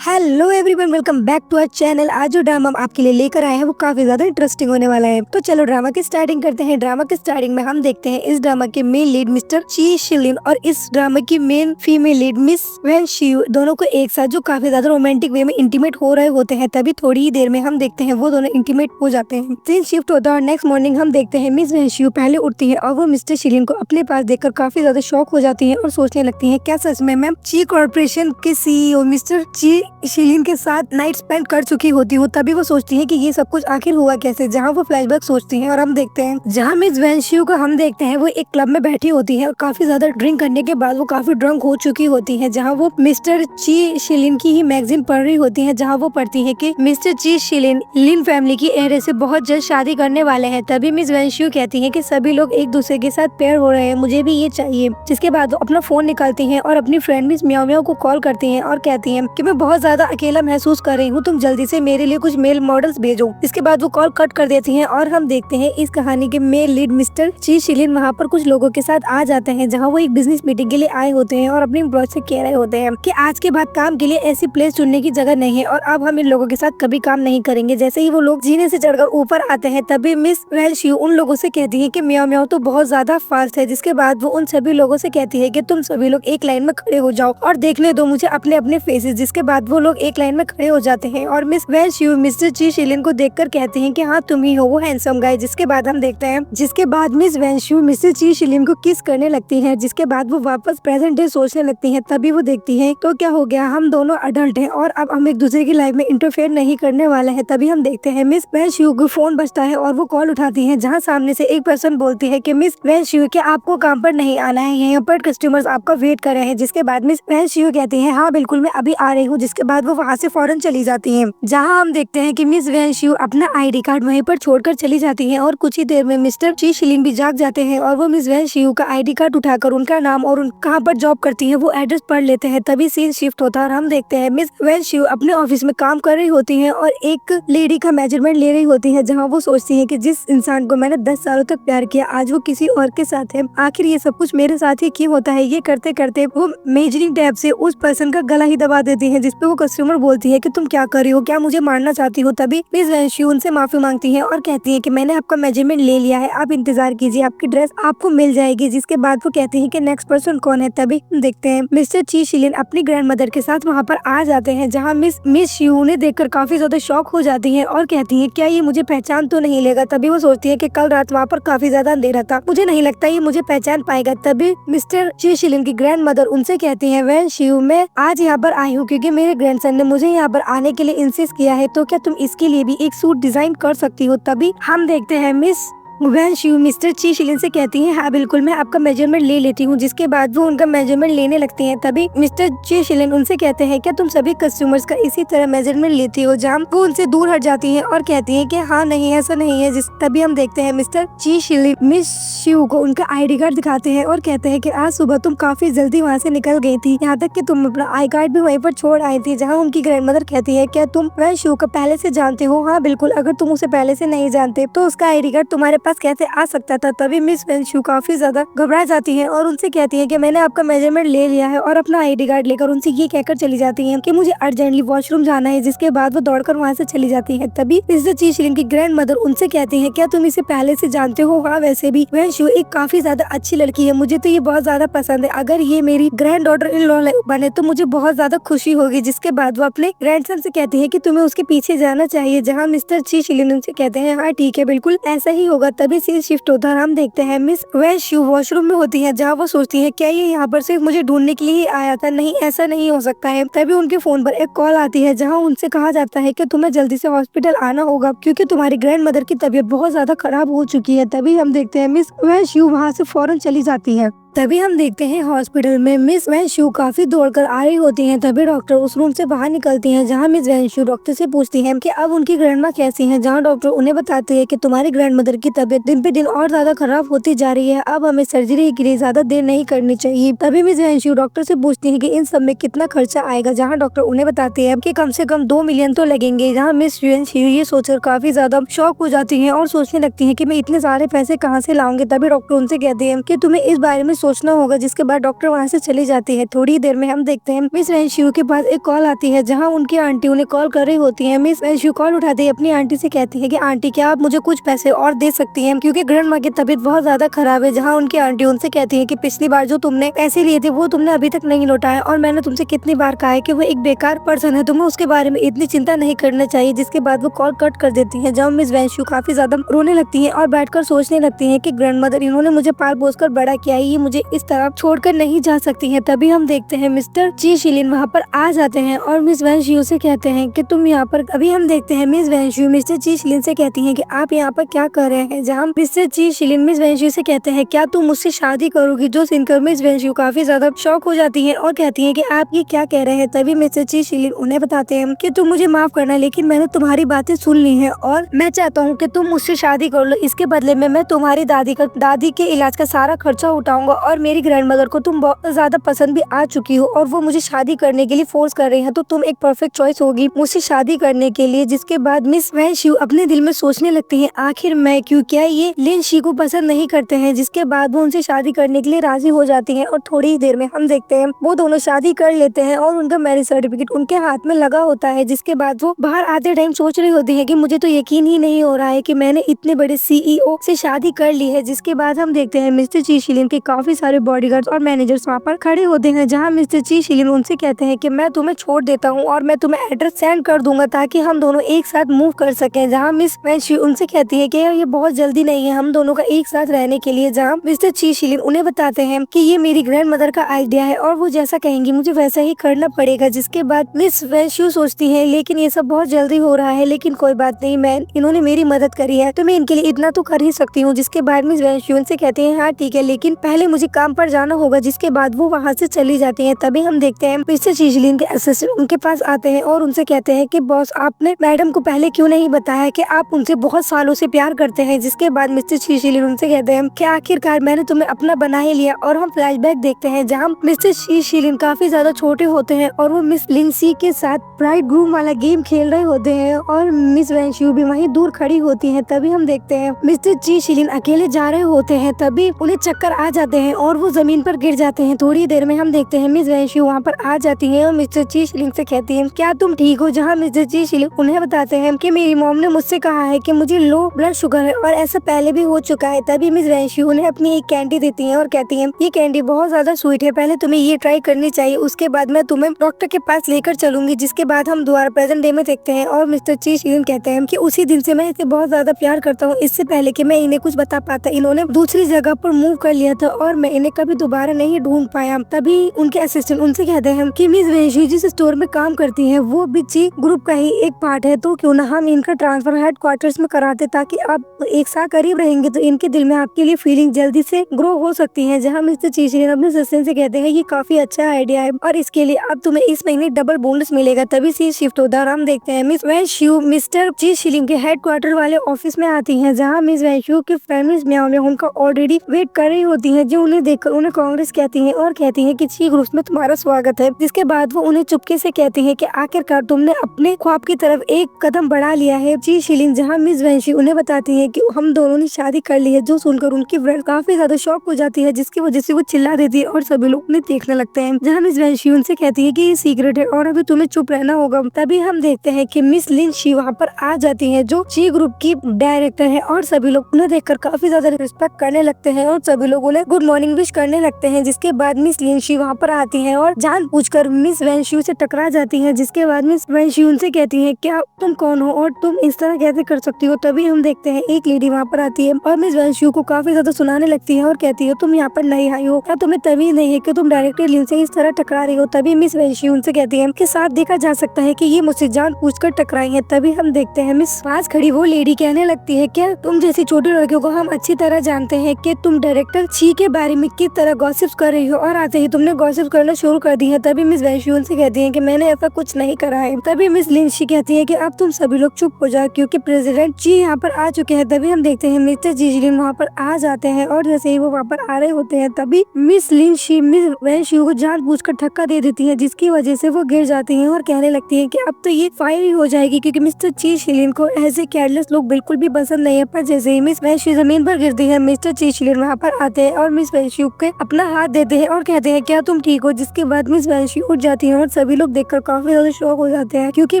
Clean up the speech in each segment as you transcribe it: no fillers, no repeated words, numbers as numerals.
Hello everyone, welcome back to our channel. आज जो drama हम आपके लिए लेकर आए हैं वो काफी ज्यादा इंटरेस्टिंग होने वाला है। तो चलो ड्रामा की स्टार्टिंग करते हैं। ड्रामा की स्टार्टिंग में हम देखते हैं इस ड्रामा के मेन लीड मिस्टर ची शिलिन और इस ड्रामा की मेन फीमेल लीड मिस वैन शियू दोनों को एक साथ जो काफी ज्यादा रोमांटिक वे में इंटीमेट हो रहे होते हैं। तभी थोड़ी ही देर में हम देखते हैं वो दोनों इंटीमेट हो जाते हैं। सीन शिफ्ट होता है और नेक्स्ट मॉर्निंग हम देखते हैं मिस वैन शियू पहले उठती है और वो मिस्टर शिलिन को अपने पास देखकर काफी ज्यादा शॉक हो जाती है और सोचने लगती है क्या सच में मैं ची कॉर्पोरेशन के सीईओ मिस्टर ची शिलिन के साथ नाइट स्पेंड कर चुकी होती हूँ। तभी वो सोचती है कि ये सब कुछ आखिर हुआ कैसे। जहाँ वो फ्लैशबैक सोचती हैं और हम देखते हैं जहाँ मिस वैन शियू को हम देखते हैं वो एक क्लब में बैठी होती है और काफी ज्यादा ड्रिंक करने के बाद वो काफी ड्रंक हो चुकी होती है। जहाँ वो मिस्टर ची शिलिन की ही मैगजीन पढ़ रही होती है, जहाँ वो पढ़ती है कि मिस्टर ची शिलिन लिन फैमिली की एरे से बहुत जल्द शादी करने वाले हैं। तभी मिस वैन शियू कहती है कि सभी लोग एक दूसरे के साथ पेयर हो रहे हैं, मुझे भी ये चाहिए। जिसके बाद वो अपना फोन निकालती है और अपनी फ्रेंड मिस म्याओ म्याओ को कॉल करती है और कहती है कि मैं बहुत ज्यादा अकेला महसूस कर रही हूँ, तुम जल्दी से मेरे लिए कुछ मेल मॉडल्स भेजो। इसके बाद वो कॉल कट कर देती हैं और हम देखते हैं इस कहानी के मेल लीड मिस्टर ची शिलिन वहाँ पर कुछ लोगों के साथ आ जाते हैं, जहाँ वो एक बिजनेस मीटिंग के लिए आए होते हैं और अपने एम्प्लॉय से कह रहे होते हैं कि आज के बाद काम के लिए ऐसी प्लेस चुनने की जगह नहीं है और अब हम इन लोगों के साथ कभी काम नहीं करेंगे। जैसे ही वो लोग जीने से चढ़कर ऊपर आते हैं तभी मिस वैन शियू उन लोगों से कहती है कि म्याओ म्याओ तो बहुत ज्यादा फास्ट है। जिसके बाद वो उन सभी लोगों से कहती है कि तुम सभी लोग एक लाइन में खड़े हो जाओ और देखने दो मुझे अपने अपने फेसेस। जिसके बाद वो लोग एक लाइन में खड़े हो जाते हैं और मिस वैन शियू मिस्टर ची शिलिन को देखकर कहते हैं कि हाँ तुम ही हो वो हैंडसम गाय। जिसके बाद हम देखते हैं जिसके बाद मिस वैन शियू मिस्टर ची शिलिन को किस करने लगती है। जिसके बाद वो वापस प्रेजेंट डे सोचने लगती है। तभी वो देखती है तो क्या हो गया, हम दोनों अडल्ट हैं और अब हम एक दूसरे की लाइफ में इंटरफेयर नहीं करने वाले हैं। तभी हम देखते हैं मिस वैन शियू को फोन बजता है और वो कॉल उठाती है, जहाँ सामने से एक पर्सन बोलती है कि मिस वैन शियू क्या आपको काम पर नहीं आना है, यहाँ पर कस्टमर्स आपका वेट कर रहे हैं। जिसके बाद मिस वैन शियू कहती है हाँ बिल्कुल मैं अभी आ रही हूँ। जिसके बाद वो वहाँ से फौरन चली जाती है, जहाँ हम देखते हैं कि मिस वैन शियू अपना आईडी कार्ड वहीं पर छोड़कर चली जाती है और कुछ ही देर में मिस्टर ची शिलिन भी जाग जाते हैं और वो मिस वैन शियू का आईडी कार्ड उठाकर उनका नाम और उन कहाँ पर जॉब करती है वो एड्रेस पढ़ लेते हैं। तभी सीन शिफ्ट होता है और हम देखते हैं मिस वैन शियू अपने ऑफिस में काम कर रही होती है और एक लेडी का मेजरमेंट ले रही होती है, जहाँ वो सोचती है कि जिस इंसान को मैंने 10 सालों तक प्यार किया आज वो किसी और के साथ है, आखिर ये सब कुछ मेरे साथ ही क्यों होता है। ये करते करते वो मेजरिंग टैप से उस पर्सन का गला ही दबा देती है, जिसपे वो कस्टमर बोलती है कि तुम क्या कर रही हो, क्या मुझे मारना चाहती हो। तभी मिस वैन शियू उनसे माफी मांगती है और कहती है कि मैंने आपका मेजरमेंट ले लिया है, आप इंतजार कीजिए, आपकी ड्रेस आपको मिल जाएगी। जिसके बाद वो कहती है कि नेक्स्ट पर्सन कौन है। तभी देखते हैं मिस्टर ची शिलिन अपनी ग्रैंड मदर के साथ वहाँ पर आ जाते हैं, जहाँ मिस शियू उन्हें देखकर काफी ज्यादा शॉक हो जाती है और कहती है क्या ये मुझे पहचान तो नहीं लेगा। तभी वो सोचती है कि कल रात वहाँ पर काफी ज्यादा अंधेरा था, मुझे नहीं लगता ये मुझे पहचान पाएगा। तभी मिस्टर ची शिलिन की ग्रैंड मदर उनसे कहती है वैन शियू मैं आज यहाँ पर आई हूँ क्योंकि मेरे ग्रैंडसन ने मुझे यहाँ पर आने के लिए इंसिस्ट किया है, तो क्या तुम इसके लिए भी एक सूट डिजाइन कर सकती हो। तभी हम देखते हैं मिस वैन शियू मिस्टर ची शिलिन से कहती हैं हाँ बिल्कुल मैं आपका मेजरमेंट ले लेती हूँ। जिसके बाद वो उनका मेजरमेंट लेने लगती हैं। तभी मिस्टर ची शिलिन उनसे कहते हैं क्या तुम सभी कस्टमर्स का इसी तरह मेजरमेंट लेती हो। जहाँ वो उनसे दूर हट जाती हैं और कहती हैं कि हाँ नहीं ऐसा नहीं है। तभी हम देखते हैं मिस्टर ची शिलिन मिस शियू को उनका आईडी कार्ड दिखाते हैं और कहते हैं कि आज सुबह तुम काफी जल्दी वहाँ से निकल गई थी, यहाँ तक कि तुम अपना आई कार्ड भी वहीं पर छोड़ आई थी। जहाँ उनकी ग्रैंड मदर कहती है क्या तुम वैन शियू को पहले से जानते हो। हाँ बिल्कुल, अगर तुम उसे पहले से नहीं जानते तो उसका आईडी कार्ड तुम्हारे पास कैसे आ सकता था। तभी मिस वैन शियू काफी ज्यादा घबरा जाती हैं और उनसे कहती हैं कि मैंने आपका मेजरमेंट ले लिया है और अपना आईडी कार्ड लेकर उनसे ये कहकर चली जाती हैं कि मुझे अर्जेंटली वॉशरूम जाना है। जिसके बाद वो दौड़कर वहाँ से चली जाती है। तभी मिस्टर ची शिलिन की ग्रैंड मदर उनसे कहती है क्या तुम इसे पहले से जानते हो। हाँ वैसे भी वैन शियू एक काफी ज्यादा अच्छी लड़की है, मुझे तो ये बहुत ज्यादा पसंद है, अगर ये मेरी ग्रैंड डॉटर इन लॉ बने तो मुझे बहुत ज्यादा खुशी होगी। जिसके बाद वो अपने ग्रैंडसन से कहती है कि तुम्हें उसके पीछे जाना चाहिए, जहाँ मिस्टर ची शिलिन उनसे कहते हैं हाँ ठीक है बिल्कुल ऐसा ही होगा। तभी सीन शिफ्ट होता है, हम देखते हैं मिस वैन शियू वॉशरूम में होती है, जहाँ वो सोचती है क्या ये यहाँ पर सिर्फ मुझे ढूंढने के लिए ही आया था, नहीं ऐसा नहीं हो सकता है। तभी उनके फोन पर एक कॉल आती है, जहाँ उनसे कहा जाता है कि तुम्हें जल्दी से हॉस्पिटल आना होगा क्योंकि तुम्हारी ग्रैंड मदर की तबीयत बहुत ज्यादा खराब हो चुकी है। तभी हम देखते हैं मिस वैन शियू वहाँ से फौरन चली जाती है। तभी हम देखते हैं हॉस्पिटल में मिस वैन शियू काफी दौड़कर आ रही होती हैं। तभी डॉक्टर उस रूम से बाहर निकलती हैं, जहाँ मिस वैन शियू डॉक्टर से पूछती हैं कि अब उनकी ग्रैंडमा कैसी हैं। जहाँ डॉक्टर उन्हें बताती है कि तुम्हारी ग्रैंड मदर की तबीयत दिन पे दिन और ज्यादा खराब होती जा रही है, अब हमें सर्जरी के लिए ज्यादा देर नहीं करनी चाहिए। तभी मिस वैन शियू डॉक्टर से पूछती है कि इन सब में कितना खर्चा आएगा। जहाँ डॉक्टर उन्हें बताते हैं कि कम से कम 2 मिलियन तो लगेंगे। जहाँ मिस वैन शियू ये सोचकर काफी ज्यादा शॉक हो जाती है और सोचने लगती है कि मैं इतने सारे पैसे कहाँ से लाऊंगी। तभी डॉक्टर उनसे कहते हैं कि तुम्हें इस बारे में सोचना होगा, जिसके बाद डॉक्टर वहाँ से चली जाती है। थोड़ी देर में हम देखते हैं मिस वैनश्यू के पास एक कॉल आती है, जहाँ उनकी आंटी उन्हें कॉल कर रही होती है। मिस वैनश्यू कॉल उठाती है, अपनी आंटी से कहती है कि आंटी क्या आप मुझे कुछ पैसे और दे सकती हैं, क्योंकि ग्रैंड माँ की तबीयत बहुत ज्यादा खराब है। जहाँ उनकी आंटी उनसे कहती है कि पिछली बार जो तुमने पैसे लिए थे वो तुमने अभी तक नहीं लौटाया, और मैंने तुमसे कितनी बार कहा है कि वो एक बेकार पर्सन है, तुम्हें उसके बारे में इतनी चिंता नहीं करना चाहिए। जिसके बाद वो कॉल कट कर देती है। जब मिस वैनश्यू काफी ज्यादा रोने लगती है और बैठकर सोचने लगती है कि ग्रैंड मदर इन्होंने मुझे पाल पोस कर बड़ा किया है, ये मुझे इस तरह छोड़कर नहीं जा सकती है। तभी हम देखते हैं मिस्टर ची शिलिन वहाँ पर आ जाते हैं और मिस वैनश्यू से कहते हैं कि तुम यहाँ पर, अभी हम देखते हैं मिस वैनश्यू मिस्टर ची शिलिन से कहती है कि आप यहाँ पर क्या कर रहे हैं। जहाँ मिस्टर ची शिलिन मिस वैनश्यू से कहते हैं क्या तुम मुझसे शादी करोगी, जो सुनकर मिस वैनश्यू काफी ज्यादा शॉक हो जाती है और कहती है कि आप ये क्या कह रहे हैं। तभी मिस्टर ची शिलिन उन्हें बताते हैं कि तुम मुझे माफ करना, लेकिन मैंने तुम्हारी बातें सुन ली है और मैं चाहता हूँ कि तुम मुझसे शादी कर लो। इसके बदले में मैं तुम्हारी दादी के इलाज का सारा खर्चा उठाऊंगा, और मेरी ग्रैंड मदर को तुम बहुत ज्यादा पसंद भी आ चुकी हो और वो मुझे शादी करने के लिए फोर्स कर रही है, तो तुम एक परफेक्ट चॉइस होगी मुझसे शादी करने के लिए। जिसके बाद मिस वैनश्यू अपने दिल में सोचने लगती है आखिर मैं क्यों, क्या ये लिन शी को पसंद नहीं करते हैं। जिसके बाद वो उनसे शादी करने के लिए राजी हो जाती है और थोड़ी ही देर में हम देखते हैं वो दोनों शादी कर लेते हैं और उनका मैरिज सर्टिफिकेट उनके हाथ में लगा होता है। जिसके बाद वो बाहर आते टाइम सोच रही होती है कि मुझे तो यकीन ही नहीं हो रहा है कि मैंने इतने बड़े सीईओ से शादी कर ली है। जिसके बाद हम देखते हैं मिस्टर ची शिलिन के काफी सारे बॉडीगार्ड्स और मैनेजर्स वहाँ पर खड़े होते हैं, जहाँ मिस्टर ची शिलिन उनसे कहते हैं कि मैं तुम्हें छोड़ देता हूँ और मैं तुम्हें एड्रेस सेंड कर दूंगा ताकि हम दोनों एक साथ मूव कर सकें। जहाँ मिस वैनश्यू उनसे कहती है कि ये बहुत जल्दी नहीं है हम दोनों का एक साथ रहने के लिए। जहाँ मिस्टर ची शिलिन उन्हें बताते हैं कि ये मेरी ग्रैंड मदर का आइडिया है और वो जैसा कहेंगी मुझे वैसा ही करना पड़ेगा। जिसके बाद मिस वैनश्यू सोचती है लेकिन ये सब बहुत जल्दी हो रहा है, लेकिन कोई बात नहीं, मैं इन्होंने मेरी मदद करी है तो मैं इनके लिए इतना तो कर ही सकती हूँ। जिसके बाद मिस वैनश्यू उनसे कहती है हाँ ठीक है, लेकिन पहले मुझे काम पर जाना होगा। जिसके बाद वो वहाँ से चली जाती है। तभी हम देखते हैं मिस्टर ची शिलिन के असिस्टेंट उनके पास आते हैं और उनसे कहते हैं कि बॉस आपने मैडम को पहले क्यों नहीं बताया कि आप उनसे बहुत सालों से प्यार करते हैं। जिसके बाद मिस्टर ची शिलिन उनसे कहते हैं कि आखिरकार मैंने तुम्हें अपना बना ही लिया। और हम फ्लैशबैक देखते हैं जहाँ मिस्टर ची शिलिन काफी ज्यादा छोटे होते हैं और वो मिस लिंसी के साथ ब्राइड ग्रूम वाला गेम खेल रहे होते हैं और मिस वैनश्यू भी वहीं दूर खड़ी होती है। तभी हम देखते हैं मिस्टर ची शिलिन अकेले जा रहे होते हैं, तभी उन्हें चक्कर आ जाते हैं और वो जमीन पर गिर जाते हैं। थोड़ी देर में हम देखते हैं मिस वैनश्यू वहाँ पर आ जाती है और मिस्टर ची शिलिन से कहती है क्या तुम ठीक हो। जहाँ मिस्टर ची शिलिन उन्हें बताते हैं कि मेरी मॉम ने मुझसे कहा है कि मुझे लो ब्लड शुगर है और ऐसा पहले भी हो चुका है। तभी मिस वैनश्यू उन्हें अपनी एक कैंडी देती है और कहती है ये कैंडी बहुत ज्यादा स्वीट है, पहले तुम्हें ये ट्राई करनी चाहिए, उसके बाद मैं तुम्हें डॉक्टर के पास लेकर चलूंगी। जिसके बाद हम दोबारा प्रेजेंट डे में देखते हैं और मिस्टर ची शिलिन कहते हैं कि उसी दिन से मैं इसे बहुत ज्यादा प्यार करता हूँ। इससे पहले कि मैं इन्हें कुछ बता पाता इन्होंने दूसरी जगह पर मूव कर लिया था और मैं इन्हें कभी दोबारा नहीं ढूंढ पाया। तभी उनके असिस्टेंट उनसे कहते हैं कि मिस वैनश्यू जिस स्टोर में काम करती है वो भी ची ग्रुप का ही एक पार्ट है, तो क्यों ना हम इनका ट्रांसफर हेडक्वार्टर्स में कराते ताकि आप एक साथ करीब रहेंगे तो इनके दिल में आपके लिए फीलिंग जल्दी से ग्रो हो सकती है। जहाँ मिस्टर ची शिलिन अपने असिस्टेंट से कहते हैं ये काफी अच्छा आइडिया है और इसके लिए अब तुम्हें इस महीने डबल बोनस मिलेगा। तभी से शिफ्ट होता है और हम देखते हैं मिस वैनश्यू मिस्टर ची शिलिन के हेडक्वार्टर वाले ऑफिस में आती हैं, जहाँ मिस वैनश्यू की फ्रेंड मिस म्याओ म्याओ उनका ऑलरेडी वेट कर रही होती है, जो उन्हें देखकर उन्हें कांग्रेस कहती हैं और कहती हैं कि ची ग्रुप में तुम्हारा स्वागत है। जिसके बाद वो उन्हें चुपके से कहती हैं कि आखिरकार तुमने अपने ख्वाब की तरफ एक कदम बढ़ा लिया है ची शिलिन। जहाँ मिस वैनश्यू उन्हें बताती है कि हम दोनों ने शादी कर ली है, जो सुनकर उनकी फ्रेंड काफी ज्यादा शॉक हो जाती है, जिसकी वजह से वो चिल्ला देती है और सभी लोग उन्हें देखने लगते हैं। जहाँ मिस वैनश्यू उनसे कहती है कि ये सीक्रेट है और अभी तुम्हें चुप रहना होगा। तभी हम देखते हैं कि मिस लिन शी वहाँ पर आ जाती है, जो ची ग्रुप की डायरेक्टर है और सभी लोग उन्हें देखकर काफी ज्यादा रिस्पेक्ट करने लगते हैं और सभी लोग उन्हें गुड मॉर्निंग विश करने लगते हैं। जिसके बाद मिस लिन शी वहाँ पर आती है और जानबूझकर मिस वैनश्यू से टकरा जाती है। जिसके बाद मिस वैनश्यू उनसे कहती है क्या तुम कौन हो और तुम इस तरह कैसे कर सकती हो। तभी हम देखते हैं एक लेडी वहाँ पर आती है और मिस वैनश्यू को काफी ज्यादा सुनाने लगती है और कहती है तुम यहाँ पर नहीं आई हो, क्या तुम्हें तभी नहीं है कि तुम डायरेक्टर लिन से इस तरह टकरा रही हो। तभी मिस वैनश्यू उनसे कहती है कि साथ देखा जा सकता है कि ये मुझसे जानबूझकर टकराई है। तभी हम देखते हैं मिस पास खड़ी वो लेडी कहने लगती है क्या तुम जैसी छोटी लड़कियों को हम अच्छी तरह जानते हैं कि तुम डायरेक्टर ची के बारे में किस तरह गॉसिप्स कर रही हो और आते ही तुमने गॉसिप करना शुरू कर दी है। तभी मिस वैनश्यू उनसे कहती है कि मैंने ऐसा कुछ नहीं करा है। तभी मिस लिन शी कहती है कि अब तुम सभी लोग चुप हो जाओ क्योंकि प्रेसिडेंट ची यहाँ पर आ चुके हैं। तभी हम देखते हैं मिस्टर ची शिलिन वहाँ पर आ जाते हैं और जैसे ही वो वहाँ पर आ रहे होते हैं तभी मिस लिन शी मिस वैनश्यू को जानबूझकर धक्का दे देती है, जिसकी वजह से वो गिर जाती है और कहने लगती है कि अब तो ये फायर ही हो जाएगी क्योंकि मिस्टर ची शिलिन को ऐसे केयरलेस लोग बिल्कुल भी पसंद नहीं है। पर जैसे ही मिस वैनश्यू जमीन पर गिरती है मिस्टर ची शिलिन वहाँ पर आते हैं और मिस मिस वैंशू के अपना हाथ देते हैं और कहते हैं क्या तुम ठीक हो, जिसके बाद मिस वैंशू उठ जाती है और सभी लोग देखकर काफी ज्यादा शॉक हो जाते हैं क्योंकि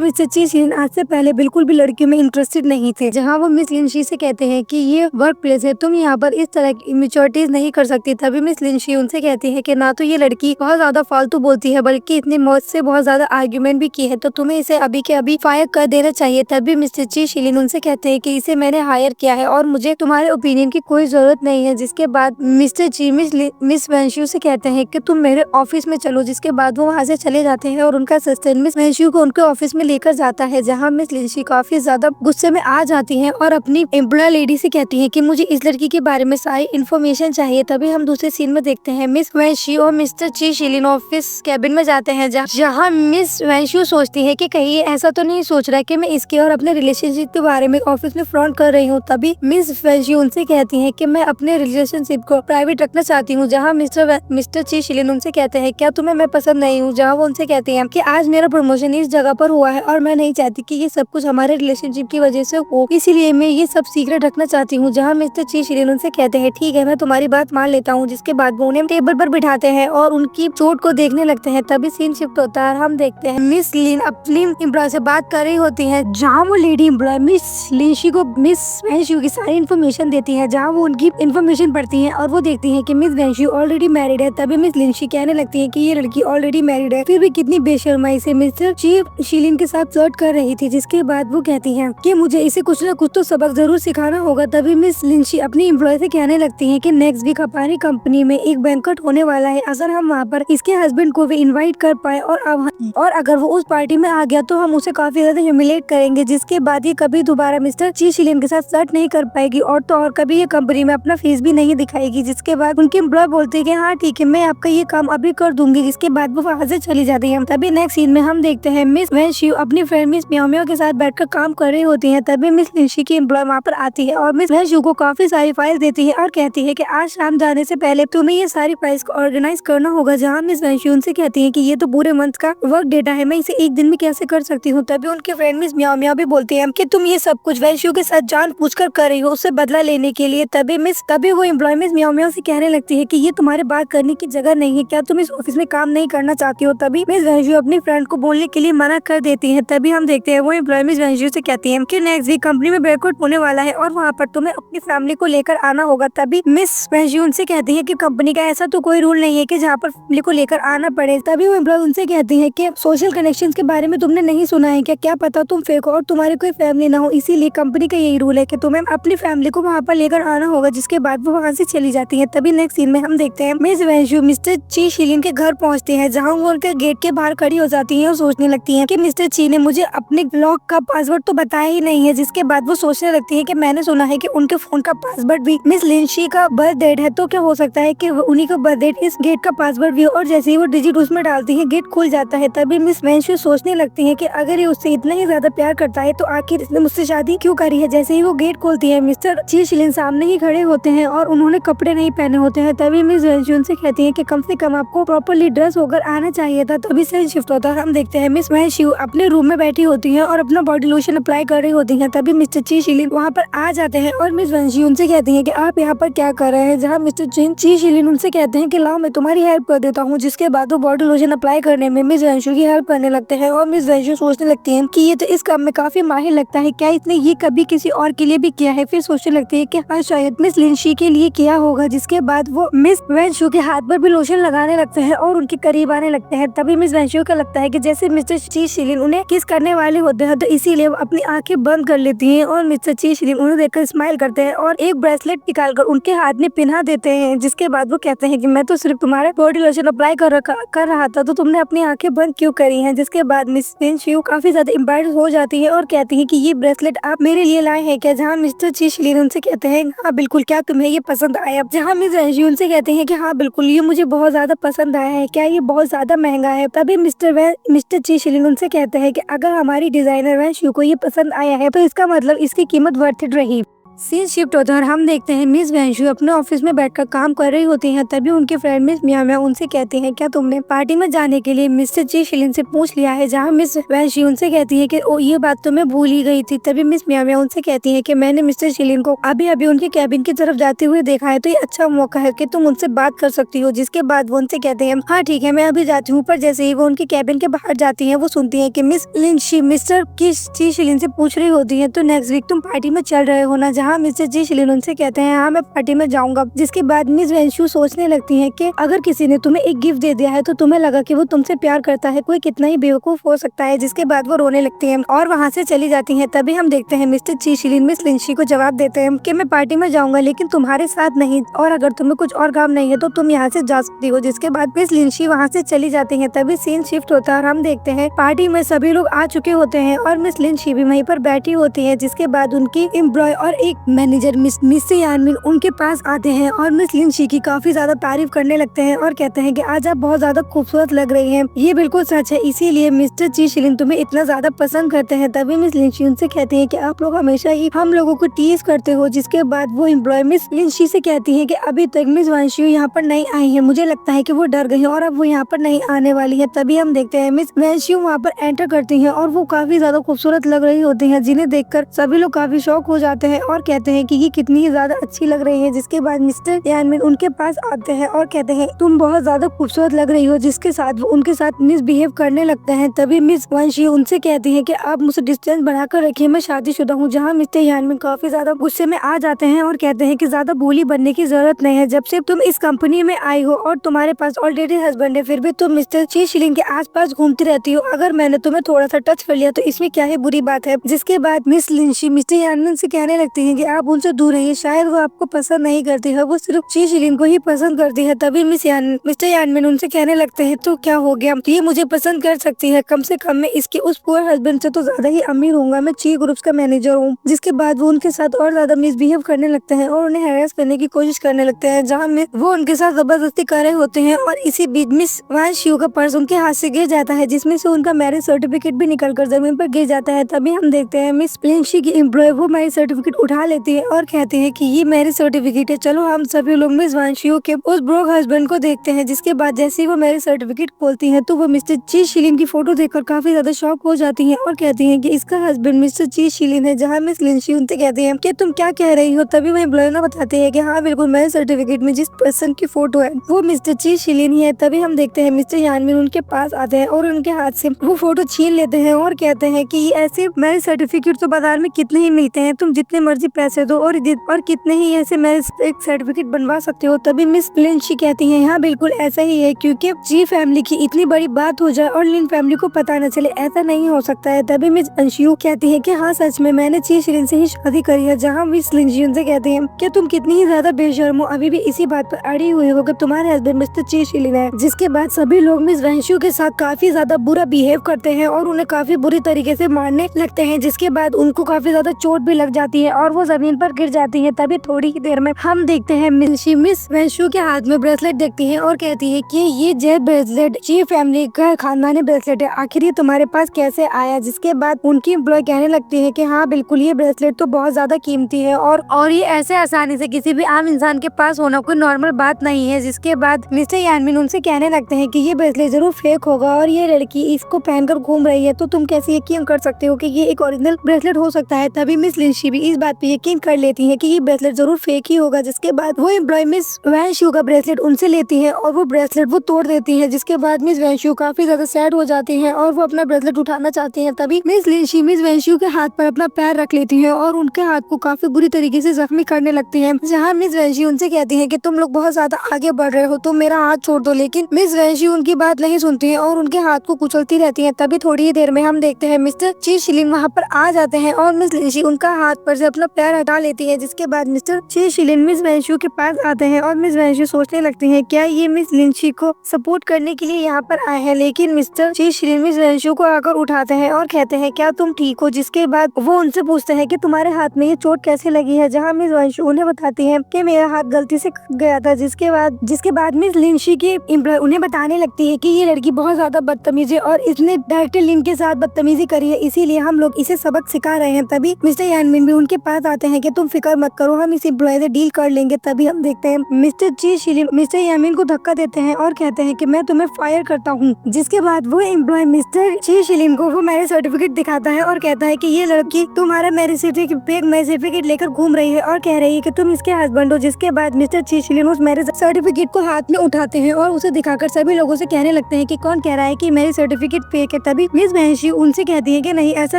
मिस्टर ची शिलिन आज से पहले बिल्कुल भी लड़कियों में इंटरेस्टेड नहीं थे। जहाँ वो मिस लिंशी से कहते हैं कि ये वर्क प्लेस है, तुम यहाँ पर इस तरह की इमेच्योरिटीज नहीं कर सकती। तभी मिस लिंशी उनसे कहती है कि ना तो ये लड़की बहुत ज्यादा फालतू बोलती है बल्कि इतनी मौत से बहुत ज्यादा आर्ग्यूमेंट भी की है, तो तुम्हें इसे अभी के अभी फायर कर देना चाहिए। तभी मिस्टर ची शिलिन उनसे कहते हैं कि इसे मैंने हायर किया है और मुझे तुम्हारे ओपिनियन की कोई जरूरत नहीं है। जिसके बाद मिस्टर ची मिस वैंशू से कहते हैं कि तुम मेरे ऑफिस में चलो। जिसके बाद वो वहाँ से चले जाते हैं और उनका असिस्टेंट मिस वैंशू को उनके ऑफिस में लेकर जाता है, जहाँ मिस लिंशी काफी ज्यादा गुस्से में आ जाती हैं और अपनी एम्प्लॉय लेडी से कहती हैं कि मुझे इस लड़की के बारे में सारी इन्फॉर्मेशन चाहिए। तभी हम दूसरे सीन में देखते हैं मिस वैंशू और मिस्टर ची शिलिन ऑफिस कैबिन में जाते हैं, जहाँ मिस वैंशू सोचती है कि कहीं ये ऐसा तो नहीं सोच रहा कि मैं इसके और अपने रिलेशनशिप के बारे में ऑफिस में फ्रॉड कर रही हूँ। तभी मिस वैंशू उनसे कहती है कि मैं अपने रिलेशनशिप को प्राइवेट रखना चाहती हूँ, जहाँ मिस्टर ची शिलिन उनसे कहते हैं क्या तुम्हें मैं पसंद नहीं हूँ। जहाँ वो उनसे कहते हैं कि आज मेरा प्रमोशन इस जगह पर हुआ है और मैं नहीं चाहती कि ये सब कुछ हमारे रिलेशनशिप की वजह से हो, इसीलिए मैं ये सब सीक्रेट रखना चाहती हूँ। जहाँ मिस्टर ची शिलिन उनसे कहते हैं ठीक है, मैं तुम्हारी बात मान लेता हूँ। जिसके बाद वो उन्हें टेबल पर बिठाते हैं और उनकी चोट को देखने लगते हैं। तभी सीन शिफ्ट होता है, हम देखते हैं मिस लिन अपनी एम्प्लॉय से बात कर रही होती है, जहाँ वो लेडी एम्प्लॉय मिस लिंशी को मिस वैंशू की सारी इन्फॉर्मेशन देती है। जहाँ वो उनकी इन्फॉर्मेशन पढ़ती है और वो देखती है कि मिस वैंशू ऑलरेडी मैरिड है। तभी मिस लिंशी कहने लगती है कि ये लड़की ऑलरेडी मैरिड है, फिर भी कितनी बेशर्माई से मिस्टर ची शिलिन के साथ फ्लर्ट कर रही थी। जिसके बाद वो कहती है कि मुझे इसे कुछ न कुछ तो सबक जरूर सिखाना होगा। तभी मिस लिंशी अपनी एम्प्लॉय से कहने लगती है कि नेक्स्ट वीक हमारी कंपनी में एक बैंक्वेट होने वाला है, अगर हम वहाँ पर इसके हस्बैंड को भी इनवाइट कर पाए और अगर वो उस पार्टी में आ गया तो हम उसे काफी ज्यादा ह्यूमिलेट करेंगे। जिसके बाद ये कभी दोबारा मिस्टर ची शिलिन के साथ फ्लर्ट नहीं कर पाएगी और तो और कभी ये कंपनी में अपना फेस भी नहीं दिखाएगी। जिसके बाद उनके एम्प्लॉय बोलते हैं कि हाँ ठीक है, मैं आपका ये काम अभी कर दूंगी। जिसके बाद वो वहाँ से चली जाती है। तभी नेक्स्ट सीन में हम देखते हैं मिस वैंशू अपनी फ्रेंड मिस म्याओ म्याओ के साथ बैठकर काम कर रही होती है। तभी मिस लिंशी की एम्प्लॉय वहाँ पर आती है और मिस वैंशू को काफी सारी फाइल देती है और कहती है कि आज शाम जाने से पहले तुम्हें ये सारी फाइल्स को ऑर्गेनाइज करना होगा। जहाँ मिस वैंशू उनसे कहती है कि ये तो पूरे मंथ का वर्क डेटा है, मैं इसे एक दिन में कैसे कर सकती हूँ। तभी उनके फ्रेंड मिस म्याओ म्याओ भी बोलती है कि तुम ये सब कुछ वैंशू के साथ जानबूझकर कर रही हो, उससे बदला लेने के लिए। तभी वो एम्प्लॉय मिस म्याओ म्याओ से कहने लगती है कि ये तुम्हारे बात करने की जगह नहीं है, क्या तुम इस ऑफिस में काम नहीं करना चाहती हो। तभी मिस वैंशू अपनी फ्रेंड को बोलने के लिए मना कर देती है। तभी हम देखते हैं वो एम्प्लॉय मिस वैंशू से कहती है कि नेक्स्ट वीक कंपनी में बैंक्वेट होने वाला है और वहाँ पर तुम्हें अपनी फैमिली को लेकर आना होगा। तभी मिस वैंशू उनसे कहती है कि कंपनी का ऐसा तो कोई रूल नहीं है कि जहाँ पर फैमिली को लेकर आना पड़े। तभी वो एम्प्लॉय उनसे कहती है कि सोशल कनेक्शंस के बारे में तुमने नहीं सुना है क्या पता तुम फेक हो और तुम्हारी कोई फैमिली ना हो, इसीलिए कंपनी का यही रूल है कि तुम्हें अपनी फैमिली को वहाँ पर लेकर आना होगा। जिसके बाद वो वहाँ से चली जाती है। तभी नेक्स्ट सीन में हम देखते हैं मिस वैंशू मिस्टर ची शिलिन के घर पहुँचते हैं, जहाँ वो उनके गेट के बाहर खड़ी हो जाती है और सोचने लगती है कि मिस्टर ची ने मुझे अपने लॉक का पासवर्ड तो बताया ही नहीं है। जिसके बाद वो सोचने लगती है कि मैंने सुना है कि उनके फोन का पासवर्ड भी मिस लिंशी का बर्थ डेट है, तो क्या हो सकता है कि उन्हीं का बर्थ डेट इस गेट का पासवर्ड भी हो। और जैसे ही वो डिजिट उसमें डालती है गेट खुल जाता है। तभी मिस वैंशू सोचने लगती है कि अगर ये उससे इतना ही ज्यादा प्यार करता है तो आखिर इसने मुझसे शादी क्यों करी है। जैसे ही वो गेट खोलती है मिस्टर ची शिलिन सामने ही खड़े होते हैं और उन्होंने कपड़े नहीं पहने होते हैं। तभी मिस वैंशू उनसे कहती है कि कम से कम आपको प्रॉपर्ली ड्रेस होकर आना चाहिए था। तभी से शिफ्ट होता है, हम देखते हैं मिस वैंशू अपने रूम में बैठी होती है और अपना बॉडी लोशन अप्लाई कर रही होती है। तभी मिस्टर ची शिलिन वहाँ पर आ जाते हैं और मिस वैंशू उनसे कहती है कि आप यहाँ पर क्या कर रहे हैं। जहाँ मिस्टर ची शिलिन उनसे कहते हैं कि लाओ मैं तुम्हारी हेल्प कर देता हूँ। जिसके बाद वो बॉडी लोशन अप्लाई करने में मिस वैंशू की हेल्प करने लगते हैं और मिस वैंशू सोचने लगती है कि ये तो इस काम में काफी माहिर लगता है, क्या इसने ये कभी किसी और के लिए भी किया है। फिर सोचने लगती है कि हाँ शायद मिस लिंशी के लिए किया होगा। जिसके बाद वो मिस वैंशू के हाथ पर भी लोशन लगाने लगते हैं और उनके करीब आने लगते हैं। तभी मिस वैंशू को लगता है कि जैसे मिस्टर ची शिलिन उन्हें किस करने वाले होते हैं, तो इसीलिए वो अपनी आंखें बंद कर लेती हैं और मिस्टर ची शिलिन उन्हें देखकर स्माइल करते हैं और एक ब्रेसलेट निकालकर उनके हाथ में पहना देते हैं। जिसके बाद वो कहते हैं कि मैं तो सिर्फ तुम्हारे बॉडी लोशन अप्लाई कर रहा था, तो तुमने अपनी आंखें बंद क्यों करी हैं। जिसके बाद मिस वैंशू काफी ज्यादा इम्प्रेस्ड हो जाती है और कहती है कि ये ब्रेसलेट आप मेरे लिए लाए हैं क्या। जहाँ मिस्टर ची शिलिन उनसे कहते हैं हाँ बिल्कुल, क्या तुम्हें ये पसंद आया। जहाँ मिस वैंशू उनसे कहते हैं कि हाँ बिल्कुल, ये मुझे बहुत ज्यादा पसंद आया है, क्या ये बहुत ज्यादा महंगा है। तभी मिस्टर ची शिलिन उनसे कहते हैं कि अगर हमारी डिजाइनर वैंशू को ये पसंद आया है तो इसका मतलब इसकी कीमत वर्थ इट रही। सीन शिफ्ट होता है और हम देखते हैं मिस वैंशू अपने ऑफिस में बैठकर काम कर रही होती हैं। तभी उनकी फ्रेंड मिस मिया मिया उनसे कहती हैं, क्या तुमने पार्टी में जाने के लिए मिस्टर ची शिलिन से पूछ लिया है? जहाँ मिस वैंशू उनसे कहती है कि ओ ये बात तो मैं भूल ही गई थी। तभी मिस मिया मिया उनसे कहती है कि मैंने मिस्टर शिलिन को अभी अभी उनके कैबिन की तरफ जाते हुए देखा है, तो ये अच्छा मौका है कि तुम उनसे बात कर सकती हो। जिसके बाद वो उनसे कहते हैं, हाँ ठीक है, मैं अभी जाती हूँ। पर जैसे ही वो उनके कैबिन के बाहर जाती है, वो सुनती है कि मिस लिंशी मिस्टर की ची शिलिन से पूछ रही होती है, तो नेक्स्ट वीक तुम पार्टी में चल रहे हो ना? जहाँ मिस्टर ची शिलिन उनसे कहते हैं, हाँ मैं पार्टी में जाऊंगा। जिसके बाद मिस वैंशू सोचने लगती है कि अगर किसी ने तुम्हें एक गिफ्ट दे दिया है तो तुम्हें लगा कि वो तुमसे प्यार करता है, कोई कितना ही बेवकूफ हो सकता है। जिसके बाद वो रोने लगती है और वहाँ से चली जाती है। तभी हम देखते हैं मिस्टर ची शिलिन मिस लिंशी को जवाब देते हैं कि मैं पार्टी में जाऊंगा लेकिन तुम्हारे साथ नहीं, और अगर तुम्हें कुछ और काम नहीं है तो तुम यहाँ से जा सकती हो। जिसके बाद मिस लिंशी वहाँ से चली जाती है। तभी सीन शिफ्ट होता है और हम देखते हैं पार्टी में सभी लोग आ चुके होते हैं और मिस लिंशी भी वहीं पर बैठी होती है। जिसके बाद उनकी एम्प्लॉय और एक मैनेजर मिस यानमिन उनके पास आते हैं और मिस लिंशी की काफी ज्यादा तारीफ करने लगते हैं और कहते हैं कि आज आप बहुत ज्यादा खूबसूरत लग रही हैं। ये बिल्कुल सच है, इसीलिए मिस्टर ची शिलिन तुम्हें इतना ज्यादा पसंद करते हैं। तभी मिस लिंशी उनसे कहती है कि आप लोग हमेशा ही हम लोगों को टीज करते हो। जिसके बाद वो एम्प्लॉय मिस लिंशी से कहती है कि अभी तक मिस वैंशू यहाँ पर नहीं आई है, मुझे लगता है कि वो डर गई और अब वो यहाँ पर नहीं आने वाली है। तभी हम देखते हैं मिस वैंशू वहाँ पर एंटर करती है और वो काफी ज्यादा खूबसूरत लग रही होती है, जिन्हें देखकर सभी लोग काफी शौक हो जाते हैं और कहते हैं कि ये कितनी ज्यादा अच्छी लग रही है। जिसके बाद मिस्टर यानमिन उनके पास आते हैं और कहते हैं तुम बहुत ज्यादा खूबसूरत लग रही हो। जिसके साथ वो उनके साथ मिसबिहेव करने लगते हैं। तभी मिस वैंशू उनसे कहती है कि आप मुझसे डिस्टेंस बनाकर रखिए, मैं शादीशुदा हूँ। जहाँ मिस्टर यानमिन काफी ज्यादा गुस्से में आ जाते हैं और कहते हैं कि ज्यादा भोली बनने की जरूरत नहीं है, जब से तुम इस कंपनी में आई हो और तुम्हारे पास ऑलरेडी हस्बैंड है, फिर भी तुम मिस्टर ची शिलिन के आसपास घूमती रहती हो। अगर मैंने तुम्हें थोड़ा सा टच कर लिया तो इसमें क्या है बुरी बात है। जिसके बाद मिस लिंशी मिस्टर यानमिन से कहने लगती है कि आप उनसे दूर रहिए, शायद वो आपको पसंद नहीं करती है, वो सिर्फ ची शिलिन को ही पसंद करती है। तभी मिस्टर यानमिन उनसे कहने लगते हैं, तो क्या हो गया, ये मुझे पसंद कर सकती है, कम से कम मैं इसके उस पुअर हस्बैंड से तो ज्यादा ही अमीर होऊंगा, मैं ची ग्रुप्स का मैनेजर हूँ। जिसके बाद वो उनके साथ और ज्यादा मिसबिहेव करने लगते हैं और उन्हें हैरेस करने की कोशिश करने लगते हैं, जहाँ में वो उनके साथ जबरदस्ती कर रहे होते हैं। और इसी बीच मिस वैंशू का पर्स उनके हाथ से गिर जाता है, जिसमें से उनका मैरिज सर्टिफिकेट भी निकलकर जमीन पर गिर जाता है। तभी हम देखते हैं मिस लिंशी की एम्प्लॉय वो मैरिज सर्टिफिकेट उठा लेती है और कहते हैं कि ये मैरिज सर्टिफिकेट है, चलो हम सभी लोग मिस वैंशू के उस ब्रोक हस्बैंड को देखते हैं। जिसके बाद जैसे ही वो मैरिज सर्टिफिकेट खोलती है तो वो मिस्टर ची शिलिन की फोटो देखकर काफी ज्यादा शॉक हो जाती है और कहती है कि इसका हस्बैंड मिस्टर ची शिलिन है। जहाँ मिस लिंशी उनसे कहती है कि तुम क्या कह रही हो? तभी वो एम्प्लॉय ना बताते हैं कि हाँ बिल्कुल, मैरिज सर्टिफिकेट में जिस पर्सन की फोटो है वो मिस्टर ची शिलिन ही है। तभी हम देखते हैं मिस्टर यानमिन उनके पास आते हैं और उनके हाथ से वो फोटो छीन लेते हैं और कहते हैं कि ऐसे मैरिज सर्टिफिकेट तो बाजार में कितने ही मिलते हैं, तुम जितने मर्जी पैसे दो और कितने ही ऐसे मैरिज सर्टिफिकेट बनवा सकते हो। तभी मिस लिंशी कहती है, हाँ बिल्कुल ऐसा ही है, क्योंकि जी फैमिली की इतनी बड़ी बात हो जाए और लिन फैमिली को पता न चले, ऐसा नहीं हो सकता है। तभी मिस अंशु कहती है कि हाँ सच में मैंने ची शिलिन से ही शादी करी है। जहाँ मिस लिंशी उनसे कहती है कि तुम कितनी ही ज्यादा बेशर्म हो, अभी भी इसी बात पर अड़ी हुई हो कि तुम्हारे हस्बैंड मिस्टर ची शिलिन है। जिसके बाद सभी लोग मिस वैंशू के साथ काफी ज्यादा बुरा बिहेव करते हैं और उन्हें काफी बुरी तरीके से मारने लगते हैं। जिसके बाद उनको काफी ज्यादा चोट भी लग जाती है और वो जमीन पर गिर जाती है। तभी थोड़ी ही देर में हम देखते हैं मिस वैंशू के हाथ में ब्रेसलेट देखती है और कहती है कि ये जेड ब्रेसलेट ची फैमिली का खानदानी ब्रेसलेट है, आखिर ये तुम्हारे पास कैसे आया? जिसके बाद उनकी एम्प्लॉय कहने लगती है कि हाँ बिल्कुल, ये ब्रेसलेट तो बहुत ज्यादा कीमती है और ये ऐसे आसानी से किसी भी आम इंसान के पास होना कोई नॉर्मल बात नहीं है। जिसके बाद मिस्टर यानमिन उनसे कहने लगते हैं कि ये ब्रेसलेट जरूर फेक होगा और ये लड़की इसको पहनकर घूम रही है, तो तुम कैसे यकीन कर सकते हो कि ये एक ओरिजिनल ब्रेसलेट हो सकता है? तभी मिस लिंशी भी इस बात पे यकीन कर लेती है कि ये ब्रेसलेट जरूर फेक ही होगा। जिसके बाद वो एम्प्लॉय मिस वैंशू का ब्रेसलेट उनसे लेती है और वो ब्रेसलेट वो तोड़ देती है। जिसके बाद मिस वैंशू काफी ज्यादा सैड हो जाती है और वो अपना ब्रेसलेट उठाना चाहती है। तभी मिस लिंशी मिस वैंशू के हाथ पर अपना पैर रख लेती है और उनके हाथ को काफी बुरी तरीके से जख्मी करने लगती है। जहाँ मिस वैंशू उनसे कहती है कि तुम लोग बहुत ज्यादा आगे बढ़ रहे हो, तो मेरा हाथ छोड़ दो। लेकिन मिस वैंशू उनकी बात नहीं सुनती है और उनके हाथ को कुचलती रहती है। तभी थोड़ी ही देर में हम देखते हैं मिस्टर ची शिलिन वहाँ पर आ जाते हैं और मिस लिंशी उनका हाथ पर से अपना पैर हटा लेती है। जिसके बाद मिस्टर ची शिलिन मिस वैंशू के पास आते हैं और मिस वैंशू सोचने लगती है क्या ये मिस लिंशी को सपोर्ट करने के लिए यहाँ पर आए हैं। लेकिन मिस्टर ची शिलिन मिस वैंशू को आकर उठाते हैं और कहते हैं क्या तुम ठीक हो? जिसके बाद वो उनसे पूछते हैं कि तुम्हारे हाथ में ये चोट कैसे लगी है? जहाँ मिस वैंशू उन्हें बताती है कि मेरा हाथ गलती से कट गया था। जिसके बाद मिस लिंशी की एम्प्लॉय उन्हें बताने लगती है कि ये लड़की बहुत ज्यादा बदतमीज है और इसने डायरेक्टर लिन के साथ बदतमीजी करी है, इसीलिए हम लोग इसे सबक सिखा रहे हैं। तभी मिस्टर यानमिन भी उनके पास बताते हैं कि तुम फिक्र मत करो, हम इस एम्प्लॉय से डील कर लेंगे। तभी हम देखते हैं मिस्टर ची शिलिन मिस्टर यामिन को धक्का देते हैं और कहते हैं कि मैं तुम्हें फायर करता हूँ। जिसके बाद वो एम्प्लॉय मिस्टर ची शिलिन को वो मैरिज सर्टिफिकेट दिखाता है और कहता है कि ये लड़की तुम्हारा मैरिज सर्टिफिकेट लेकर घूम रही है और कह रही है कि तुम इसके हस्बैंड हो। जिसके बाद मिस्टर ची शिलिन उस मैरिज सर्टिफिकेट को हाथ में उठाते हैं और उसे दिखाकर सभी लोगों से कहने लगते हैं कि कौन कह रहा है कि मैरिज सर्टिफिकेट फेक है। तभी मिस वैंशी उनसे कहती है कि नहीं, ऐसा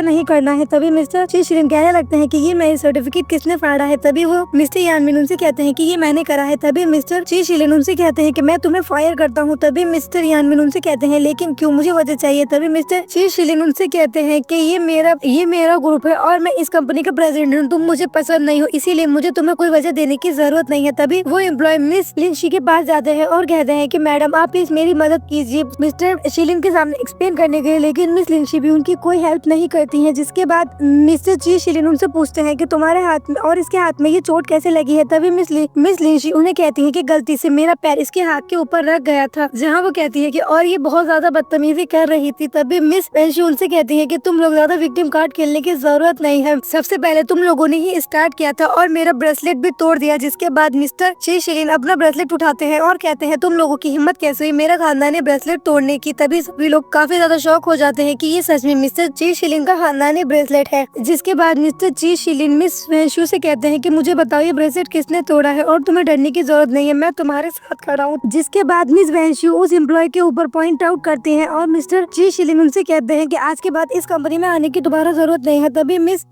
नहीं करना है। तभी मिस्टर ची शिलिन कहने लगते हैं कि ये मैरिज सर्टिफिकेट किसने फाड़ा है। तभी वो मिस्टर यानमिन उनसे कहते हैं कि ये मैंने करा है। तभी मिस्टर ची शिलिन उनसे कहते हैं कि मैं तुम्हें फायर करता हूँ। तभी मिस्टर यानमिन उनसे कहते हैं लेकिन क्यों, मुझे वजह चाहिए। तभी मिस्टर ची शिलिन उनसे कहते हैं कि ये मेरा ग्रुप है और मैं इस कंपनी का प्रेसिडेंट हूँ, तुम मुझे पसंद नहीं हो, इसीलिए मुझे तुम्हें कोई वजह देने की जरूरत नहीं है। तभी वो एम्प्लॉय मिस लिंशी के पास जाते हैं और कहते हैं कि मैडम आप प्लीज मेरी मदद कीजिए मिस्टर शिलिन के सामने एक्सप्लेन करने के लिए। लेकिन मिस लिंशी भी उनकी कोई हेल्प नहीं करती है। जिसके बाद मिस्टर ची शिलिन उनसे पूछते हैं कि तुम्हारे हाथ में और इसके हाथ में ये चोट कैसे लगी है। तभी मिस लिंशी उन्हें कहती है कि गलती से मेरा पैर इसके हाथ के ऊपर रख गया था। जहाँ वो कहती है कि और ये बहुत ज्यादा बदतमीजी कर रही थी। तभी मिस लिंशी उनसे कहती है कि तुम लोग ज्यादा विक्टिम कार्ड खेलने की जरूरत नहीं है, सबसे पहले तुम लोगों ने ही स्टार्ट किया था और मेरा ब्रेसलेट भी तोड़ दिया। जिसके बाद मिस्टर ची शिलिन अपना ब्रेसलेट उठाते हैं और कहते हैं तुम लोगों की हिम्मत कैसे हुई मेरा खानदानी ब्रेसलेट तोड़ने की। तभी सभी लोग काफी ज्यादा शॉक हो जाते हैं कि ये सच में मिस्टर ची शिलिन का खानदानी ब्रेसलेट है। जिसके बाद मिस्टर ची शिलिन मिस वैंशु से कहते हैं कि मुझे बताओ ये ब्रेसलेट किसने तोड़ा है और तुम्हें डरने की जरूरत नहीं है, मैं तुम्हारे साथ खड़ा हूँ। जिसके बाद मिस वैंशु उस एम्प्लॉय के ऊपर पॉइंट आउट करते हैं और मिस्टर ची शिलिन उनसे कहते हैं कि आज के बाद इस कंपनी में आने की दोबारा जरूरत नहीं है।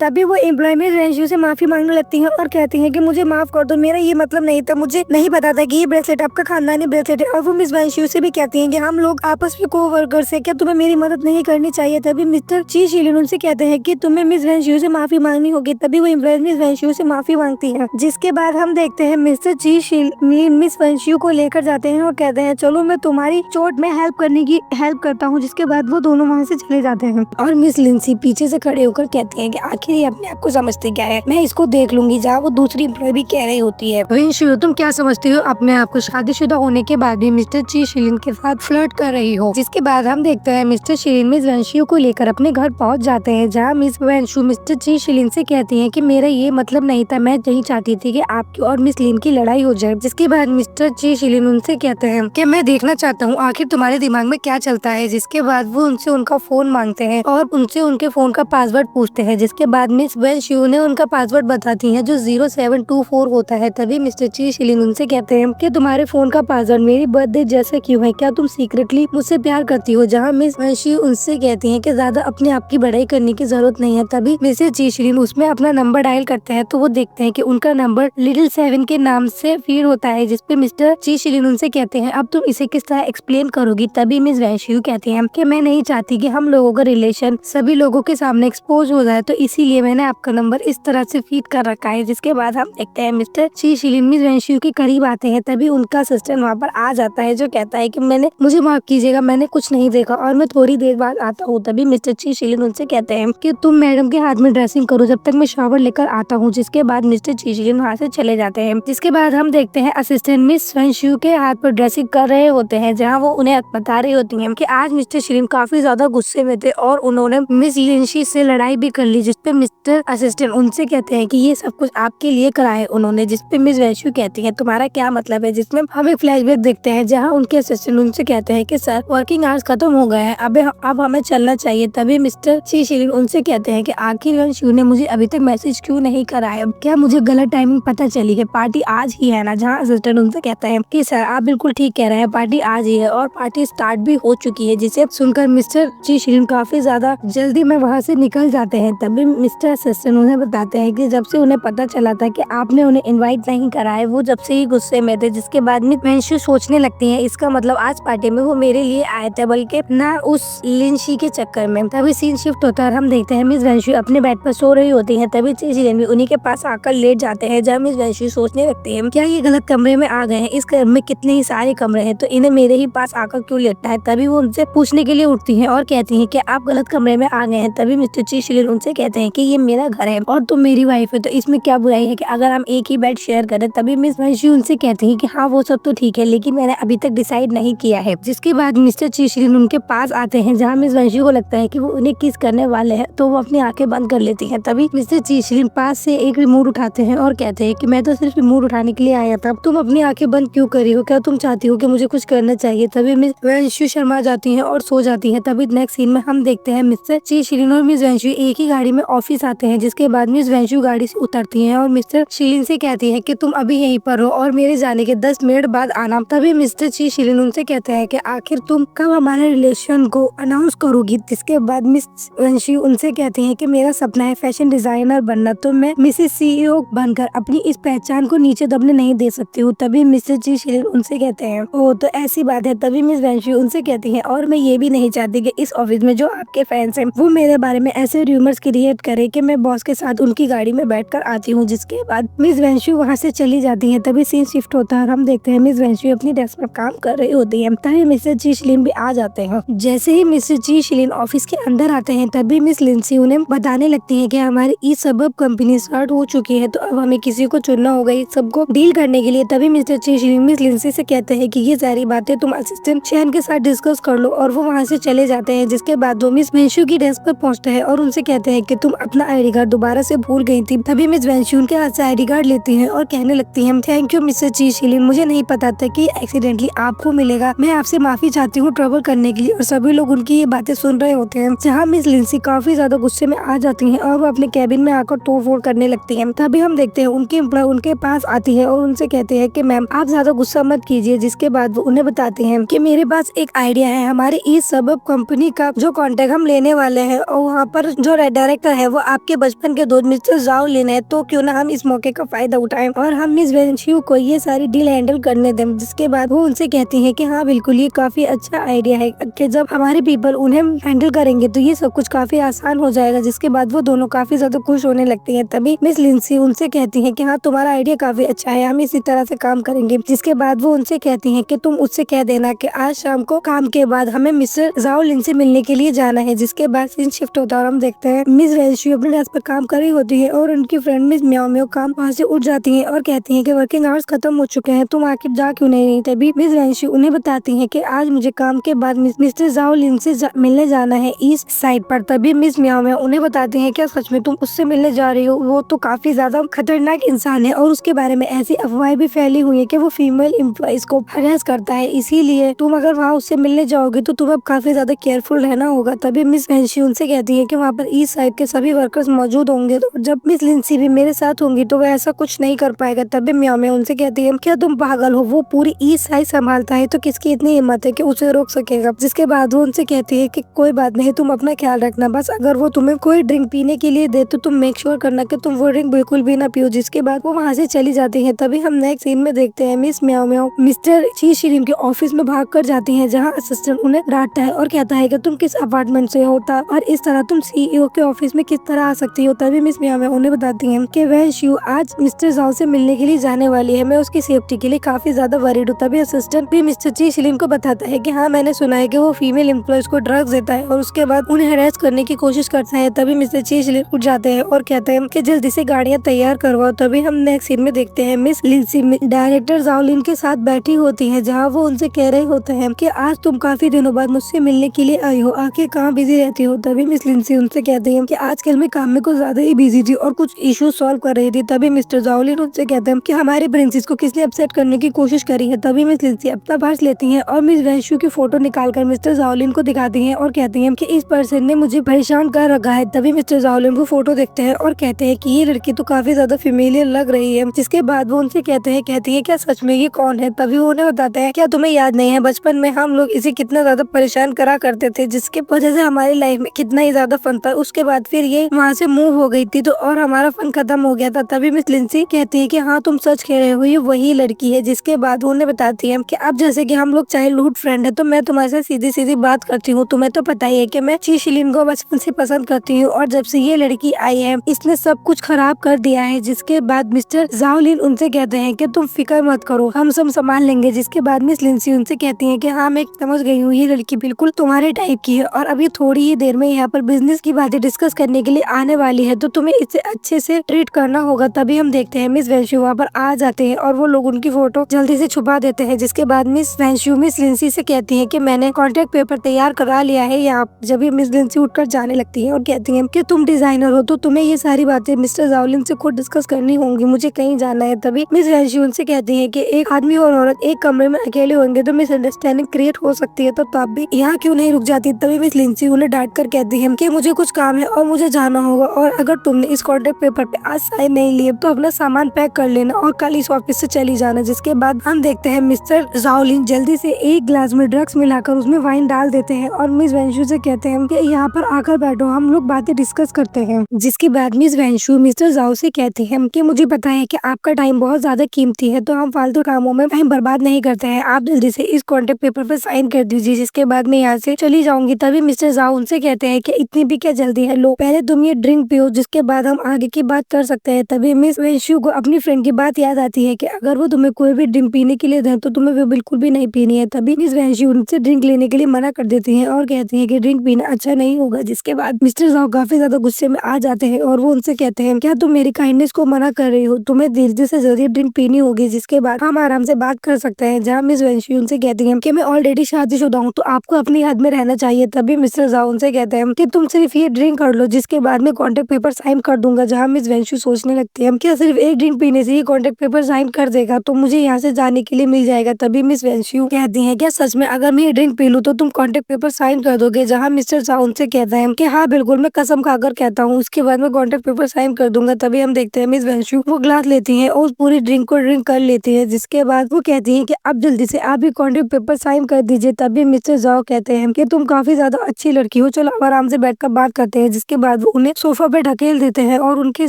तभी वो एम्प्लॉय मिस वैंशु से माफी मांगने लगती है और कहती है कि मुझे माफ कर दो, मेरा ये मतलब नहीं था, मुझे नहीं पता था कि ये ब्रेसलेट आपका खानदानी ब्रेसलेट है। और वो मिस वैंशु से भी कहती हैं कि हम लोग आपस में कोवर्कर्स हैं, क्या तुम्हें मेरी मदद नहीं करनी चाहिए। तभी मिस्टर ची शिलिन उनसे कहते हैं कि तुम्हें मिस वैंशु से माफी मांगनी होगी। तभी वो एम्प्लॉय मिस वैंशु से माफी मांगती है। जिसके बाद हम देखते हैं मिस्टर ची शिलिन मिस वैंशु को लेकर जाते हैं और कहते हैं चलो मैं तुम्हारी चोट में हेल्प करता हूँ। जिसके बाद वो दोनों वहाँ से चले जाते हैं और मिस लिंसी पीछे से खड़े होकर कहती हैं कि आखिर ये अपने आप को समझती क्या है, मैं इसको देख लूंगी। जहाँ वो दूसरी एम्प्लॉय भी कह रही होती है वैंशु तुम क्या समझती हो अपने आप को, शादीशुदा होने के बाद भी मिस्टर ची शिलिन के साथ फ्लर्ट कर रही हो। जिसके बाद हम देखते हैं मिस्टर शिलिन मिस वैंशु को लेकर अपने घर पहुँच जाते हैं। जहाँ मिस वैंशु मिस्टर ची शिलिन से कहती है कि मेरा ये मतलब नहीं था, मैं नहीं चाहती थी कि आपकी और मिस लिन की लड़ाई हो जाए। जिसके बाद मिस्टर ची शिलिन उनसे कहते हैं कि मैं देखना चाहता हूँ आखिर तुम्हारे दिमाग में क्या चलता है। जिसके बाद वो उनसे उनका फोन मांगते हैं और उनसे उनके फोन का पासवर्ड पूछते हैं। जिसके बाद मिस वैंशु ने उनका पासवर्ड बताती है जो 0724 होता है। तभी मिस्टर ची शिलिन उनसे कहते हैं कि तुम्हारे फोन का पासवर्ड मेरी बर्थडे जैसा क्यों है, क्या तुम सीक्रेटली मुझसे प्यार करती हो। जहाँ मिस वैंशु उनसे कहती है कि ज्यादा अपने आप की बड़ाई करने की जरूरत नहीं है। तभी मिस्टर ची शिलिन उसमें अपना नंबर डायल करते हैं तो वो देखते हैं कि उनका नंबर लिटिल 7 के नाम से फीड होता है। जिसपे मिस्टर ची शिलिन उनसे कहते हैं अब तुम इसे किस तरह एक्सप्लेन करोगी। तभी मिस वैंशु कहती हैं कि मैं नहीं चाहती कि हम लोगों का रिलेशन सभी लोगों के सामने एक्सपोज हो जाए, तो इसीलिए मैंने आपका नंबर इस तरह से फीड कर रखा है। जिसके बाद हम देखते हैं मिस्टर ची शिलिन मिस वैंशु के करीब आते हैं। तभी उनका असिस्टेंट वहाँ पर आ जाता है जो कहता है कि मुझे माफ कीजिएगा, मैंने कुछ नहीं देखा और मैं थोड़ी देर बाद आता हूँ। तभी मिस्टर ची शिलिन उनसे कहते हैं कि तुम मैडम के हाथ में ड्रेसिंग करो जब तक मैं शावर लेकर आता हूँ। जिसके बाद मिस्टर ची शिलिन वहाँ से चले जाते हैं। जिसके बाद हम देखते हैं असिस्टेंट मिस वैंशु के हाथ पर ड्रेसिंग कर रहे होते हैं। जहाँ वो उन्हें बता रही होती हैं कि आज मिस्टर शिलिन काफी ज्यादा गुस्से में थे और उन्होंने मिस लिंशी से लड़ाई भी कर ली। जिसपे मिस्टर असिस्टेंट उनसे कहते हैं कि ये सब कुछ आपके लिए करा है उन्होंने। जिसपे मिस वैंशु कहती है तुम्हारा क्या मतलब है। जिसमें हम एक फ्लैशबैक देखते हैं जहाँ उनके असिस्टेंट उनसे कहते हैं कि सर वर्किंग आवर्स खत्म हो गए हैं, अब हमें चलना चाहिए। तभी मिस्टर ची शिलिन उनसे कहते हैं कि आखिर वैंशु ने मुझे अभी तक मैसेज क्यों नहीं करा है, क्या मुझे गलत टाइमिंग पता चली है, पार्टी आज ही है ना। जहाँ असिस्टेंट उनसे कहता है कि सर आप बिल्कुल ठीक कह रहे हैं, पार्टी आज ही है और पार्टी स्टार्ट भी हो चुकी है। जिसे सुनकर मिस्टर ची शिलिन काफी ज्यादा जल्दी में वहाँ से निकल जाते हैं। तभी मिस्टर असिस्टेंट उन्हें बताते हैं कि जब से उन्हें पता चला था कि आपने उन्हें इनवाइट नहीं करा है वो जब से ही गुस्से में थे। जिसके बाद मिस वैंशु सोचने लगती है इसका मतलब आज पार्टी में वो मेरे लिए आए थे बल्कि ना उस लिंशी के चक्कर में। तभी सीन शिफ्ट होता है और हम देखते हैं मिस वैंशु अपने बेड पर सो रही होती है। तभी ची शिलिन भी उन्हीं के पास आकर लेट जाते हैं। जब मिस वैंशु सोचने लगती है क्या ये गलत कमरे में आ गए हैं, इस घर में कितने ही सारे कमरे हैं तो इन्हें मेरे ही पास आकर क्यों लेटना है। तभी वो उनसे पूछने के लिए उठती हैं और कहती हैं कि आप गलत कमरे में आ गए हैं। तभी मिस्टर ची शिलिन उनसे कहते हैं कि ये मेरा घर है और तुम मेरी वाइफ है तो इसमें क्या बुराई है कि अगर हम एक ही बेड शेयर करें। तभी मिस वैंशु उनसे कहती हैं कि हाँ वो सब तो ठीक है लेकिन मैंने अभी तक डिसाइड नहीं किया है। जिसके बाद मिस्टर ची शिलिन उनके पास आते हैं जहाँ मिस वैंशु को लगता है कि वो उन्हें किस करने वाले हैं तो वो अपनी आंखें बंद कर लेती हैं। तभी मिस्टर ची शिलिन पास से एक रिमोट उठाते हैं और कहते हैं कि मैं तो सिर्फ रिमोट उठाने के लिए आया था, तुम अपनी आंखें बंद क्यों करी हो, क्या तुम चाहती हो कि मुझे कुछ करना चाहिए। तभी मिस वेंशु शर्मा जाती हैं और सो जाती हैं। तभी नेक्स्ट सीन में हम देखते हैं मिस्टर ची शिलिन और मिस वेंशु एक ही गाड़ी में ऑफिस आते हैं, जिसके बाद मिस वेंशु गाड़ी से उतरती है और मिस्टर शिलिन से कहती है कि तुम अभी यहीं पर हो और मेरे जाने के 10 मिनट बाद आना। तभी मिस्टर ची शिलिन उनसे कहते हैं कि आखिर तुम कब हमारे रिलेशन को अनाउंस करोगी। जिसके बाद मिस वेंशु उनसे कहती है कि मेरा सपना है फैशन डिजाइनर बनना, तो मैं मिसेस सीईओ बनकर अपनी इस पहचान को नीचे दबने नहीं दे सकती हूँ। तभी मिस्टर ची शिलिन उनसे कहते हैं ओ तो ऐसी बात है। तभी मिस वेंशु उनसे कहती है और मैं ये भी नहीं चाहती कि इस ऑफिस में जो आपके फैंस हैं वो मेरे बारे में ऐसे रूमर्स क्रिएट करे कि मैं बॉस के साथ उनकी गाड़ी में बैठकर आती हूँ। जिसके बाद मिस वेंशु वहाँ से चली जाती है। तभी सीन शिफ्ट होता है और हम देखते हैं मिस वेंशु अपनी डेस्क पर काम कर रही होती है। तभी मिस्टर ची शिलिन भी आ जाते हैं। जैसे ही मिस्टर ची शिलिन ऑफिस के अंदर आते हैं तभी मिस लिंसी उन्हें बताने लगती है कि हमारी ई सबब कंपनी स्टार्ट हो चुकी है, तो अब हमें किसी को चुनना होगा इस सबको डील करने के लिए। तभी मिस्टर ची शिलिन मिस लिंसी से कहते हैं कि ये सारी बातें तुम असिस्टेंट चैन के साथ डिस्कस कर लो, और वो वहाँ से चले जाते हैं। जिसके बाद वो मिस वेंशु की डेस्क पर पहुँचते हैं और उनसे कहते हैं कि तुम अपना ID कार्ड दोबारा से भूल गई थी। तभी मिस वेंशु उनके हाथ से ID कार्ड लेती है और कहने लगती है थैंक यू मिस्टर ची शिलिन, मुझे नहीं पता था कि एक्सीडेंटली आपको मिलेगा, मैं आपसे माफी चाहती हूँ ट्रबल करने के लिए। और सभी लोग उनकी ये बातें सुन रहे होते हैं, जहाँ मिस लिंसी काफी ज्यादा गुस्से में आ जाती है और वो अपने कैबिन में आकर तोड़-फोड़ करने लगती है। तभी हम देखते हैं उनकी एम्प्लॉय उनके पास आती है और उनसे कहते हैं कि मैम आप ज्यादा गुस्सा मत कीजिए। जिसके बाद वो उन्हें बताते हैं कि मेरे पास एक आइडिया है, हमारे ई सबब कंपनी का जो कॉन्ट्रैक्ट हम लेने वाले हैं और वहाँ पर जो डायरेक्टर है वो आपके बचपन के दोस्त मिस्टर जाओ लेने हैं, तो क्यों ना हम इस मौके का फायदा उठाएं और हम मिस वेंशु को ये सारी डील हैंडल करने दें। जिसके बाद वो उनसे कहती है कि हाँ बिल्कुल ये काफी अच्छा आइडिया है कि जब हमारे पीपल उन्हें हैंडल करेंगे तो ये सब कुछ काफी आसान हो जाएगा। जिसके बाद वो दोनों काफी ज्यादा खुश होने लगती हैं। तभी मिस लिंसी उनसे कहती है कि हाँ तुम्हारा आइडिया काफी अच्छा है, हम इसी तरह से काम करेंगे। जिसके बाद वो उनसे कहती है कि तुम उससे कह देना कि आज शाम को काम के बाद हमें मिस्टर जाओ लिन से मिलने के लिए जाना है। जिसके बाद सीन शिफ्ट होता है और हम देखते हैं मिस वेंशु अपने डेस्क पर काम कर रही होती है और उनकी फ्रेंड मिस म्याओ म्याओ काम वहाँ से उठ जाती है और कहती है कि वर्किंग आवर्स खत्म हो चुके हैं, तुम आखिर जा क्यों नहीं रही। तभी मिस वेंशु उन्हें बताती है कि आज मुझे काम के बाद मिस्टर जाओ लिन से मिलने जाना है ईस्ट साइड पर। तभी मिस म्याओ म्याओ उन्हें बताती है क्या सच में तुम उससे मिलने जा रही हो, वो तो काफी ज्यादा खतरनाक इंसान है और उसके बारे में ऐसी अफवाहें भी फैली हुई है कि वो फीमेल एम्प्लॉइज को हरास करता है, इसीलिए तुम अगर वहाँ उससे मिलने जाओगे तो तुम्हें काफी ज्यादा केयरफुल रहना होगा। तभी मिस वेंशु उनसे कहती है कि वहाँ पर ईस्ट साइड के सभी वर्कर्स मौजूद होंगे, तो जब मिस लिंसी भी मेरे साथ होंगी तो वह ऐसा कुछ नहीं कर पाएगा। तभी म्याओ म्याओ उनसे कहती है क्या तुम पागल हो, वो पूरी ईस्ट साइड संभालता है तो किसकी इतनी हिम्मत है कि उसे रोक सकेगा। जिसके बाद वो उनसे कहती है कि कोई बात नहीं, तुम अपना ख्याल रखना, बस अगर वो तुम्हें कोई ड्रिंक पीने के लिए दे तो तुम मेक श्योर करना कि तुम वो ड्रिंक बिल्कुल भी ना पियो। जिसके बाद वो वहाँ से चली जाती है। तभी हम नेक्स्ट सीन में देखते हैं मिस म्याओ म्याओ मिस्टर ची शिलिन के ऑफिस में भाग कर जाती है, जहाँ असिस्टेंट उन्हें डांटता है और कहता है कि तुम किस अपार्टमेंट से होता और इस तरह तुम सीईओ के ऑफिस में किस तरह आ सकती हो। तभी मिस म्याओ म्याओ उन्हें बताती है कि वेंशु आज मिस्टर जाओ से मिलने के लिए जाने वाली है, मैं उसकी सेफ्टी के लिए काफी ज्यादा वरीड हूँ। तभी असिस्टेंट भी मिस्टर ची शिलिन को बताता है कि हाँ मैंने सुना है कि वो फीमेल एम्प्लॉइज को ड्रग्स देता है और उसके बाद उन्हें हरास करने की कोशिश करता है। तभी मिस्टर ची शिलिन उठ जाते हैं और कहते हैं कि जल्दी से गाड़ियाँ तैयार करवाओ। तभी हम नेक्स्ट सीन में देखते हैं मिस लिंसी डायरेक्टर जाओ लिन के साथ बैठी होती है, जहाँ वो उनसे कह रहे होते हैं कि आज तुम काफी दिनों बाद मुझसे मिलने के लिए आई हो, आखिर कहाँ बिजी रहती हो। तभी मिस लिंसी उनसे कहती है कि आजकल मैं काम में कुछ ज्यादा ही बिजी थी और कुछ इश्यूज सॉल्व कर रही थी। तभी मिस्टर जाओ लिन उनसे कहते हैं कि हमारे प्रिंसेस को किसने अपसेट करने की कोशिश करी है। तभी मिस लिंसी अपना पर्स लेती है और मिस वेंशु की फोटो निकालकर मिस्टर जाओ लिन को दिखाती है और कहती है कि इस पर्सन ने मुझे परेशान कर रखा है। तभी मिस्टर जाओ लिन वो फोटो देखते हैं और कहते हैं कि ये लड़की तो काफी ज्यादा फेमिलियर लग रही है। जिसके बाद वो उनसे कहते हैं क्या सच में ये कौन है। तभी वो उन्हें बताते हैं क्या तुम्हें याद नहीं है बचपन में हम लोग इसे कितना ज्यादा परेशान करा करते थे, जिसके वजह से हमारी लाइफ में कितना ही ज्यादा फन था। उसके बाद फिर ये वहाँ से मूव हो गई थी तो और हमारा फन खत्म हो गया था। तभी मिस लिंसी कहती है कि हाँ तुम सच कह रहे हो, ये वही लड़की है। जिसके बाद वो उन्हें बताती है कि अब जैसे कि हम लोग चाइल्डहुड फ्रेंड है तो मैं तुम्हारे से सीधी सीधी बात करती हूँ, तुम्हें तो पता ही है कि मैं ची शिलिन को बचपन से पसंद करती हूँ और जब से ये लड़की आई है इसने सब कुछ खराब कर दिया है। जिसके बाद मिस्टर जाओ लिन उनसे कहते हैं कि तुम फिक्र मत करो, हम सब संभाल लेंगे। जिसके बाद मिस लिंसी उनसे कहती है कि हाँ मैं समझ गई हूँ, ये लड़की बिल्कुल तुम्हारे टाइप की है और अभी थोड़ी ही देर में यहाँ पर बिजनेस की बातें डिस्कस करने के लिए आने वाली है, तो तुम्हें इसे अच्छे से ट्रीट करना होगा। तभी हम देखते हैं मिस वेंशु वहाँ पर आ जाते हैं और वो लोग उनकी फोटो जल्दी से छुपा देते हैं। जिसके बाद मिस वेंशु मिस लिंसी से कहती है कि मैंने कॉन्ट्रैक्ट पेपर तैयार करा लिया है यहाँ। जब मिस लिंसी उठकर जाने लगती है और कहती है कि तुम डिजाइनर हो तो तुम्हें ये सारी बातें मिस्टर जाओलिन से खुद डिस्कस करनी होंगी, मुझे कहीं जाना है। तभी मिस वैंशी उनसे कहती है कि एक आदमी और औरत एक कमरे में अकेले होंगे तो मिसअंडरस्टैंडिंग क्रिएट हो सकती है, तो आप भी यहाँ क्यों नहीं रुक जाती। तभी मिस लिंसी उन्हें डांट कर कहती है कि मुझे कुछ काम है और मुझे जाना होगा, और अगर तुमने इस कॉन्ट्रैक्ट पेपर पे आज साइन नहीं लिए तो अपना सामान पैक कर लेना और कल इस ऑफिस से चली जाना। जिसके बाद हम देखते हैं मिस्टर जाओलिन जल्दी से एक ग्लास में ड्रग्स मिलाकर उसमें वाइन डाल देते हैं और मिस वेंशु से कहते हैं कि यहाँ पर आकर बैठो, हम लोग बातें डिस्कस करते हैं। जिसके बाद मिस वेंशु मिस्टर जाओ से कहती है कि मुझे पता है कि आपका टाइम बहुत ज्यादा कीमती है, तो हम फालतू कामों में टाइम बर्बाद नहीं करते हैं, आप जल्दी से इस कॉन्ट्रैक्ट पेपर पर साइन कर दीजिए, जिसके बाद मैं यहाँ से चली जाऊंगी। तभी मिस्टर जाओ उनसे कहते हैं कि इतनी भी क्या जल्दी है, लो पहले तुम ये ड्रिंक पियो, जिसके बाद हम आगे की बात कर सकते हैं। तभी मिस वेंशु को अपनी फ्रेंड की बात याद आती है कि अगर वो तुम्हें कोई भी ड्रिंक पीने के लिए दें तो तुम्हें वो बिल्कुल भी नहीं पीनी है। तभी मिस वेंशु उनसे ड्रिंक लेने के लिए मना कर देती है और कहती है कि ड्रिंक पीना अच्छा नहीं होगा। जिसके बाद मिस्टर जाओ काफी ज्यादा गुस्से में आ जाते हैं और वो उनसे कहते हैं क्या तुम मेरी काइंडनेस को मना कर रही हो, तुम्हें जल्दी से जल्दी ड्रिंक पीनी होगी, जिसके बाद हम आराम से बात कर सकते हैं। जहाँ मिस वेंशु उनसे कहती है कि मैं ऑलरेडी शादीशुदा हूँ तो आपको अपनी हद में रहना चाहिए। तभी मिस्टर जाओ उनसे कहते हैं कि तुम सिर्फ ये ड्रिंक कर लो, जिसके बाद मैं कॉन्ट्रैक्ट पेपर साइन कर दूंगा। जहाँ मिस वेंशु सोचने लगती है क्या सिर्फ एक ड्रिंक पीने से ही कॉन्ट्रैक्ट पेपर साइन कर देगा तो मुझे यहाँ से जाने के लिए मिल जाएगा। तभी मिस वेंशु कहती है क्या सच में अगर मैं ये ड्रिंक पी लूँ तो तुम कॉन्ट्रैक्ट पेपर साइन कर दोगे। जहाँ मिस्टर जाओ उनसे कहता है कि हाँ बिल्कुल, मैं कसम खाकर कहता हूँ, उसके बाद मैं कॉन्ट्रैक्ट पेपर साइन कर दूंगा। तभी हम देखते हैं मिस वेंशु वो ग्लास लेती है और उस पूरी ड्रिंक को ड्रिंक कर लेती है। जिसके बाद वो कहती है कि अब जल्दी से आप भी कॉन्ट्रैक्ट पेपर साइन कर दीजिए। तभी मिस्टर जाओ कहते हैं कि तुम काफी ज्यादा अच्छी लड़की हो, चलो अब आराम से बैठकर बात करते हैं। जिसके बाद वो उन्हें सोफा पे ढकेल देते हैं और उनके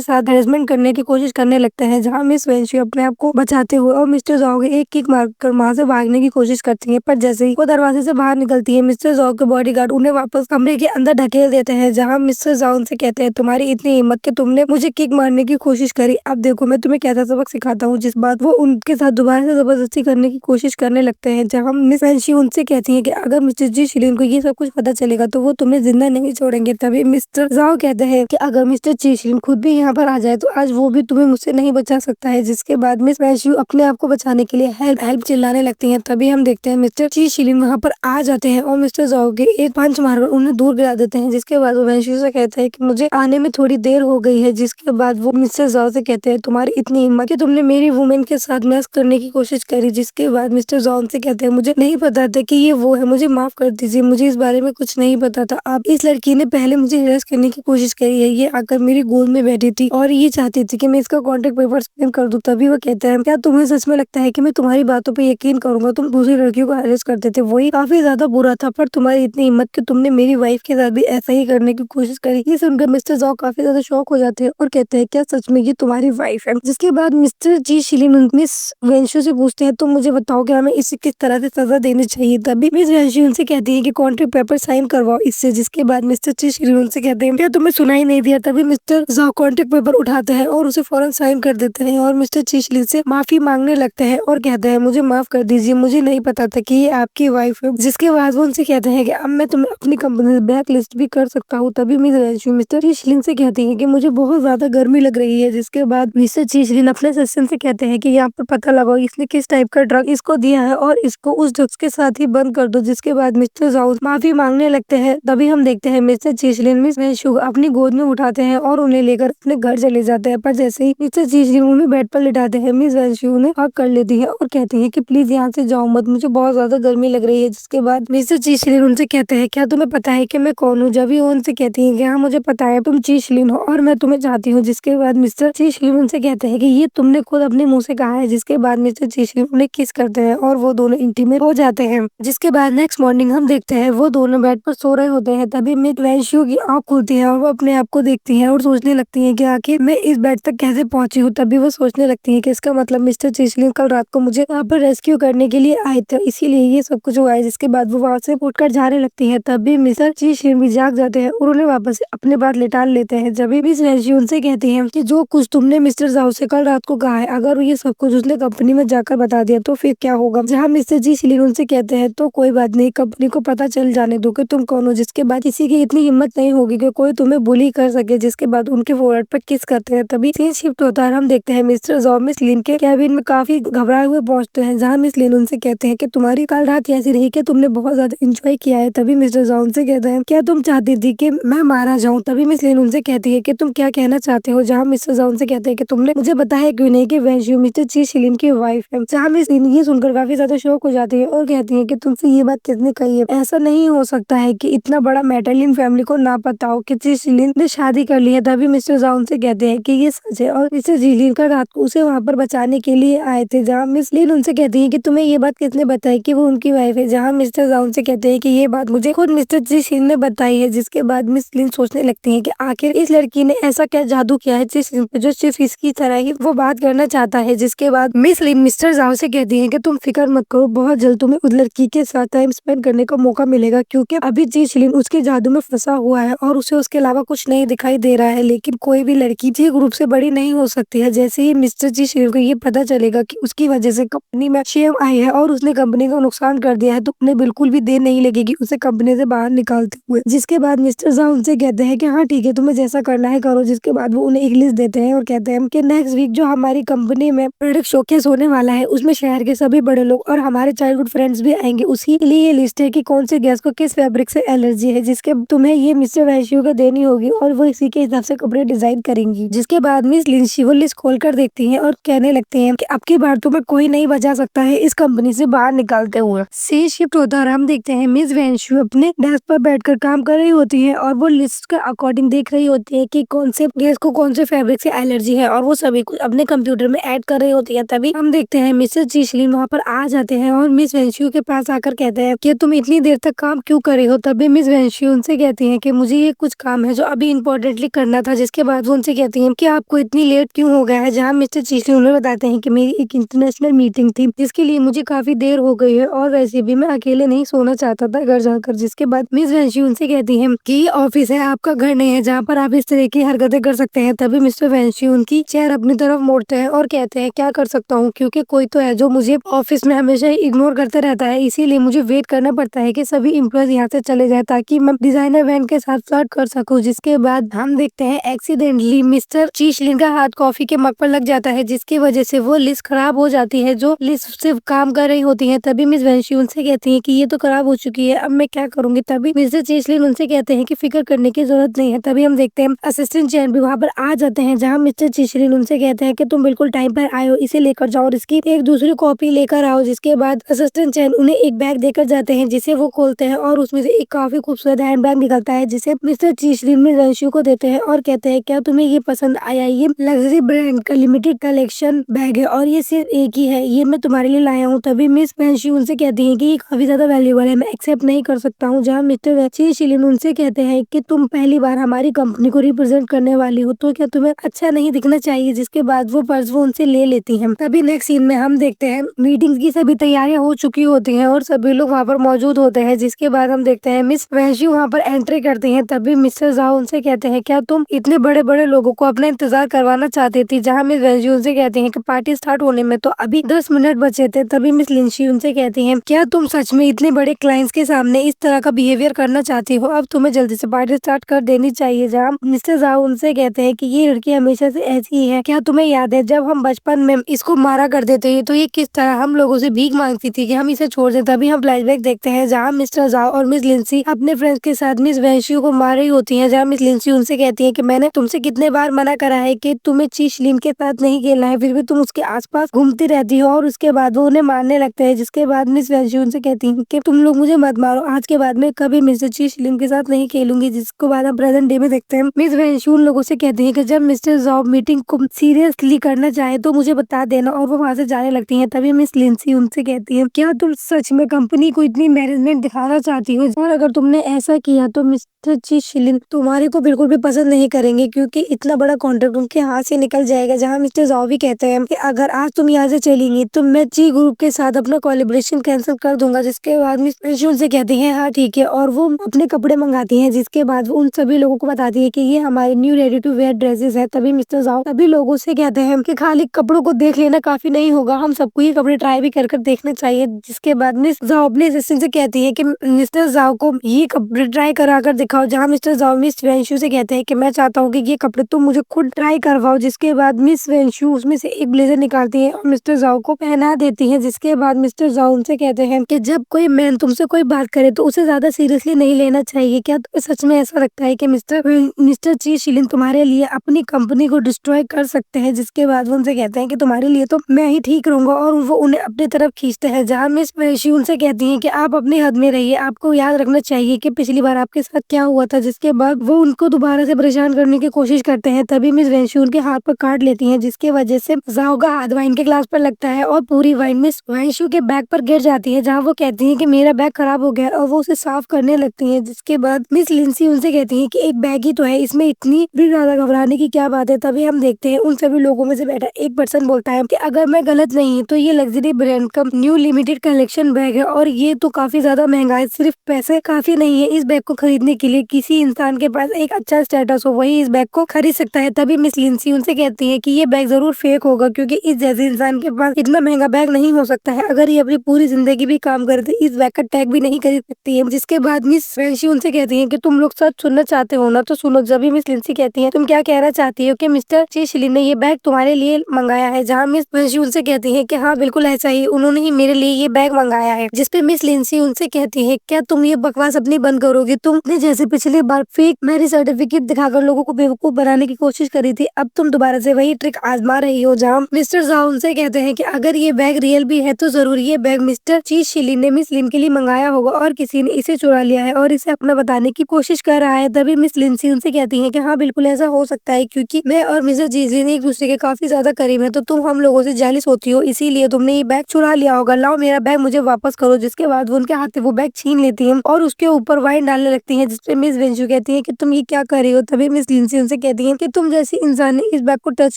साथ हैरेसमेंट करने की कोशिश करने लगते हैं। जहाँ मिस वेंशु अपने आप को बचाते हुए और मिस्टर जाओ के एक किक मारकर वहां से भागने की कोशिश करती है, पर जैसे ही वो दरवाजे से बाहर निकलती है मिस्टर जाओ के बॉडीगार्ड उन्हें वापस कमरे के अंदर ढकेल देते हैं। जहाँ मिस्टर जाओ उनसे कहते हैं तुम्हारी इतनी हिम्मत कि तुमने मुझे किक मारने की कोशिश करी, अब देखो मैं तुम्हें कैसा सबक सिखाता हूँ। जिस बात वो उनके साथ दोबारा से जबरदस्ती करने की कोशिश करने लगते हैं। जहाँ मिस वेंशु उनसे कहती है कि अगर मिस्टर जी शिलीन को ये सब कुछ पता चलेगा तो वो तुम्हें जिंदा नहीं छोड़ेंगे। तभी मिस्टर जाओ कहते हैं कि अगर मिस्टर जी शिलीन खुद भी यहाँ पर आ जाए तो आज वो भी तुम्हें मुझसे नहीं बचा सकता है। जिसके बाद मिस वेंशु अपने आप को बचाने के लिए हेल्प हेल्प चिल्लाने लगती हैं। तभी हम देखते हैं मिस्टर जी शिलीन वहाँ पर आ जाते हैं और मिस्टर जाओ के एक पंच मारकर उन्हें दूर गिरा देते हैं। जिसके बाद वो वेंशु से कहता है कि मुझे आने में थोड़ी देर हो गई है। जिसके बाद वो मिस्टर जाओ से कहते हैं तुम्हारी इतनी हिम्मत कि तुमने मेरी वुमेन के साथ मैस करने की कोशिश करी। जिसके बाद मिस्टर जाओ से कहते हैं मुझे नहीं पता था कि ये वो है, मुझे माफ कर दीजिए, मुझे इस बारे में कुछ नहीं पता था। आप इस लड़की ने पहले मुझे हेरस करने की कोशिश करी है, ये आकर मेरी गोद में बैठी थी और ये चाहती थी कि मैं इसका कॉन्ट्रैक्ट पेपर साइन कर दूं। तभी वो कहता है क्या तुम्हें सच में लगता है कि मैं तुम्हारी बातों पे यकीन करूंगा, तुम दूसरी लड़कियों को हेरस करते थे, वही काफी ज्यादा बुरा था, पर तुम्हारी इतनी हिम्मत कि तुमने मेरी वाइफ के साथ भी ऐसा ही करने की कोशिश करी। ये सुनकर मिस्टर जाओ काफी ज्यादा शॉक हो जाते हैं और कहते हैं क्या सच में ये तुम्हारी वाइफ है। जिसके बाद मिस्टर जी शिलीन मिस वेंशु से पूछते हैं तो मुझे बताओ कि हमें इसे किस तरह से सजा देनी चाहिए। तभी मिस वेंशु उनसे कहती है कि कॉन्ट्रैक्ट पेपर साइन करवाओ इससे। जिसके बाद मिस्टर जी शिलीन उनसे कहते हैं क्या तुम्हें सुनाई नहीं दिया। तभी मिस्टर जाओ कॉन्ट्रैक्ट पेपर उठाते हैं और उसे फौरन साइन कर देते हैं और मिस्टर जी शिलीन से माफी मांगने लगते हैं और कहते हैं मुझे माफ कर दीजिए, मुझे नहीं पता था कि ये आपकी वाइफ है। जिसके बाद वो उनसे कहते हैं कि अब मैं तुम्हें अपनी कंपनी से ब्लैक लिस्ट भी कर सकता हूँ। तभी मिस वेंशु मिस्टर जी शिलीन से कहती है कि मुझे बहुत ज्यादा गर्मी लग रही है। जिसके बाद मिस्टर जी शिलीन अपने असिस्टेंट से कहते हैं कि यहाँ पर पता लगाओ इसने किस टाइप का ड्रग इसको दिया है और इसको उस ड्रग्स के साथ ही बंद कर दो। जिसके बाद मिस्टर जाओ माफी मांगने लगते हैं। तभी हम देखते हैं मिस्टर जी शिलीन मिस वेंशु अपनी गोद में उठाते हैं और उन्हें लेकर अपने घर चले जाते हैं, पर जैसे ही मिस्टर जी शिलीन उन्हें बेड पर लिटाते हैं मिस वेंशु उन्हें हक कर लेती है और कहती है कि प्लीज यहाँ से जाओ मत, मुझे बहुत ज्यादा गर्मी लग रही है। जिसके बाद मिस्टर जी शिलीन उनसे कहते हैं क्या तुम्हें पता है कि मैं कौन हूँ। जब भी वो उनसे कहती है कि हाँ मुझे पता है तुम जी शिलीन हो और मैं तुम्हें चाहती हूँ। जिसके बाद मिस्टर जी शिलीन उनसे कहते हैं कि ये तुमने खुद अपने मुंह से कहा है। जिसके बाद मिस्टर जी शिलीन उन्हें किस करते हैं और वो दोनों इंटीमेट हो जाते हैं। जिसके बाद नेक्स्ट मॉर्निंग हम देखते हैं वो दोनों बेड पर सो रहे होते हैं। तभी मिस वेंशु की आँख खुलती है और वो अपने आप को देखती है और सोचने लगती है कि आखिर मैं इस बेड तक कैसे पहुंची हूँ। तभी वो सोचने लगती है कि इसका मतलब मिस्टर जी शिलीन कल रात को मुझे यहाँ पर रेस्क्यू करने के लिए आए थे, इसीलिए ये सब कुछ हुआ है। जिसके बाद वो वहाँ से उठकर जाने लगती है। तभी मिस्टर जी शिलीन भी जाग जाते हैं और उन्हें वापस अपने बात लेटाल लेते हैं। जब मिस वेंशु उनसे कहती है कि जो कुछ तुमने मिस्टर जाओ से कल रात को कहा है अगर ये सब कुछ उसने कंपनी में जाकर बता दिया तो फिर क्या होगा। जहाँ मिस्टर जी शिलीन उनसे कहते हैं तो कोई बात नहीं, कंपनी को पता चल जाने दो कि तुम कौन हो। जिसके बाद किसी की इतनी हिम्मत नहीं होगी कि कोई तुम्हें बुली कर सके। जिसके बाद उनके फोरहेड पर किस करते हैं। तभी सीन शिफ्ट होता है, हम देखते हैं मिस्टर जाओ मिस लिन के कैबिन में काफी घबराए हुए पहुंचते हैं। जहाँ मिस लिन उनसे कहते हैं कि तुम्हारी कल रात कैसी रही, कि तुमने बहुत ज्यादा एंजॉय किया है। तभी मिस्टर जाओ उनसे कहते हैं क्या तुम चाहती थी कि मैं मारा जाऊं। तभी मिस लिन उनसे कहती है कि कि तुम क्या कहना चाहते हो, जहाँ मिस्टर जाओ उनसे कहते हैं कि तुमने मुझे बताया क्यों नहीं कि वैंशु मिस्टर ची शिलिन की वाइफ है। जहाँ मिस लिन ये सुनकर काफी ज्यादा शौक हो जाती है और कहती है कि तुमसे ये बात किसने कही है, ऐसा नहीं हो सकता है कि इतना बड़ा मैटर लिन फैमिली को ना पता हो कि ची शिलिन ने शादी कर ली है। तभी मिस्टर जाओ उनसे कहते हैं कि ये सच है और मिस्टर जिलिन का रात को उसे वहाँ पर बचाने के लिए आए थे। जहाँ मिस लिन उनसे कहती है कि तुम्हें ये बात किसने बताई कि वो उनकी वाइफ है। जहाँ मिस्टर जाओ उनसे कहते हैं कि ये बात मुझे खुद मिस्टर जी शिलिन ने बताई है। जिसके बाद मिस लिन सोचने लगती है कि आखिर इस लड़की ने ऐसा क्या जादू किया है ची शिलिन पे जो सिर्फ इसकी तरह ही वो बात करना चाहता है। जिसके बाद मिस लिन मिस्टर जाओ से कहती है कि तुम फिक्र मत करो, बहुत जल्द तुम्हें उस लड़की के साथ टाइम स्पेंड करने का मौका मिलेगा, क्योंकि अभी जी शिलिन उसके जादू में फंसा हुआ है और उसे उसके अलावा कुछ नहीं दिखाई दे रहा है। लेकिन कोई भी लड़की जी ग्रुप से बड़ी नहीं हो सकती है। जैसे ही मिस्टर जी शिलिन को ये पता चलेगा कि उसकी वजह से कंपनी में शेम आई है और उसने कंपनी को नुकसान कर दिया है, तो उन्हें बिल्कुल भी देर नहीं लगेगी उसे कंपनी से बाहर निकालते हुए। जिसके बाद मिस्टर जाओ उनसे कहते हैं कि हाँ ठीक है, तुम्हें जैसा करना है करो। जिसके बाद वो उन्हें एक लिस्ट देते हैं और कहते हैं कि नेक्स्ट वीक जो हमारी कंपनी में प्रोडक्ट शोकेस होने वाला है उसमें शहर के सभी बड़े लोग और हमारे चाइल्डहुड फ्रेंड्स भी आएंगे। उसी के लिए ये लिस्ट है कि कौन से गैस को किस फैब्रिक से एलर्जी है, जिसके तुम्हें ये मिस्टर वैश्यू को देनी होगी और वो इसी के हिसाब से कपड़े डिजाइन करेंगी। जिसके बाद मिस लिंशी वो लिस्ट खोल कर देखती है और कहने लगती है कि अब की बार तुम्हें कोई नहीं बचा सकता है इस कंपनी से बाहर निकालते हुए। सी शिफ्ट होता है, हम देखते हैं मिस वैश्यू अपने डेस्क पर बैठकर काम कर रही होती है और वो लिस्ट के अकॉर्डिंग देख रही होती है कि कौन से गैस को कौन से फैब्रिक से एलर्जी है और वो सभी कुछ अपने कंप्यूटर में ऐड कर रही होती है। तभी हम देखते हैं मिसेस जी शिलिन वहाँ पर आ जाते हैं और मिस वेंशू के पास आकर कहते हैं कि तुम इतनी देर तक काम क्यों कर रही हो। तभी मिस वेंशू उनसे कहती हैं कि मुझे ये कुछ काम है जो अभी इम्पोर्टेंटली करना था। जिसके बाद वो उनसे कहती हैं कि आपको इतनी लेट क्यों हो गया है। जहाँ मिस्टर जी शिलिन उन्हें बताते हैं कि मेरी एक इंटरनेशनल मीटिंग थी जिसके लिए मुझे काफी देर हो गई है और वैसे भी मैं अकेले नहीं सोना चाहता था घर जाकर। जिसके बाद मिस वेंशू उनसे कहती है कि ये ऑफिस है, आपका घर नहीं है जहाँ पर आप इस तरह की हरकतें कर सकते हैं। तभी मिस्टर वेंशू उनकी चेयर अपनी तरफ मोड़ते हैं और कहते हैं क्या कर सकता हूँ, क्योंकि कोई तो है जो मुझे ऑफिस में हमेशा इग्नोर करते रहता है, इसीलिए मुझे वेट करना पड़ता है कि सभी एम्प्लॉयज यहाँ से चले जाए ताकि मैं डिजाइनर वैन के साथ फ्लर्ट कर सकूं। जिसके बाद हम देखते हैं एक्सीडेंटली मिस्टर ची शिलिन का हाथ कॉफी के मग पर लग जाता है, जिसकी वजह से वो लिस्ट खराब हो जाती है जो लिस्ट सिर्फ काम कर रही होती है। तभी मिस वेंशी उनसे कहती है कि ये तो खराब हो चुकी है, अब मैं क्या करूंगी। तभी मिस्टर ची शिलिन उनसे कहते हैं कि फिक्र करने की जरूरत नहीं है। तभी हम देखते हैं असिस्टेंट चैन भी वहाँ पर आ जाते हैं, जहाँ मिस्टर ची शिलिन उनसे कहते हैं कि तुम बिल्कुल टाइम पर आए हो, इसे लेकर जाओ और इसकी एक दूसरी कॉपी लेकर आओ। जिसके बाद असिस्टेंट चैन उन्हें एक बैग देकर जाते हैं जिसे वो खोलते हैं और उसमें से एक काफी खूबसूरत हैंड बैग निकलता है जिसे मिस्टर ची शिलिन में वैंशू को देते हैं और कहते हैं क्या तुम्हें ये पसंद आया, ये लग्जरी ब्रांड का लिमिटेड कलेक्शन बैग है और ये सिर्फ एक ही है, ये मैं तुम्हारे लिए लाया हूँ। तभी मिस वैंशू उनसे कहती है कि ये काफी ज्यादा वैल्यूबल है, मैं एक्सेप्ट नहीं कर सकता हूँ। जहाँ मिस्टर ची शिलिन उनसे कहते हैं कि तुम पहली बार हमारी कंपनी को रिप्रेजेंट करने वाली हो तो क्या तुम्हें अच्छा नहीं दिखना चाहिए। जिसके बाद वो पर्स वो उनसे ले लेती हैं। तभी नेक्स्ट सीन में हम देखते हैं मीटिंग की सभी तैयारियां हो चुकी होती हैं और सभी लोग वहाँ पर मौजूद होते हैं। जिसके बाद हम देखते हैं मिस वैंशू वहाँ पर एंट्री करती हैं। तभी मिस्टर जाओ उनसे कहते हैं क्या तुम इतने बड़े बड़े लोगों को अपना इंतजार करवाना चाहती थी। जहाँ मिस वैंशू उनसे कहती हैं कि पार्टी स्टार्ट होने में तो अभी 10 मिनट बचे थे। तभी मिस लिंशी उनसे कहती हैं क्या तुम सच में इतने बड़े क्लाइंट्स के सामने इस तरह का बिहेवियर करना चाहती हो, अब तुम्हें जल्दी से पार्टी स्टार्ट कर देनी चाहिए। जहाँ मिस्टर जाओ उनसे कहते हैं कि ये लड़की हमेशा से ऐसी ही है, क्या तुम्हें याद है जब हम बचपन में इसको मारा करते थे तो ये किस तरह हम लोगों से भीख मांगती थी कि हम इसे छोड़ दें। तभी हम फ्लैशबैक देखते हैं जहाँ मिस्टर जाओ और मिस लिंसी अपने फ्रेंड्स के साथ मिस वैंशू को मार रही होती है। जहाँ मिस लिंसी उनसे कहती है कि मैंने तुमसे कितने बार मना करा है कि तुम्हें ची शिलिन के साथ नहीं खेलना है, फिर भी तुम उसके आसपास घूमती रहती हो। और उसके बाद वो उन्हें मारने लगते हैं। जिसके बाद मिस वैंशू उनसे कहती है कि तुम लोग मुझे मत मारो, आज के बाद में कभी मिस्टर ची शिलिन के साथ नहीं खेलूंगी। जिसको बाद हम प्रेजेंट डे में देखते हैं मिस वैंशू उन लोगों से कहती है कि जब मिस्टर जाओ मीटिंग को सीरियसली करना चाहे तो मुझे बता देना, और वो वहाँ से जाने लगती हैं। तभी मिस लिंसी उनसे कहती है क्या तुम सच में कंपनी को इतनी मैनेजमेंट दिखाना चाहती हो, और अगर तुमने ऐसा किया तो मिस्टर ची शिलिन तुम्हारे को बिल्कुल भी पसंद नहीं करेंगे क्योंकि इतना बड़ा कॉन्ट्रैक्ट उनके हाथ से निकल जाएगा। जहाँ मिस्टर जाओ भी कहते हैं कि अगर आज तुम यहाँ से चलेंगी तो मैं ची ग्रुप के साथ अपना कोलैबोरेशन कैंसिल कर दूंगा। जिसके बाद मिस लिंसी उनसे कहती है हाँ ठीक है, और वो अपने कपड़े मंगाती है। जिसके बाद वो उन सभी लोगों को बताती है कि ये हमारी new ready to wear dresses है। तभी मिस्टर जाओ सभी लोगों से कहते हैं कि खाली कपड़ों को देख लेना काफी नहीं होगा, हम सबको ये कपड़े ट्राई भी कर देखने चाहिए। जिसके बाद मिस जाओ अपने असिस्टेंट से कहती है कि मिस्टर जाओ को ये कपड़े ट्राई करा कर दिखाओ। जहाँ मिस्टर जाओ मिस वेंशू से कहते हैं कि मैं चाहता हूँ कि ये कपड़े तुम मुझे खुद ट्राई करवाओ। जिसके बाद मिस वेंशू उसमें से एक ब्लेजर निकालती है और मिस्टर जाओ को पहना देती है। जिसके बाद मिस्टर जाओ उनसे कहते हैं कि जब कोई मैन तुमसे कोई बात करे तो उसे ज्यादा सीरियसली नहीं लेना चाहिए। क्या तुम्हें सच में ऐसा लगता है कि मिस्टर ची शिलिन तुम्हारे लिए अपनी कंपनी को डिस्ट्रॉय कर सकते हैं। जिसके बाद वो उनसे कहते हैं कि तुम्हारे लिए तो मैं ही ठीक रहूंगा और वो उन्हें अपनी तरफ खींचते हैं, जहाँ मिस वैंशी उनसे कहती है कि आप अपनी हद में रहिए, आपको याद रखना चाहिए कि पिछली बार आपके साथ क्या हुआ था। जिसके बाद वो उनको दोबारा से परेशान करने की कोशिश करते हैं। तभी मिस वैंशी उनके हाथ पर काट लेती है, जिसके वजह से जाओ का हाथ वाइन के ग्लास पर लगता है और पूरी वाइन मिस वैंशु के बैग पर गिर जाती है, जहाँ वो कहती है कि मेरा बैग खराब हो गया और वो उसे साफ करने लगती है। जिसके बाद मिस लिंसी उनसे कहती है कि एक बैग ही तो है, इसमें इतनी भी ज्यादा घबराने की क्या बात है। तभी हम देखते हैं उन सभी लोगों में से बैठा एक पर्सन बोलता है कि अगर मैं गलत नहीं हूँ तो ये लग्जरी ब्रांड का न्यू लिमिटेड कलेक्शन बैग है और ये तो काफी ज्यादा महंगा है। सिर्फ पैसे काफी नहीं है इस बैग को खरीदने के लिए। किसी इंसान के पास एक अच्छा स्टेटस हो वही इस बैग को खरीद सकता है। तभी मिस लिंसी उनसे कहती है कि ये बैग जरूर फेक होगा, क्योंकि इस जैसे इंसान के पास इतना महंगा बैग नहीं हो सकता है। अगर ये अपनी पूरी जिंदगी भी काम करे तो इस बैग का टैग भी नहीं खरीद सकती है। जिसके बाद मिस वैंशी उनसे कहती है कि तुम लोग सच सुनना चाहते हो ना, तो सुनो। जब मिस लिंसी कहती है तुम क्या कहना चाहती हो कि मिस्टर ची शिलिन ने ये बैग तुम्हारे लिए मंगाया है, जहाँ मिस वैंशी उनसे कहती है कि हाँ बिल्कुल ऐसा ही, उन्होंने ही मेरे लिए ये बैग मंगाया है। जिसपे मिस लिंसी उनसे कहती है क्या तुम ये बकवास अपनी बंद करोगी? तुमने जैसे पिछली बार फेक मैरिज सर्टिफिकेट दिखाकर लोगों को बेवकूफ बनाने की कोशिश करी थी, अब तुम दोबारा से वही ट्रिक आजमा रही हो। जहाँ मिस्टर जाओ उनसे कहते हैं कि अगर ये बैग रियल भी है तो जरूर ये बैग मिस्टर ची शिलिन ने मिस लिन के लिए मंगाया होगा और किसी ने इसे चुरा लिया है और इसे अपना बताने की कोशिश कर रहा है। तभी मिस लिंसी उनसे कहती है कि हाँ बिल्कुल ऐसा हो सकता है, क्योंकि मैं और मिस्टर जीजलिन एक दूसरे के काफी ज्यादा करीब है, तो तुम हम लोगों से जेलिस होती हो, इसीलिए तुमने ये बैग चुरा लिया होगा। लाओ मेरा बैग मुझे वापस करो। जिसके बाद वो उनके हाथ से वो बैग छीन लेती है और उसके ऊपर वाइन डालने लगती है, जिसपे मिस वेंशु कहती है कि तुम ये क्या कर रही हो। तभी मिस लिंसी उनसे कहती है कि तुम जैसी इंसान ने इस बैग को टच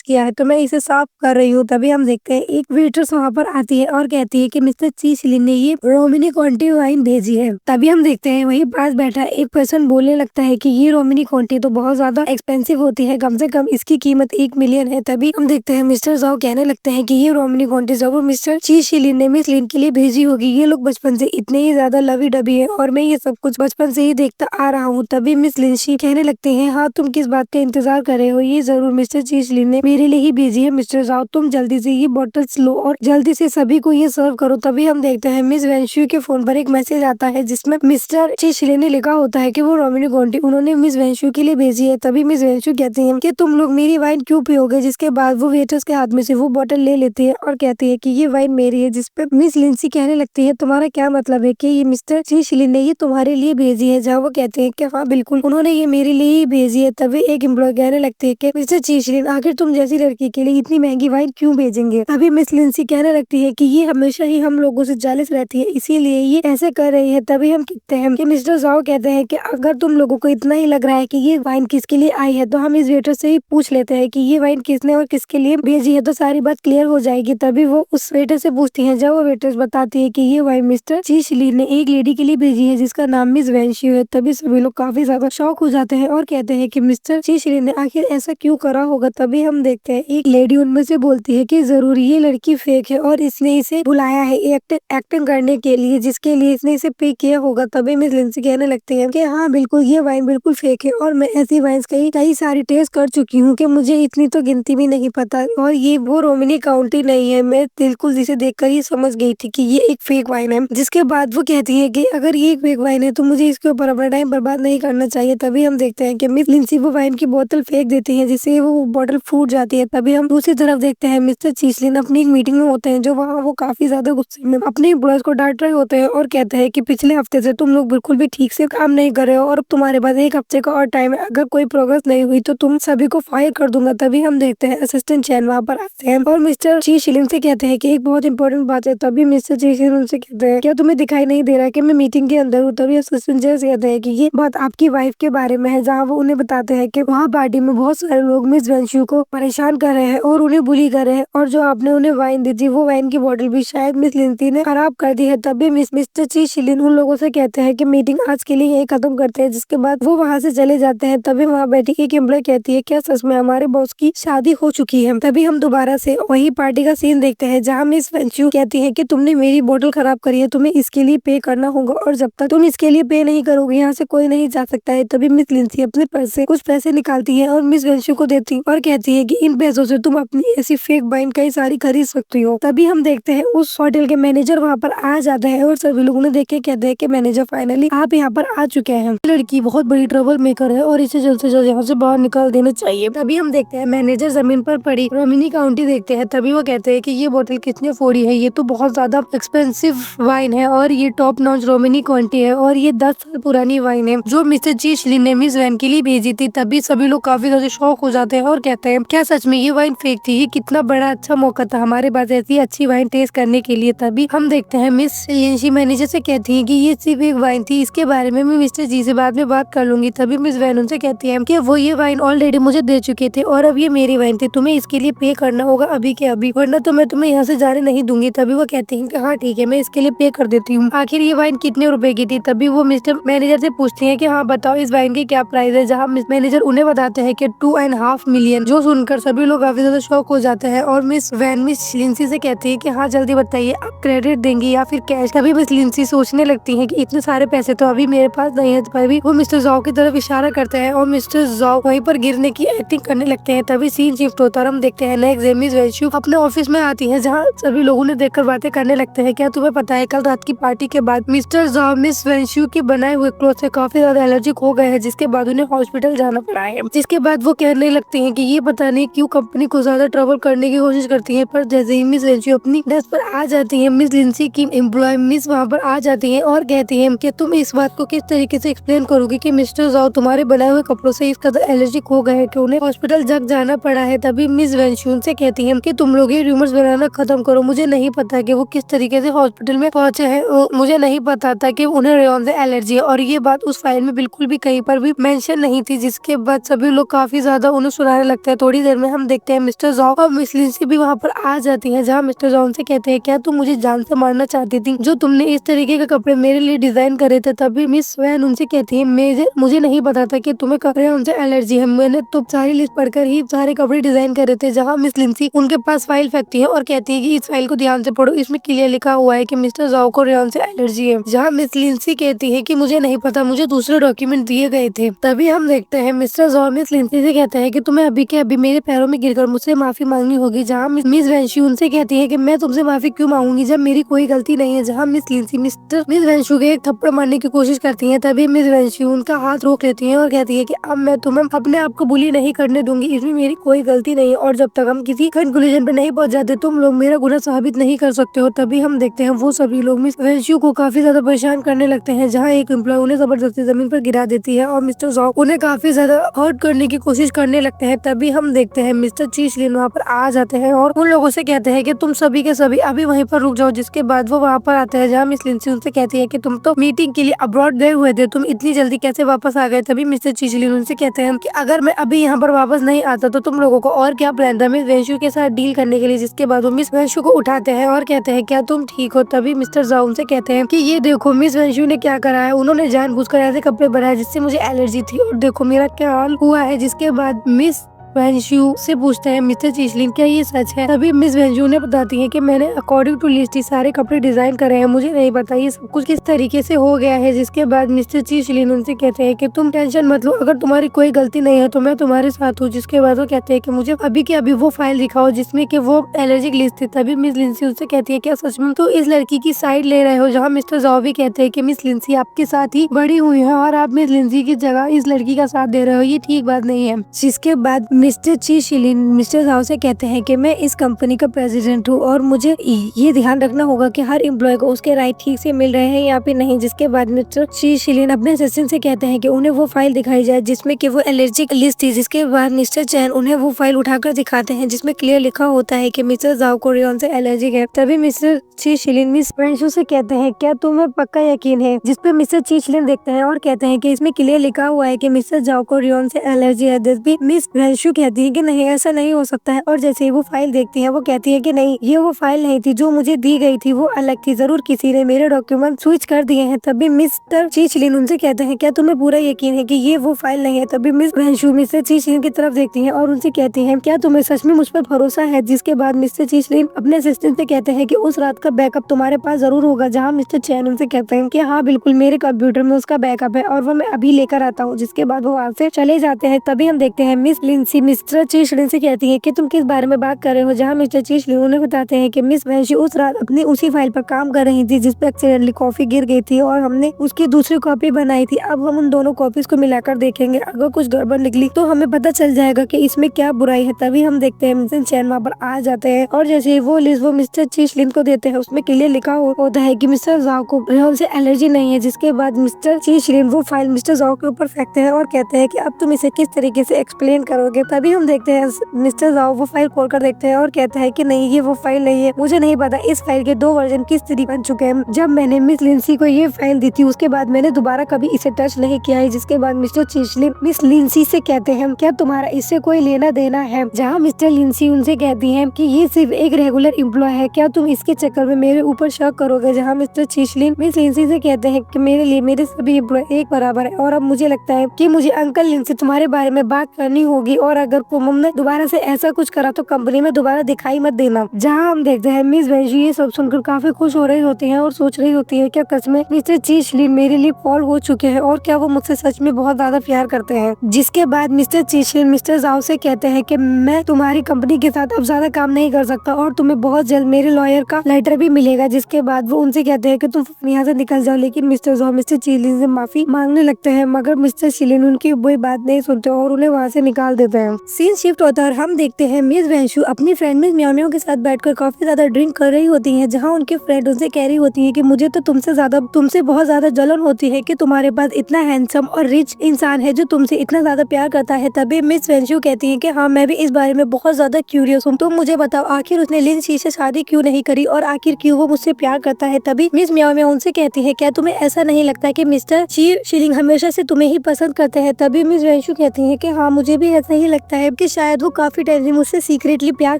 किया है तो मैं इसे साफ कर रही हूँ। तभी हम देखते हैं एक वेट्रेस वहाँ पर आती है और कहती है कि मिस्टर ची शिलिन ने ये रोमिनी कॉन्टी वाइन भेजी है। तभी हम देखते हैं वही पास बैठा एक पर्सन बोलने लगता है कि ये रोमिनी कॉन्टी तो बहुत ज्यादा एक्सपेंसिव होती है, कम से कम इसकी कीमत 1 मिलियन है। तभी हम देखते हैं मिस्टर जाओ कहने लगते हैं कि ये रोमिनी कॉन्टी जरूर मिस्टर ची शिलिन ने मिस लिन के लिए भेजी होगी। ये लोग बचपन से इतने ही ज्यादा लवी डबी है और मैं ये सब कुछ बचपन से ही देखता आ रहा हूँ। तभी मिस लिंशी कहने लगते हैं हाँ तुम किस बात का इंतजार कर रहे हो, ये जरूर मिस्टर ची शिलिन ने मेरे लिए ही भेजी है। मिस्टर जाओ तुम जल्दी से ये बॉटल्स लो और जल्दी से सभी को ये सर्व करो। तभी हम देखते हैं मिस वेंशु के फोन पर एक मैसेज आता है जिसमें मिस्टर ची शिलिन ने लिखा होता है कि वो रोमिनी कॉन्टी उन्होंने मिस वेंशु के लिए भेजी है। तभी मिस वेंशु कहती है कि तुम लोग मेरी वाइन क्यों पियोगे। जिसके बाद वो वेटर्स के हाथ में से वो बोतल ले लेती है और कहती है कि ये वाइन मेरी है। जिसपे मिस लिंसी कहने लगती है तुम्हारा क्या मतलब है कि ये मिस्टर ची शिलिन ने ये तुम्हारे लिए भेजी है। जहाँ वो कहते हैं कि हाँ बिल्कुल उन्होंने ये मेरे लिए ही भेजी है। तभी एक एम्प्लॉय कहने लगती है कि मिस्टर ची शिलिन आखिर तुम जैसी लड़की के लिए इतनी महंगी वाइन क्यों भेजेंगे। तभी मिस लिंसी कहने लगती है कि ये हमेशा ही हम लोगों से जेलस रहती है, इसीलिए ये ऐसे कर रही है। तभी हम कहते हैं कि मिस्टर जाओ कहते हैं कि अगर तुम लोगों को इतना ही लग रहा है कि ये वाइन किसके लिए आई है तो हम इस वेटर से ही पूछ लेते हैं कि ये वाइन किसने और किसके लिए भेजी है, तो सारी बात क्लियर हो जाएगी। तभी वो उस वेटर से पूछती है, जब वो वेटर बताती है कि ये वाइन मिस्टर ची शिलिन ने एक लेडी के लिए भेजी है जिसका नाम मिस वेंशु है। तभी सभी लोग काफी ज्यादा शॉक हो जाते हैं और कहते हैं कि मिस्टर ची शिलिन ने आखिर ऐसा क्यों करा होगा। तभी हम देखते हैं एक लेडी उनमें से बोलती है कि जरूर ये लड़की फेक है और इसने इसे बुलाया है एक्टिंग करने के लिए, जिसके लिए इसने इसे पे किया होगा। तभी मिस लिंसी कहने लगती है कि हाँ बिल्कुल ये वाइन बिल्कुल फेक है और मैं ऐसी वाइन कई सारी टेस्ट कर चुकी हूँ कि मुझे इतनी तो गिनती भी नहीं पता और ये वो रोमिनी काउंटी नहीं है। मैं बिल्कुल इसे देखकर ही समझ गई थी कि ये एक फेक वाइन है। जिसके बाद वो कहती है कि अगर ये एक फेक वाइन है तो मुझे इसके ऊपर अपना टाइम बर्बाद नहीं करना चाहिए। तभी हम देखते हैं कि मिस लिंसी वो वाइन की बोतल फेंक देती है जिससे वो बोतल फूट जाती है। तभी हम दूसरी तरफ देखते हैं मिस्टर ची शिलिन अपनी एक मीटिंग में होते हैं, जो वहाँ वो काफी ज्यादा गुस्से में अपने एम्प्लॉयज को डांट रहे होते हैं और कहते हैं कि पिछले हफ्ते से तुम लोग बिल्कुल भी ठीक से काम नहीं कर रहे हो और तुम्हारे पास 1 हफ्ते का और टाइम है, अगर कोई प्रोग्रेस नहीं हुई तो तुम सभी को फायर कर दूंगा। तभी हम देखते हैं असिस्टेंट चैन वहाँ पर आते हैं और मिस्टर ची शिलिन से कहते हैं कि एक बहुत इंपॉर्टेंट बात है। तभी मिस्टर ची शिलिन उनसे कहते हैं क्या तुम्हें दिखाई नहीं दे रहा है कि मैं मीटिंग के अंदर हूँ। तभी असिस्टेंट चैन कहते हैं कि ये बात आपकी वाइफ के बारे में है, जहाँ वो उन्हें बताते हैं कि वहाँ पार्टी में बहुत सारे लोग मिस वेंशु को परेशान कर रहे हैं और उन्हें बुली कर रहे हैं और जो आपने उन्हें वाइन दी थी वो वाइन की बोतल भी शायद मिस लिंसी ने खराब कर दी है। तभी मिस्टर ची शिलिन उन लोगों से कहते हैं कि मीटिंग आज के लिए यही खत्म करते हैं। जिसके बाद वो वहाँ से चले जाते हैं। तभी वहाँ बैठी एक एम्प्लॉय कहती है क्या सच में हमारे बॉस की शादी हो चुकी है। तभी हम दोबारा से वही पार्टी का सीन देखते हैं, जहाँ मिस वेंशु कहती है कि तुमने मेरी बोतल खराब करी है, तुम्हें इसके लिए पे करना होगा और जब तक तुम इसके लिए पे नहीं करोगे यहाँ से कोई नहीं जा सकता है। तभी मिस लिंसी अपने पर्स से कुछ पैसे निकालती है और मिस वेंशु को देती और कहती है कि इन पैसों से तुम अपनी ऐसी फेक वाइन कई सारी खरीद सकती हो। तभी हम देखते हैं उस होटल के मैनेजर वहाँ पर आ जाता है और सभी लोगों ने देख के कहते हैं कि मैनेजर फाइनली आप यहाँ पर आ चुके हैं। लड़की बहुत बड़ी ट्रबल मेकर है और इसे जल्द से जल्द यहाँ से बाहर निकाल देना चाहिए। तभी हम देखते हैं मैनेजर जमीन पर पड़ी रोमिनी काउंटी देखते हैं। तभी वो कहते हैं कि ये बोतल किसने फोड़ी है, ये तो बहुत ज्यादा एक्सपेंसिव वाइन है और ये टॉप नॉच रोमिनी काउंटी है और ये 10 साल पुरानी वाइन है जो मिस्टर ची शिलिन ने मिस वैन के लिए भेजी थी। तभी सभी लोग काफी ज्यादा शौक हो जाते हैं और कहते हैं क्या सच में ये वाइन फेक थी, ये कितना बड़ा अच्छा मौका था हमारे पास ऐसी अच्छी वाइन टेस्ट करने के लिए। तभी हम देखते हैं मिस शिलिन मैनेजर से कहती है कि ये सिर्फ एक वाइन थी, इसके बारे में मैं मिस्टर जी से बाद में बात कर लूंगी। तभी मिस वैन उनसे कहती है कि वो ये वाइन ऑलरेडी मुझे दे चुके थे और अब ये मेरी वाइन थी, तुम्हें इसके लिए पे करना होगा अभी के अभी, वरना तो मैं तुम्हें यहाँ से जाने नहीं दूंगी। तभी वो कहती है कि हाँ ठीक है, मैं इसके लिए पे कर देती हूँ। आखिर ये वाइन कितने रुपए की थी? तभी वो मिस्टर मैनेजर से पूछती है कि हाँ बताओ इस वाइन की क्या प्राइस है, जहाँ मिस मैनेजर उन्हें बताते हैं कि 2.5 मिलियन। जो सुनकर सभी लोग काफी ज्यादा शौक हो जाते हैं और मिस वैन मिस लिंसी से कहती है कि हाँ जल्दी बताइए, आप क्रेडिट देंगी या फिर कैश? तभी मिस लिंसी सोचने लगती है कि इतने सारे पैसे तो अभी मेरे पास नहीं है। तभी वो मिस्टर जॉव की तरफ इशारा करते हैं और मिस्टर जॉव वहीं पर गिरने की एक्टिंग करने लगते हैं। तभी सीन शिफ्ट होता है, हम देखते हैं नेक्स्ट डे मिस वैनशू अपने ऑफिस में आती है, जहाँ सभी लोगों ने देखकर बातें करने लगते हैं। क्या तुम्हें पता है कल रात की पार्टी के बाद मिस्टर जॉव मिस वैनशू के बनाए हुए क्लोथ से काफी ज्यादा एलर्जिक हो गए हैं, जिसके बाद उन्हें हॉस्पिटल जाना पड़ा है। जिसके बाद वो कहने लगते हैं कि ये पता नहीं क्यों कंपनी को ज्यादा ट्रबल करने की कोशिश करती है, पर जैसे ही मिस वैनशू अपनी डेस्क पर आ जाती है, मिस लिंसी की एम्प्लॉय मिस वहाँ पर आ जाती है और कहती है कि तुम इस बात को किस तरीके से एक्सप्लेन करोगी कि मिस्टर जॉव तुम्हारे बनाए हुए कपड़ों से इस कदर एलर्जिक हो गए कि उन्हें हॉस्पिटल जाना पड़ा है। तभी मिस वैनशू से कहती है कि तुम लोग ये रूमर्स बनाना खत्म करो, मुझे नहीं पता कि वो किस तरीके से हॉस्पिटल में पहुंचे हैं, मुझे नहीं पता था कि उन्हें रेयॉन से एलर्जी है और ये बात उस फाइल में बिल्कुल भी कहीं पर भी मेंशन नहीं थी। जिसके बाद सभी लोग काफी ज्यादा उन्हें सुनाने लगते हैं। थोड़ी देर में हम देखते हैं मिस्टर जॉव और मिस लिंसी भी वहाँ पर आ जाती है, जहाँ मिस्टर जॉव से कहते हैं क्या तुम मुझे जान से मारना चाहती थी जो तुमने इस तरीके के कपड़े मेरे लिए डिजाइन करे थे? तभी मिस वैन उनसे कहती है मुझे नहीं पता था कि तुम्हें रेयॉन से एलर्जी है, मैंने तो सारी लिस्ट पढ़कर ही सारे कपड़े डिजाइन करे थे। जहाँ मिस लिंसी उनके पास फाइल फेंकती है और कहती है कि इस फाइल को ध्यान से पढ़ो, इसमें क्लियर लिखा हुआ है कि मिस्टर जॉव को रेयॉन से एलर्जी है। जहाँ मिस लिंसी कहती है कि मुझे नहीं पता, मुझे दूसरे डॉक्यूमेंट दिए गए थे। तभी हम देखते हैं मिस्टर जॉव मिस लिंसी से कहते हैं कि तुम्हें अभी के अभी मेरे पैरों में गिरकर मुझसे माफी मांगनी होगी। जहाँ मिस वैनशू उनसे कहती है कि मैं तुमसे माफी क्यों मांगूंगी जब मेरी कोई गलती नहीं है। जहाँ मिस लिंसी मिस वैनशू के एक थप्पड़ मारने की कोशिश करती है। तभी मिस वैनशू उनका हाथ रोक लेती है और कहती है कि अब मैं तुम्हें अपने आप को बुली नहीं करने दूंगी, इसमें मेरी कोई गलती नहीं है और जब तक हम किसी कंक्लूजन पे नहीं पहुंच जाते तुम लोग मेरा गुनाह साबित नहीं कर सकते हो। तभी हम देखते हैं वो सभी लोग मिस वैनशू को काफी ज्यादा परेशान करने लगते हैं, जहाँ एक एम्प्लॉय उन्हें जबरदस्ती जमीन पर गिरा देती है और मिस्टर जॉव उन्हें काफी ज्यादा हर्ट करने की कोशिश करने लगते हैं। तभी हम देखते हैं मिस्टर ची शिलिन वहाँ पर आ जाते हैं और उन लोगों से कहते हैं कि तुम सभी के सभी अभी वहीं पर रुक जाओ। जिसके बाद वो वहाँ पर आते हैं, जहाँ मिस लिंसी उनसे कहती है कि तुम तो मीटिंग के लिए अब्रॉड गए हुए थे, तुम इतनी जल्दी कैसे वापस आ गए? तभी मिस्टर ची शिलिन उनसे कहते हैं कि अगर मैं अभी यहाँ पर वापस नहीं आता तो तुम लोगों को और क्या प्लान था मिस वैनशू के साथ डील करने के लिए? जिसके बाद वो मिस वैनशू को उठाते हैं और कहते हैं क्या तुम ठीक हो? तभी मिस्टर जॉव उनसे कहते हैं कि ये देखो मिस वैनशू ने क्या करा है, उन्होंने जानबूझकर ऐसे कपड़े बनाए जिससे मुझे एलर्जी थी और देखो मेरा क्या हाल हुआ है। जिसके बाद मिस वैनशू से पूछते हैं मिस्टर ची शिलिन क्या ये सच है? तभी मिस वैनशू ने बताती है कि मैंने अकॉर्डिंग टू लिस्ट ही सारे कपड़े डिजाइन करे हैं, मुझे नहीं पता ये सब कुछ किस तरीके से हो गया है। जिसके बाद मिस्टर ची शिलिन उनसे कहते हैं कि तुम टेंशन मत लो, अगर तुम्हारी कोई गलती नहीं है तो मैं तुम्हारे साथ हूँ। जिसके बाद वो कहते हैं कि मुझे अभी के अभी वो फाइल दिखाओ जिसमें कि वो एलर्जिक लिस्ट थी। तभी मिस लिंसी उनसे कहती है क्या सच में तो इस लड़की की साइड ले रहे हो? जहाँ मिस्टर जॉव भी कहते हैं कि मिस लिंसी आपके साथ ही बड़ी हुई है और आप मिस लिंसी की जगह इस लड़की का साथ दे रहे हो, ये ठीक बात नहीं है। जिसके बाद मिस्टर ची शिलिन मिस्टर जॉव से कहते हैं कि मैं इस कंपनी का प्रेसिडेंट हूँ और मुझे ये ध्यान रखना होगा कि हर एम्प्लॉय को उसके राइट ठीक से मिल रहे हैं या फिर नहीं। जिसके बाद मिस्टर ची शिलिन अपने असिस्टेंट से कहते हैं कि उन्हें वो फाइल दिखाई जाए जिसमें कि वो एलर्जिक लिस्ट थी। जिसके बाद मिस्टर चैन उन्हें वो फाइल उठाकर दिखाते हैं जिसमें क्लियर लिखा होता है कि मिस्टर जॉव को रेयॉन से एलर्जिक है। तभी मिस्टर ची शिलिन मिस वैनशू से कहते हैं क्या तुम्हें पक्का यकीन है? जिसपे मिस्टर ची शिलिन देखते हैं और कहते हैं कि इसमें क्लियर लिखा हुआ है कि मिस्टर जॉव को रेयॉन से एलर्जी है। मिस वैनशू कहती है कि नहीं ऐसा नहीं हो सकता है और जैसे ही वो फाइल देखती है वो कहती है कि नहीं ये वो फाइल नहीं थी, जो मुझे दी गई थी वो अलग थी, जरूर किसी ने मेरे डॉक्यूमेंट स्विच कर दिए हैं। तभी मिस्टर ची शिलिन उनसे कहते हैं क्या तुम्हें पूरा यकीन है कि ये वो फाइल नहीं है? तभी मिस वैनशू मिस्टर ची शिलिन की तरफ देखती है और उनसे कहती है क्या तुम्हें सच में मुझ पर भरोसा है? जिसके बाद मिस्टर ची शिलिन अपने असिस्टेंट से कहते हैं कि उस रात का बैकअप तुम्हारे पास जरूर होगा। जहाँ मिस्टर चैन उनसे कहते हैं कि हाँ बिल्कुल मेरे कंप्यूटर में उसका बैकअप है और वो मैं अभी लेकर आता हूँ। जिसके बाद वो वहाँ से चले जाते हैं। तभी हम देखते हैं मिस लिंसी लिंसी मिस्टर चीशलिन से कहती है कि तुम किस बारे में बात कर रहे हो, जहाँ मिस्टर चीशलिन उन्हें बताते हैं कि मिस वैंशी उस रात अपनी उसी फाइल पर काम कर रही थी जिसपे एक्सीडेंटली कॉफी गिर गई थी और हमने उसकी दूसरी कॉपी बनाई थी। अब हम उन दोनों कॉपीज को मिलाकर देखेंगे, अगर कुछ गड़बड़ निकली तो हमें पता चल जाएगा कि इसमें क्या बुराई है। तभी हम देखते हैं मिसेस चैन वहाँ पर आ जाते हैं और जैसे ही वो लिस्ट वो मिस्टर चीशलिन को देते हैं उसमें क्लियर लिखा होता है कि मिस्टर जाओ को रेहल से एलर्जी नहीं है। जिसके बाद मिस्टर चीशलिन वो फाइल मिस्टर जाओ के ऊपर फेंकते हैं और कहते हैं कि अब तुम इसे किस तरीके से एक्सप्लेन करोगे। तभी हम देखते हैं मिस्टर जाओ वो फाइल खोल कर देखते हैं और कहता है कि नहीं, ये वो फाइल नहीं है, मुझे नहीं पता इस फाइल के 2 वर्जन किस तरीके बन चुके हैं। जब मैंने मिस लिंसी को ये फाइल दी थी उसके बाद मैंने दोबारा कभी इसे टच नहीं किया है। जिसके बाद मिस्टर चीशलिन मिस लिंसी से कहते हैं क्या तुम्हारा इससे कोई लेना देना है, जहाँ मिस्टर लिंसी उनसे कहती है कि ये सिर्फ एक रेगुलर एम्प्लॉय है, क्या तुम इसके चक्कर में मेरे ऊपर शक करोगे। जहाँ मिस्टर चीशलिन मिस लिंसी से कहते हैं कि मेरे लिए मेरे सभी एम्प्लॉय एक बराबर है और अब मुझे लगता है कि मुझे अंकल लिन से तुम्हारे बारे में बात करनी होगी और अगर तुमने दोबारा से ऐसा कुछ करा तो कंपनी में दोबारा दिखाई मत देना। जहाँ हम देखते हैं मिस वैंशी ये सब सुनकर काफी खुश हो रही होती है और सोच रही होती है क्या कसमें मिस्टर चीशलिन मेरे लिए फॉल हो चुके हैं और क्या वो मुझसे सच में बहुत ज्यादा प्यार करते हैं। जिसके बाद मिस्टर चीशलिन मिस्टर जाओ से कहते हैं कि मैं तुम्हारी कंपनी के साथ अब ज्यादा काम नहीं कर सकता और तुम्हें बहुत जल्द मेरे लॉयर का लेटर भी मिलेगा। जिसके बाद वो उनसे कहते हैं कि तुम यहाँ से निकल जाओ, लेकिन मिस्टर जाओ मिस्टर चीशलिन से माफी मांगने लगते हैं मगर मिस्टर चीशलिन उनकी कोई बात नहीं सुनते और उन्हें वहाँ से निकाल देते हैं। सीन शिफ्ट होता है और हम देखते हैं मिस वैंशु अपनी फ्रेंड मिस म्याओ म्याओ के साथ बैठकर काफी ज्यादा ड्रिंक कर रही होती है। जहाँ उनके फ्रेंड उनसे कह रही होती है कि मुझे तो तुमसे बहुत ज्यादा जलन होती है कि तुम्हारे पास इतना हैंडसम और रिच इंसान है जो तुमसे इतना ज्यादा प्यार करता है। तभी मिस वैंशु कहती है कि हाँ, मैं भी इस बारे में बहुत ज्यादा क्यूरियस हूँ, तुम मुझे बताओ आखिर उसने लिंसी से शादी क्यों नहीं करी और आखिर क्यों वो मुझसे प्यार करता है। तभी मिस म्याओ म्याओ उनसे कहती है क्या तुम्हें ऐसा नहीं लगता कि मिस्टर चीशलिन हमेशा से तुम्हें ही पसंद करते हैं। तभी मिस वैंशु कहती है कि हाँ, मुझे भी ऐसा ही लगता है कि शायद वो काफी टाइम से मुझसे सीक्रेटली प्यार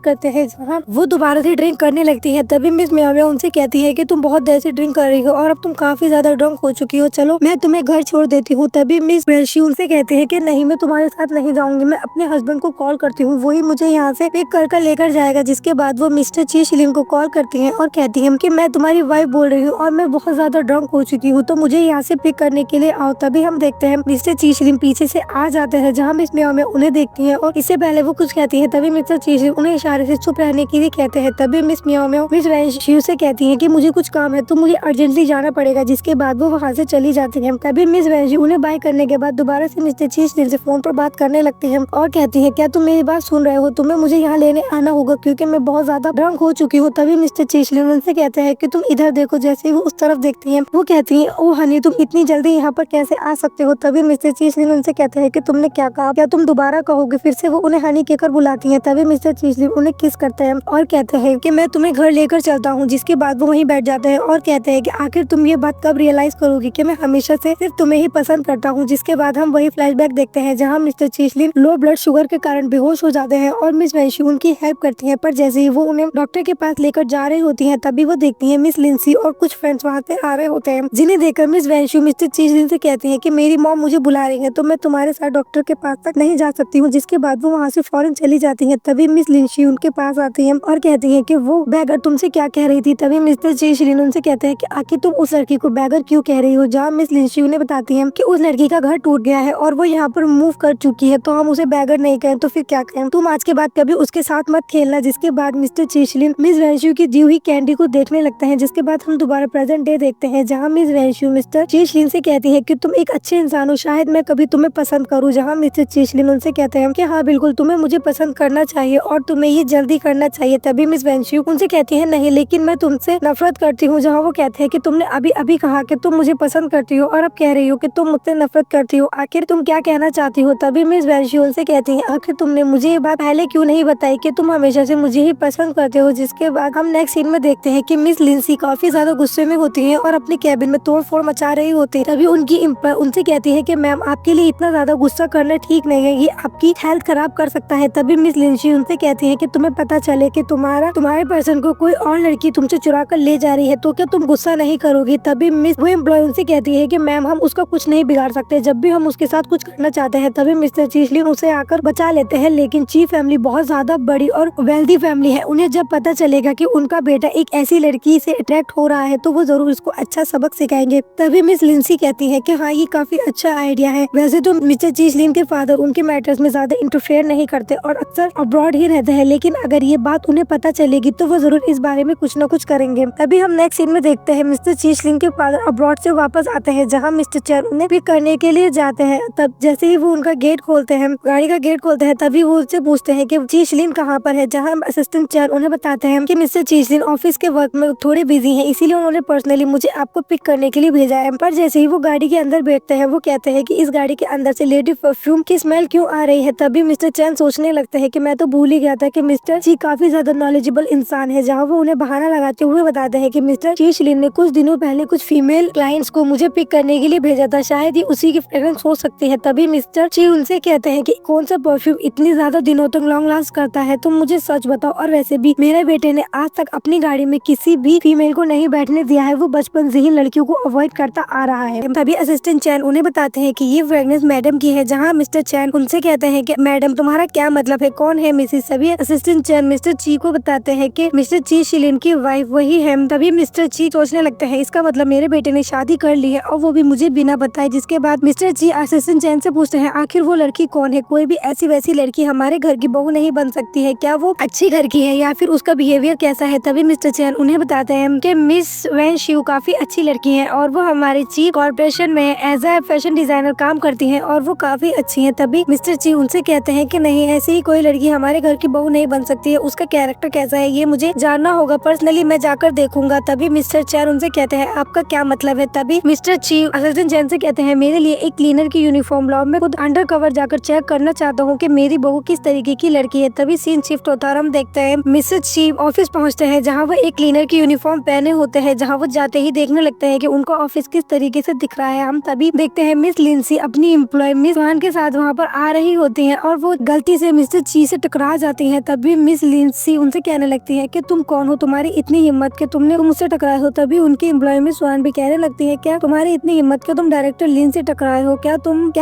करते हैं। जहाँ वो दोबारा से ड्रिंक करने लगती है तभी मिस म्याओ म्याओ उनसे कहती है कि तुम बहुत देर से ड्रिंक कर रही हो और अब तुम काफी ज्यादा ड्रंक हो चुकी हो, चलो मैं तुम्हें घर छोड़ देती हूँ। तभी मिस वैंशु उनसे कहते हैं कि नहीं, मैं तुम्हारे साथ नहीं जाऊंगी, मैं अपने हस्बैंड को कॉल करती हूँ, वही मुझे यहाँ से पिक कर लेकर जाएगा। जिसके बाद वो मिस्टर चीशलिन को कॉल करती है और कहती है कि मैं तुम्हारी वाइफ बोल रही हूँ और मैं बहुत ज्यादा ड्रंक हो चुकी हूँ, तो मुझे यहाँ से पिक करने के लिए आओ। तभी हम देखते हैं मिस्टर चीशलिन पीछे से आ जाते हैं, जहाँ मिस म्याओ म्याओ उन्हें देखती है और इससे पहले वो कुछ कहती है। तभी मिस्टर चीशलिन उन्हें इशारे से चुप रहने के लिए कहते हैं। तभी मिस म्याओ म्याओ मिस वैंशु से कहती है कि मुझे कुछ काम है, तो मुझे अर्जेंटली जाना पड़ेगा। जिसके बाद वो वहाँ से चली जाती है। तभी मिस वैंशु उन्हें बाय करने के बाद दोबारा से मिस्टर चीशलिन से फोन पर बात करने लगती है और कहती है क्या तुम मेरी बात सुन रहे हो, तुम्हें मुझे यहाँ लेने आना होगा क्योंकि मैं बहुत ज्यादा ड्रंक हो चुकी हूँ। तभी मिस्टर चीशलिन उनसे कहते हैं कि तुम इधर देखो। जैसे वो उस तरफ देखती है वो कहती है ओ हनी, तुम इतनी जल्दी यहाँ पर कैसे आ सकते हो। तभी मिस्टर चीशलिन उनसे कहते हैं कि तुमने क्या कहा, क्या तुम दोबारा कहोगे। फिर से वो उन्हें हनी कहकर बुलाती है। तभी मिस्टर चीशलिन उन्हें किस करते हैं और कहते हैं कि मैं तुम्हें घर लेकर चलता हूँ। जिसके बाद वो वहीं बैठ जाते हैं और कहते हैं कि आखिर तुम ये बात कब रियलाइज करोगी कि मैं हमेशा से सिर्फ तुम्हें ही पसंद करता हूँ। जिसके बाद हम वही फ्लैशबैक देखते हैं जहाँ मिस्टर चीशलिन लो ब्लड शुगर के कारण बेहोश हो जाते हैं और मिस वैंशु उनकी हेल्प करती है। पर जैसे ही वो उन्हें डॉक्टर के पास लेकर जा रही होती है तभी वो देखती है मिस लिंसी और कुछ फ्रेंड्स वहाँ से आ रहे होते हैं, जिन्हें देखकर मिस वैंशु मिस्टर चीशलिन से कहती है कि मेरी मॉम मुझे बुला रही है, तो मैं तुम्हारे साथ डॉक्टर के पास तक नहीं जा सकती हूँ। जिसके बाद वो वहाँ से फौरन चली जाती है। तभी मिस लिंसी उनके पास आती है और कहती है कि वो बैगर तुमसे क्या कह रही थी। तभी मिस्टर चीशलिन उनसे कहते हैं कि आखिर तुम उस लड़की को बैगर क्यों कह रही हो। जहाँ मिस लिंसी उन्हें बताती है कि उस लड़की का घर टूट गया है और वो यहाँ पर मूव कर चुकी है, तो हम उसे बैगर नहीं कहें तो फिर क्या कहें, तुम आज के बाद कभी उसके साथ मत खेलना। जिसके बाद मिस्टर चीशलिन मिस वैंशु की दी हुई कैंडी को देखने लगते हैं। जिसके बाद हम दोबारा प्रेजेंट डे देखते हैं जहाँ मिस वैंशु मिस्टर चीशलिन से कहती है कि तुम एक अच्छे इंसान हो, शायद मैं कभी तुम्हें पसंद करूँ। जहाँ मिस्टर चीशलिन उनसे कहते हैं कि हाँ बिल्कुल, तुम्हें मुझे पसंद करना चाहिए और तुम्हें ये जल्दी करना चाहिए। तभी मिस वैंशु उनसे कहती है नहीं, लेकिन मैं तुमसे नफरत करती हूँ। जहाँ वो कहते हैं कि तुमने अभी अभी कहा कि तुम मुझे पसंद करती हो और अब कह रही हो कि तुम मुझसे नफरत करती हो, आखिर तुम क्या कहना चाहती हो। तभी मिस वैंशु उनसे कहती है आखिर तुमने मुझे ये बात पहले क्यों नहीं बताई कि तुम हमेशा से मुझे ही पसंद करते हो। जिसके बाद हम नेक्स्ट सीन में देखते हैं कि मिस लिंसी काफी ज्यादा गुस्से में होती है और अपने कैबिन में तोड़फोड़ मचा रही होती है। तभी उनकी उनसे कहती है कि मैम आपके लिए इतना ज्यादा गुस्सा करना ठीक नहीं है, ये आपकी हेल्थ खराब कर सकता है। तभी मिस लिंसी उनसे कहती है कि तुम्हें पता चले कि तुम्हारे पर्सन को कोई और लड़की तुमसे चुरा कर ले जा रही है तो क्या तुम गुस्सा नहीं करोगी। तभी मिस वो एम्प्लॉय उनसे कहती है कि मैम हम उसका कुछ नहीं बिगाड़ सकते, जब भी हम उसके साथ कुछ करना चाहते हैं। तभी मिस्टर चीशलिन उसे आकर बचा लेते हैं, लेकिन ची फैमिली बहुत ज्यादा बड़ी और वेल्दी फैमिली है। उन्हें जब पता चलेगा कि उनका बेटा एक ऐसी लड़की से अट्रैक्ट हो रहा है तो वो जरूर इसको अच्छा सबक सिखाएंगे। तभी मिस लिंसी कहती है कि हाँ, ये काफी अच्छा आइडिया है। वैसे तो मिस्टर चीशलिन के फादर उनके मैटर्स में ज्यादा ज्यादा इंटरफेयर नहीं करते और अक्सर अब्रॉड ही रहते हैं, लेकिन अगर ये बात उन्हें पता चलेगी तो वो जरूर इस बारे में कुछ न कुछ करेंगे। तभी हम नेक्स्ट सीन में देखते हैं मिस्टर ची शिलिन के फादर अब्रॉड से वापस आते हैं, जहाँ मिस्टर चैन उन्हें पिक करने के लिए जाते हैं। तब जैसे ही वो उनका गेट खोलते हैं, गाड़ी का गेट खोलते हैं, तभी वो उससे पूछते हैं कि ची शिलिन कहाँ पर है, जहाँ असिस्टेंट चैन उन्हें बताते हैं कि मिस्टर ची शिलिन ऑफिस के वर्क में थोड़े बिजी हैं, इसीलिए उन्होंने पर्सनली मुझे आपको पिक करने के लिए भेजा है। पर जैसे ही वो गाड़ी के अंदर बैठते हैं, वो कहते हैं कि इस गाड़ी के अंदर से लेडी परफ्यूम की स्मेल क्यों आ रही है। तभी मिस्टर चैन सोचने लगते हैं कि मैं तो भूल ही गया था कि मिस्टर ची काफी ज्यादा नॉलेजेबल इंसान है, जहाँ वो उन्हें बहाना लगाते हुए बताते हैं कि मिस्टर ची शिलिन ने कुछ दिनों पहले कुछ फीमेल क्लाइंट्स को मुझे पिक करने के लिए भेजा था, शायद ये उसी की फ्रेग्रेंस हो सकती है। तभी मिस्टर ची उनसे कहते हैं कि कौन सा परफ्यूम इतनी ज्यादा दिनों तक लॉन्ग लास्ट करता है, तुम मुझे सच बताओ। और वैसे भी मेरे बेटे ने आज तक अपनी गाड़ी में किसी भी फीमेल को नहीं बैठने दिया है, वो बचपन से ही लड़कियों को अवॉइड करता आ रहा है। तभी असिस्टेंट चैन उन्हें बताते हैं कि ये फ्रेग्रेंस मैडम की है, जहाँ मिस्टर चैन उनसे कहते हैं कि मैडम तुम्हारा क्या मतलब है, कौन है मिसेस। सभी असिस्टेंट चैन मिस्टर ची को बताते हैं कि मिस्टर ची शिलिन की वाइफ वही है। तभी मिस्टर ची सोचने लगते हैं इसका मतलब मेरे बेटे ने शादी कर ली है और वो भी मुझे बिना बताए। जिसके बाद मिस्टर ची असिस्टेंट चैन से पूछते हैं आखिर वो लड़की कौन है, कोई भी ऐसी वैसी लड़की हमारे घर की बहू नहीं बन सकती है, क्या वो अच्छी घर की है या फिर उसका बिहेवियर कैसा है। तभी मिस्टर चैन उन्हें बताते हैं कि मिस वैन शिव काफी अच्छी लड़की है और वो हमारे ची कॉर्पोरेशन में एज ए फैशन डिजाइनर काम करती है और वो काफी अच्छी है। तभी मिस्टर ची उनसे कहते हैं कि नहीं, ऐसी ही कोई लड़की हमारे घर की बहू नहीं बन सकती है, उसका कैरेक्टर कैसा है ये मुझे जानना होगा, पर्सनली मैं जाकर देखूंगा। तभी मिस्टर चैन उनसे कहते हैं आपका क्या मतलब है। तभी मिस्टर ची असिस्टेंट चैन से कहते हैं मेरे लिए एक क्लीनर की यूनिफॉर्म लाओ, मैं खुद अंडर कवर जाकर चेक करना चाहता हूँ कि मेरी बहू किस तरीके की लड़की है। तभी सीन शिफ्ट होता है, हम देखते हैं मिस्टर ची ऑफिस पहुँचते हैं, जहाँ वो एक क्लीनर की यूनिफॉर्म पहने होते हैं, जहाँ वो जाते ही देखने लगते हैं कि उनका ऑफिस किस तरीके से दिख रहा है। हम तभी देखते हैं मिस लिंसी अपनी एम्प्लॉय मिस वान के साथ वहाँ पर आ रही होती हैं और वो गलती से मिस्टर ची से टकरा जाती हैं। तभी मिस लिंसी उनसे कहने लगती है कि तुम कौन हो, तुम्हारी इतनी हिम्मत कि तुमने मुझसे टकराए हो। तभी उनकी एम्प्लॉय मिस वान भी कहने लगती है क्या तुम्हारी इतनी हिम्मत कि तुम डायरेक्टर लिन से टकराए हो, क्या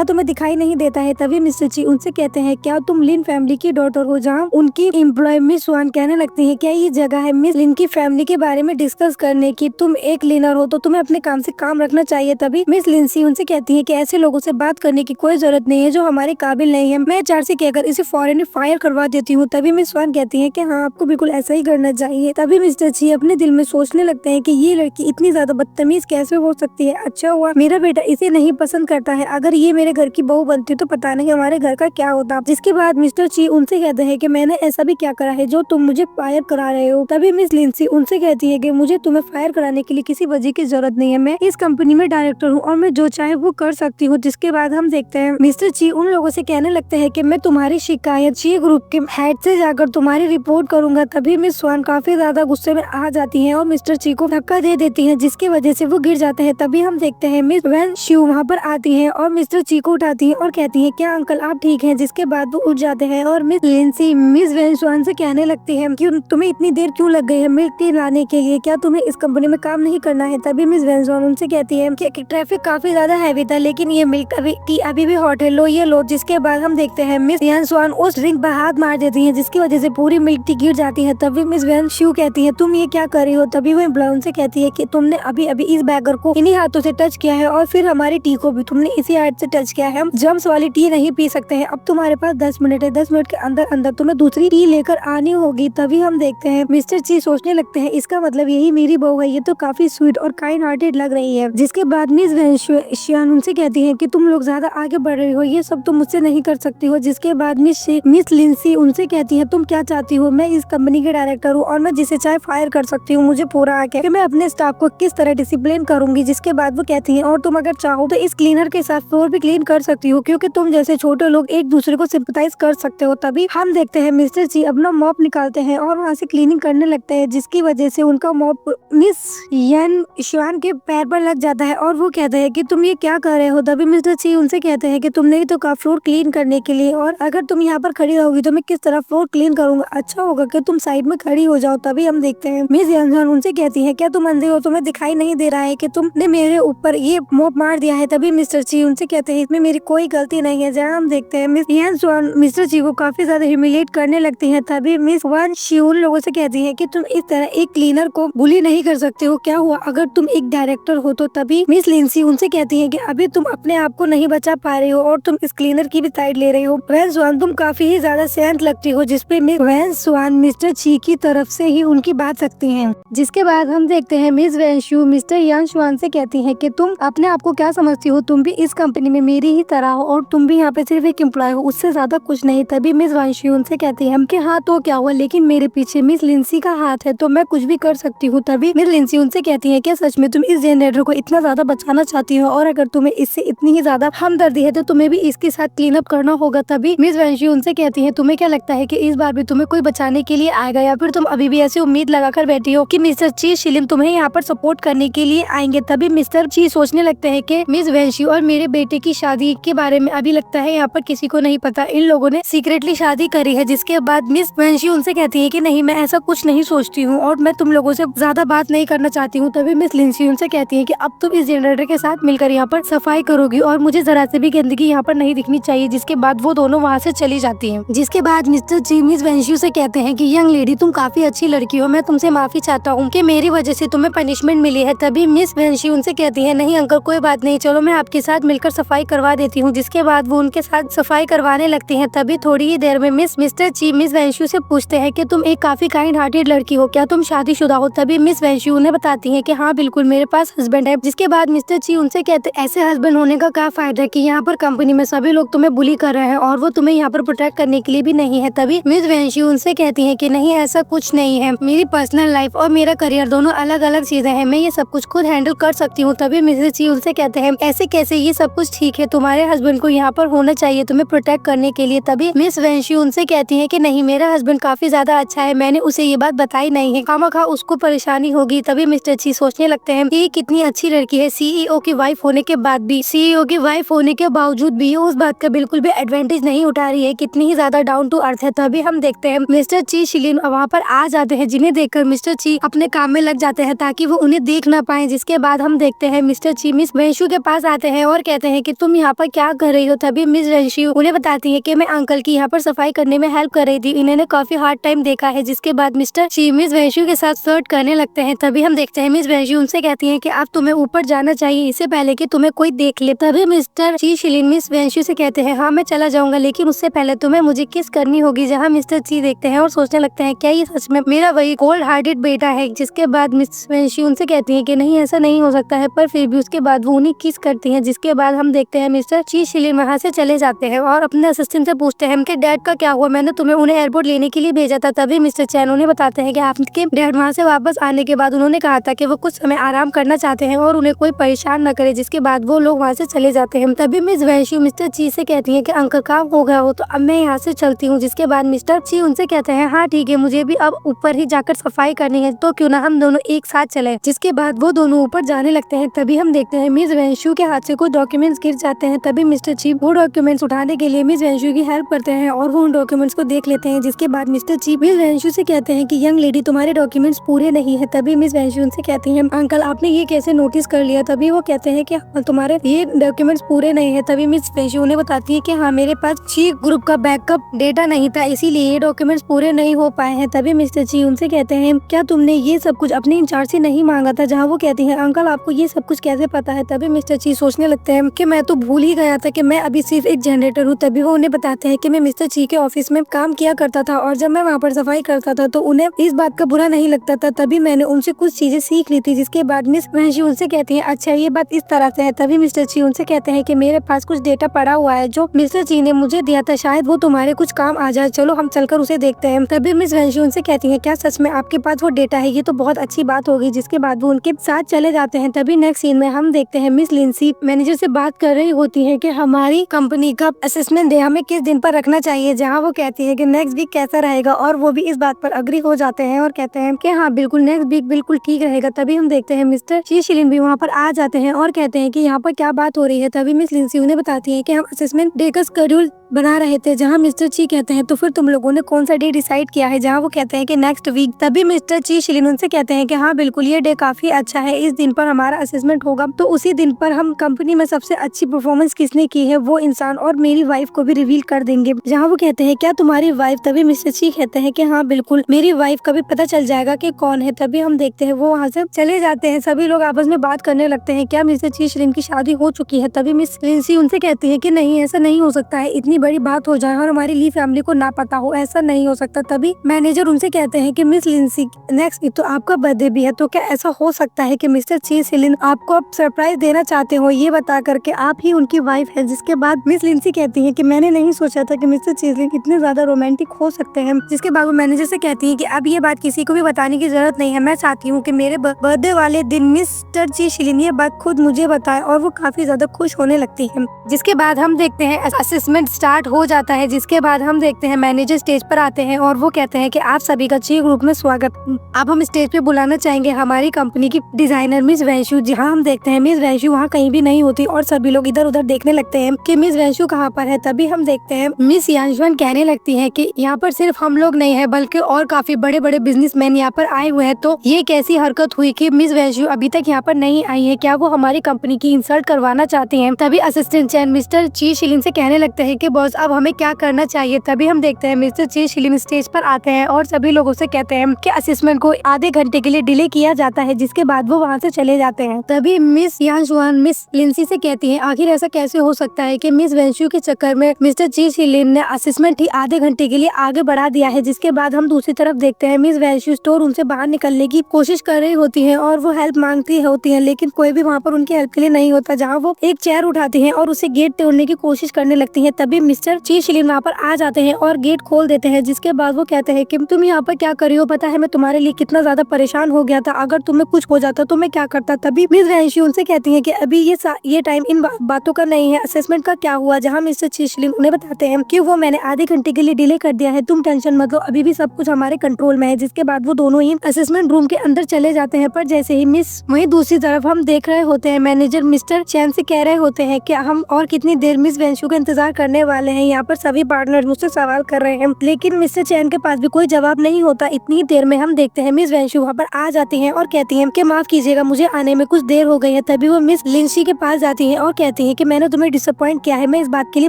तुम्हें दिखाई नहीं देता है। तभी मिस्टर ची उनसे कहते हैं क्या तुम लिन फैमिली की डॉटर हो, जहाँ उनकी एम्प्लॉय मिस वान कहने लगती है क्या ये जगह है मिस लिन की फैमिली के बारे में डिस्कस करने की, तुम एक क्लीनर हो तो तुम्हें अपने काम से काम रखना चाहिए। तभी मिस लिंसी उनसे कहती है कि ऐसे लोगों से बात करने की कोई जरूरत नहीं है जो हमारे काबिल नहीं है, मैं चार से कहकर इसे फौरन फायर करवा देती हूँ। तभी मिस वान कहती है कि हाँ आपको बिल्कुल ऐसा ही करना चाहिए। तभी मिस्टर ची अपने दिल में सोचने लगते हैं कि ये लड़की इतनी ज्यादा बदतमीज कैसे हो सकती है, अच्छा हुआ मेरा बेटा इसे नहीं पसंद करता है, अगर ये मेरे घर की बहू बनती तो पता नहीं हमारे घर का क्या होता। जिसके बाद मिस्टर ची उनसे कहते हैं कि मैंने ऐसा भी क्या करा है जो तुम मुझे फायर करा रहे हो। तभी मिस लिंसी उनसे कहती है कि मुझे तुम्हें फायर कराने के लिए किसी वजह की जरूरत नहीं है, मैं इस कंपनी में डायरेक्टर हूँ और मैं जो चाहे वो कर सकती हूँ। जिसके बाद हम देखते हैं मिस्टर ची उन लोगों से कहने लगते हैं कि मैं तुम्हारी शिकायत ची ग्रुप के हेड से जाकर तुम्हारी रिपोर्ट करूंगा। तभी मिस स्वान काफी ज्यादा गुस्से में आ जाती है और मिस्टर ची को धक्का दे देती है, जिसकी वजह से वो गिर जाते हैं। तभी हम देखते हैं मिस वैन शिव वहाँ पर आती है और मिस्टर ची को उठाती है और कहती है क्या अंकल आप ठीक हैं। जिसके बाद वो उठ जाते हैं और मिस लिंसी मिस वैन स्वान से कहने लगती है कि तुम्हें इतनी देर क्यों लग गई है मिल्क टी लाने के लिए, क्या तुम्हें इस कंपनी में काम नहीं करना है। तभी मिस वैन स्वान उनसे कहती है कि ट्रैफिक काफी ज्यादा हैवी था लेकिन ये मिल्क टी अभी भी हॉट है, लो ये लो। जिसके बाद हम देखते हैं मिस यान स्वान उस ड्रिंक पर हाथ मार देती है, जिसकी वजह से पूरी मिल्क टी गिर जाती है। तभी मिस वैन शिव कहती है तुम ये क्या कर रही हो। तभी वो एम्प्लॉय उनसे कहती है कि तुमने अभी अभी इस बैगर को इन्हीं हाथों से टच किया है और फिर हमारी टी को भी तुमने इसी हाथ से टच किया है, हम जम्स वाली टी नहीं पी सकते हैं, अब तुम्हारे पास 10 मिनट है, 10 मिनट के अंदर अंदर तुम्हें दूसरी टी लेकर आनी होगी। तभी हम देखते हैं मिस्टर ची सोचने लगते हैं इसका मतलब यही मेरी बहू है, ये तो काफी स्वीट और काइंड हार्टेड लग रही है। जिसके बाद मिस वैन शियान उनसे कहती है कि तुम लोग ज्यादा आगे बढ़ रही हो, ये सब तुम मुझसे नहीं कर सकती हो। जिसके बाद मिस लिंसी उनसे कहती है तुम क्या चाहती हो, मैं इस कंपनी के डायरेक्टर हूँ और मैं जिसे चाहे फायर कर सकती हूँ, मुझे पूरा आके कि मैं अपने स्टाफ को किस तरह डिसिप्लिन करूंगी। जिसके बाद वो कहती है और तुम अगर चाहो तो इस क्लीनर के साथ फ्लोर भी क्लीन कर सकती हो, क्योंकि तुम जैसे छोटे लोग एक दूसरे को सिंपैथाइज कर सकते हो। तभी हम देखते हैं मिस्टर ची अपना मॉप निकालते हैं और वहाँ से क्लीनिंग करने लगते हैं, जिसकी वजह से उनका मॉप मिस यान शिवान के पैर पर लग जाता है और वो कहते हैं कि तुम ये क्या कर रहे हो। तभी मिस्टर ची उनसे कहते हैं कि तुमने ही तो कहा फ्लोर क्लीन करने के लिए, और अगर तुम यहाँ पर खड़ी रहोगी तो मैं किस तरह फ्लोर क्लीन करूंगा, अच्छा होगा कि तुम साइड में खड़ी हो जाओ। तभी हम देखते हैं मिस यान उनसे कहती है क्या तुम अंधे हो, तुम्हें दिखाई नहीं दे रहा है कि तुमने मेरे ऊपर ये मॉप मार दिया है। तभी मिस्टर ची उनसे कहते हैं इसमें मेरी कोई गलती नहीं है। जहाँ हम देखते हैं मिस यान स्वान मिस्टर ची को काफी ज्यादा ह्यूमिलिएट करने लगती है। तभी मिस वन शी उन लोगों से कहती है कि तुम इस तरह एक क्लीनर को बुली नहीं कर सकते हो, क्या हुआ अगर तुम एक डायरेक्टर हो तो। तभी मिस लिंसी उनसे कहती है कि अभी तुम अपने आप को नहीं बचा पा रही हो और तुम इस क्लीनर की भी साइड ले रही रही हो। वैन स्वान तुम काफी ही ज्यादा शांत लगती हो, जिसपे मिस वैन स्वान मिस्टर ची की तरफ से ही उनकी बात सकती हैं। जिसके बाद हम देखते हैं मिस वैनशू मिस्टर यान स्वान से कहती हैं कि तुम अपने आप को क्या समझती हो, तुम भी इस कंपनी में मेरी ही तरह हो और तुम भी यहाँ पे सिर्फ एक एम्प्लॉय हो, उससे ज्यादा कुछ नहीं। तभी मिस वैनशू उनसे कहती है कि हाँ तो क्या हुआ, लेकिन मेरे पीछे मिस लिंसी का हाथ है तो मैं कुछ भी कर सकती हूँ। तभी मिस लिंसी उनसे कहती है क्या सच में तुम इस जनरेटर को इतना ज्यादा बचाना चाहती हो, और अगर तुम्हें इससे इतनी ही ज्यादा हमदर्दी है तो तुम्हें भी इसके साथ क्लीन अप करना होगा। तभी मिस वैनशू उनसे कहती है तुम्हें क्या लगता है कि इस बार भी तुम्हें कोई बचाने के लिए आएगा, या फिर तुम अभी भी ऐसी उम्मीद लगाकर बैठी हो कि मिस्टर ची शिलिन तुम्हें यहाँ पर सपोर्ट करने के लिए आएंगे। तभी मिस्टर ची सोचने लगते हैं कि मिस वैनशू और मेरे बेटे की शादी के बारे में अभी लगता है यहाँ पर किसी को नहीं पता, इन लोगों ने सीक्रेटली शादी करी है। जिसके बाद मिस वैनशू उनसे कहती है कि नहीं मैं ऐसा कुछ नहीं सोचती हूँ और मैं तुम लोगों से ज्यादा बात नहीं करना चाहती हूँ। तभी मिस लिंसी उनसे कहती है कि अब तुम इस जनरेटर के साथ मिलकर यहाँ पर सफाई करोगी और मुझे जरा से भी गंदगी यहाँ पर नहीं दिखनी चाहिए। जिसके बाद वो दोनों वहाँ से चली जाती हैं। जिसके बाद मिस्टर ची मिस वैनशू से कहते हैं कि यंग लेडी तुम काफी अच्छी लड़की हो, मैं तुमसे माफी चाहता हूँ कि मेरी वजह से तुम्हें पनिशमेंट मिली है। तभी मिस वैनशू उनसे कहती है नहीं अंकल कोई बात नहीं, चलो मैं आपके साथ मिलकर सफाई करवा देती हूँ। जिसके बाद वो उनके साथ सफाई करवाने लगती है। तभी थोड़ी ही देर में मिस्टर ची मिस वैनशू से पूछते हैं कि तुम एक काफी काइंड हार्टेड लड़की हो, क्या तुम शादीशुदा हो। तभी मिस वैनशू उन्हें बताती है कि हाँ बिल्कुल मेरे पास हस्बैंड है। जिसके बाद मिस्टर ची उनसे कहते ऐसे हस्बैंड होने का क्या फायदा कि यहाँ पर कंपनी में सभी लोग तुम्हें बुली कर रहे हैं और वो तुम्हें यहाँ पर प्रोटेक्ट करने के लिए भी नहीं है। तभी मिस वैनशू उनसे कहती है कि नहीं ऐसा कुछ नहीं है, मेरी पर्सनल लाइफ और मेरा करियर दोनों अलग अलग चीजें हैं, मैं ये सब कुछ खुद हैंडल कर सकती हूँ। तभी मिस्टर ची उनसे कहते हैं ऐसे कैसे, ये सब कुछ ठीक है, तुम्हारे हस्बैंड को यहाँ पर होना चाहिए तुम्हें प्रोटेक्ट करने के लिए। तभी मिस वैनशू उनसे कहती है कि नहीं मेरा हस्बैंड काफी ज्यादा अच्छा है, मैंने उसे ये बात बताई नहीं है, खामखा उसको परेशानी होगी। तभी मिस्टर ची सोचने लगते हैं कि कितनी अच्छी लड़की है, सीईओ की वाइफ होने के बाद भी, सीईओ की वाइफ होने के बावजूद भी उस बात का बिल्कुल भी एडवांटेज नहीं उठा रही है, कितनी ही ज्यादा डाउन टू अर्थ है। तभी हम देखते हैं मिस्टर ची शिलिन वहाँ पर आ जाते हैं, जिन्हें देखकर मिस्टर ची अपने काम में लग जाते हैं ताकि वो उन्हें देख ना पाए। जिसके बाद हम देखते हैं मिस्टर ची मिस वैनशू के पास आते हैं और कहते हैं कि तुम यहाँ पर क्या कर रही हो। तभी मिस वैनशू उन्हें बताती है कि मैं अंकल की यहाँ पर सफाई करने में हेल्प कर रही थी, इन्होंने काफी हार्ड टाइम देखा है। जिसके बाद मिस्टर ची मिस वैनशू के साथ फ्लर्ट करने लगते हैं। तभी हम देखते हैं मिस वैनशू उनसे कहती है कि अब तुम्हें ऊपर जाना चाहिए इससे पहले कि तुम्हें कोई देख ले। तभी मिस्टर ची शिलिन मिस वैनशू से कहते हैं हाँ मैं चला जाऊंगा, लेकिन उससे पहले तुम्हें मुझे किस करनी होगी। जहाँ मिस्टर ची देखते हैं और सोचने लगते हैं क्या ये सच में मेरा वही कोल्ड हार्टेड बेटा है। जिसके बाद मिस वैनशू उनसे कहती है कि नहीं ऐसा नहीं हो सकता है, पर फिर भी उसके बाद वो उन्हें किस करती हैं। जिसके बाद हम देखते हैं मिस्टर ची शिलिन वहाँ से चले जाते हैं और अपने असिस्टेंट से पूछते हैं कि डैड का क्या हुआ, मैंने तुम्हें उन्हें एयरपोर्ट लेने के लिए भेजा था। तभी मिस्टर चैन उन्हें बताते हैं कि आपके डैड वहाँ से वापस आने के बाद उन्होंने कहा था कि वो कुछ समय आराम करना चाहते हैं और उन्हें कोई परेशान न करे। जिसके बाद वो लोग वहाँ से चले जाते हैं। तभी मिस वैनशू मिस्टर ची से कहती है कि अंकल काम हो गया हो तो अब मैं यहाँ से चलती हूँ। जिसके बाद मिस्टर ची उनसे कहते हैं हाँ ठीक है, मुझे भी अब ऊपर ही जाकर सफाई करनी है, तो क्यों ना हम दोनों एक साथ चले। जिसके बाद वो दोनों ऊपर जाने लगते हैं। तभी हम देखते हैं मिस वैनशू के हाथ से कुछ डॉक्यूमेंट्स गिर जाते हैं। तभी मिस्टर ची वो डॉक्यूमेंट्स उठाने के लिए मिस वैनशू की हेल्प करते हैं और वो उन डॉक्यूमेंट्स को देख लेते हैं। जिसके बाद मिस्टर ची मिस वैनशू से कहते हैं कि यंग लेडी तुम्हारे डॉक्यूमेंट्स पूरे नहीं है। तभी मिस वैनशू उनसे कहती है अंकल आपने ये कैसे नोटिस कर लिया। तभी वो कहते हैं कि तुम्हारे ये डॉक्यूमेंट्स पूरे नहीं है। तभी मिस वैनशू उन्हें बताती है कि हाँ मेरे पास ची ग्रुप का बैकअप डेटा नहीं था, इसीलिए ये डॉक्यूमेंट्स पूरे नहीं हो पाए हैं। तभी मिस्टर ची उनसे कहते हैं क्या तुमने ये सब कुछ अपने इंचार्ज से नहीं मांगा था। जहाँ वो कहती है अंकल आपको ये सब कुछ कैसे पता है। तभी मिस्टर ची सोचने लगते हैं कि मैं तो भूल ही गया था कि मैं अभी सिर्फ एक जनरेटर हूँ। तभी वो उन्हें बताते हैं कि मैं मिस्टर ची के ऑफिस में काम किया करता था और जब मैं वहाँ पर सफाई करता था तो उन्हें इस बात का बुरा नहीं लगता था, तभी मैंने उनसे कुछ चीजें सीख ली थी। जिसके बाद मिस वैनशू उनसे कहती है अच्छा ये बात इस तरह से है। तभी मिस्टर ची उनसे कहते हैं कि मेरे पास कुछ डेटा पड़ा हुआ है जो मिस्टर ची ने मुझे दिया था, शायद वो तुम्हारे कुछ काम आ जाए, चलो हम चलकर उसे देखते हैं। तभी मिस वैनशू उनसे कहती है क्या सच में आपके पास वो डेटा है, ये तो बहुत अच्छी बात होगी। जिसके बाद वो उनके साथ चले जाते हैं। तभी नेक्स्ट सीन में हम देखते हैं मिस लिंसी मैनेजर से बात कर रही होती है कि हमारी कंपनी का असेसमेंट डे हमें किस दिन पर रखना चाहिए। जहाँ वो कहती है कि नेक्स्ट वीक कैसा रहेगा और वो भी इस बात पर अग्री हो जाते हैं और कहते हैं कि हाँ बिल्कुल नेक्स्ट वीक बिल्कुल ठीक रहेगा। तभी हम देखते हैं मिस्टर ची शिलिन भी वहाँ पर आ जाते हैं और कहते हैं कि यहाँ पर क्या बात हो रही है। तभी मिस लिंसी उन्हें बताती है कि हम असेसमेंट डे का शेड्यूल बना रहे थे। जहाँ मिस्टर ची कहते हैं तो फिर तुम लोगों ने कौन सा डे डिसाइड किया है। जहाँ वो कहते हैं कि नेक्स्ट वीक। तभी मिस्टर ची शिलिन उनसे कहते हैं कि हाँ बिल्कुल ये डे काफी अच्छा है, इस दिन पर हमारा असेसमेंट होगा तो उसी दिन पर हम कंपनी में सबसे अच्छी परफॉर्मेंस किसने की है वो इंसान और मेरी वाइफ को भी रिवील कर देंगे। जहाँ वो कहते हैं क्या तुम्हारी वाइफ। तभी मिस्टर ची कहते हैं कि हाँ बिल्कुल मेरी वाइफ का भी पता चल जाएगा कि कौन है। तभी हम देखते हैं वो वहाँ से चले जाते हैं। सभी लोग आपस में बात करने लगते हैं क्या मिस्टर ची शिलिन की शादी हो चुकी है। तभी मिस लिंसी उनसे कहती है कि नहीं ऐसा नहीं हो सकता है, इतनी बड़ी बात हो जाए और हमारी ली फैमिली को ना पता हो, ऐसा नहीं हो सकता। तभी मैनेजर उनसे कहते हैं कि मिस लिंसी नेक्स्ट तो आपका बर्थडे भी है, तो क्या ऐसा हो सकता है कि मिस्टर ची शिलिन आपको अब सरप्राइज देना चाहते हो, ये बता करके आप ही उनकी वाइफ है। जिसके बाद मिस लिंसी कहती है कि मैंने नहीं सोचा था कि मिस्टर ची शिलिन इतने ज्यादा रोमांटिक हो सकते हैं। जिसके बाद वो मैनेजर से कहती है कि अब ये बात किसी को भी बताने की जरूरत नहीं है, मैं चाहती हूँ कि मेरे बर्थडे वाले दिन मिस्टर ची शिलिन ये बात खुद मुझे बताए, और वो काफी ज्यादा खुश होने लगती है। जिसके बाद हम देखते हैं असेसमेंट स्टार्ट हो जाता है। जिसके बाद हम देखते हैं मैनेजर स्टेज पर आते हैं और वो कहते हैं कि आप सभी का ची ग्रुप में स्वागत। अब हम स्टेज पे बुलाना चाहेंगे हमारी कंपनी की डिजाइनर मिस वैंशु। जहाँ हम देखते हैं मिस वैंशु वहाँ कहीं भी नहीं होती और सभी लोग इधर उधर देखने लगते हैं कि मिस वैंशु कहाँ पर है। तभी हम देखते हैं मिस यांशुआन कहने लगती है कि यहाँ पर सिर्फ हम लोग नहीं है बल्कि और काफी बड़े बड़े बिजनेसमैन यहाँ पर आए हुए हैं। तो ये कैसी हरकत हुई कि मिस वैंशु अभी तक यहाँ पर नहीं आई है, क्या वो हमारी कंपनी की इंसल्ट करवाना चाहती हैं। तभी असिस्टेंट चैन मिस्टर ची शिलिन से कहने लगते हैं कि बॉस अब हमें क्या करना चाहिए। तभी हम देखते हैं मिस्टर ची शिलिन स्टेज पर आते हैं और सभी लोगों से कहते हैं कि असेसमेंट को आधे घंटे के लिए डिले किया जाता है। जिसके बाद वो वहाँ से चले जाते हैं। तभी मिस यांशुआन मिस लिंसी से कहती है आखिर ऐसा कैसे हो सकता है कि मिस वैंशु के चक्कर में मिस्टर ची शिलिन ने असेसमेंट ही आधे घंटे के लिए आगे बढ़ा दिया है। जिसके बाद हम दूसरी तरफ देखते हैं मिस वैंशु स्टोर रूम से बाहर निकलने की कोशिश कर रही होती है और वो हेल्प मांगती होती है, लेकिन कोई भी वहाँ पर उनकी हेल्प के लिए नहीं होता। जहाँ वो एक चेयर उठाती है और उसे गेट तोड़ने की कोशिश करने लगती है। तभी मिस्टर ची शिलिन वहाँ पर आ जाते हैं और गेट खोल देते हैं। जिसके बाद वो कहते हैं कि तुम यहाँ पर क्या कर रही हो, पता है मैं तुम्हारे लिए कितना ज्यादा परेशान हो गया था, अगर तुम्हें कुछ हो जाता तो मैं क्या करता। तभी मिस वैंशु उनसे कहती है कि अभी ये टाइम इन बातों का नहीं है, असेसमेंट का क्या हुआ। जहाँ मिस्टर ची शिलिन उन्हें बताते हैं कि वो मैंने आधे घंटे के लिए डिले कर दिया है, तुम टेंशन मत लो, अभी भी सब कुछ हमारे कंट्रोल में है। जिसके बाद वो दोनों ही असेसमेंट रूम के अंदर चले जाते हैं। पर जैसे ही मिस वहीं दूसरी तरफ हम देख रहे होते हैं मैनेजर मिस्टर चैन से कह रहे होते हैं कि हम और कितनी देर मिस वैंशु का इंतजार करने वाले हैं। यहाँ पर सभी पार्टनर मुझसे सवाल कर रहे हैं, लेकिन मिस्टर चैन के पास भी कोई जवाब नहीं होता। इतनी देर में हम देखते हैं मिस वैंशु वहाँ पर आ जाती हैं और कहती हैं कि माफ कीजिएगा मुझे आने में कुछ देर हो गई है। तभी वो मिस लिंसी के पास जाती हैं और कहती हैं कि मैंने तुम्हें डिसअपॉइंट किया है, मैं इस बात के लिए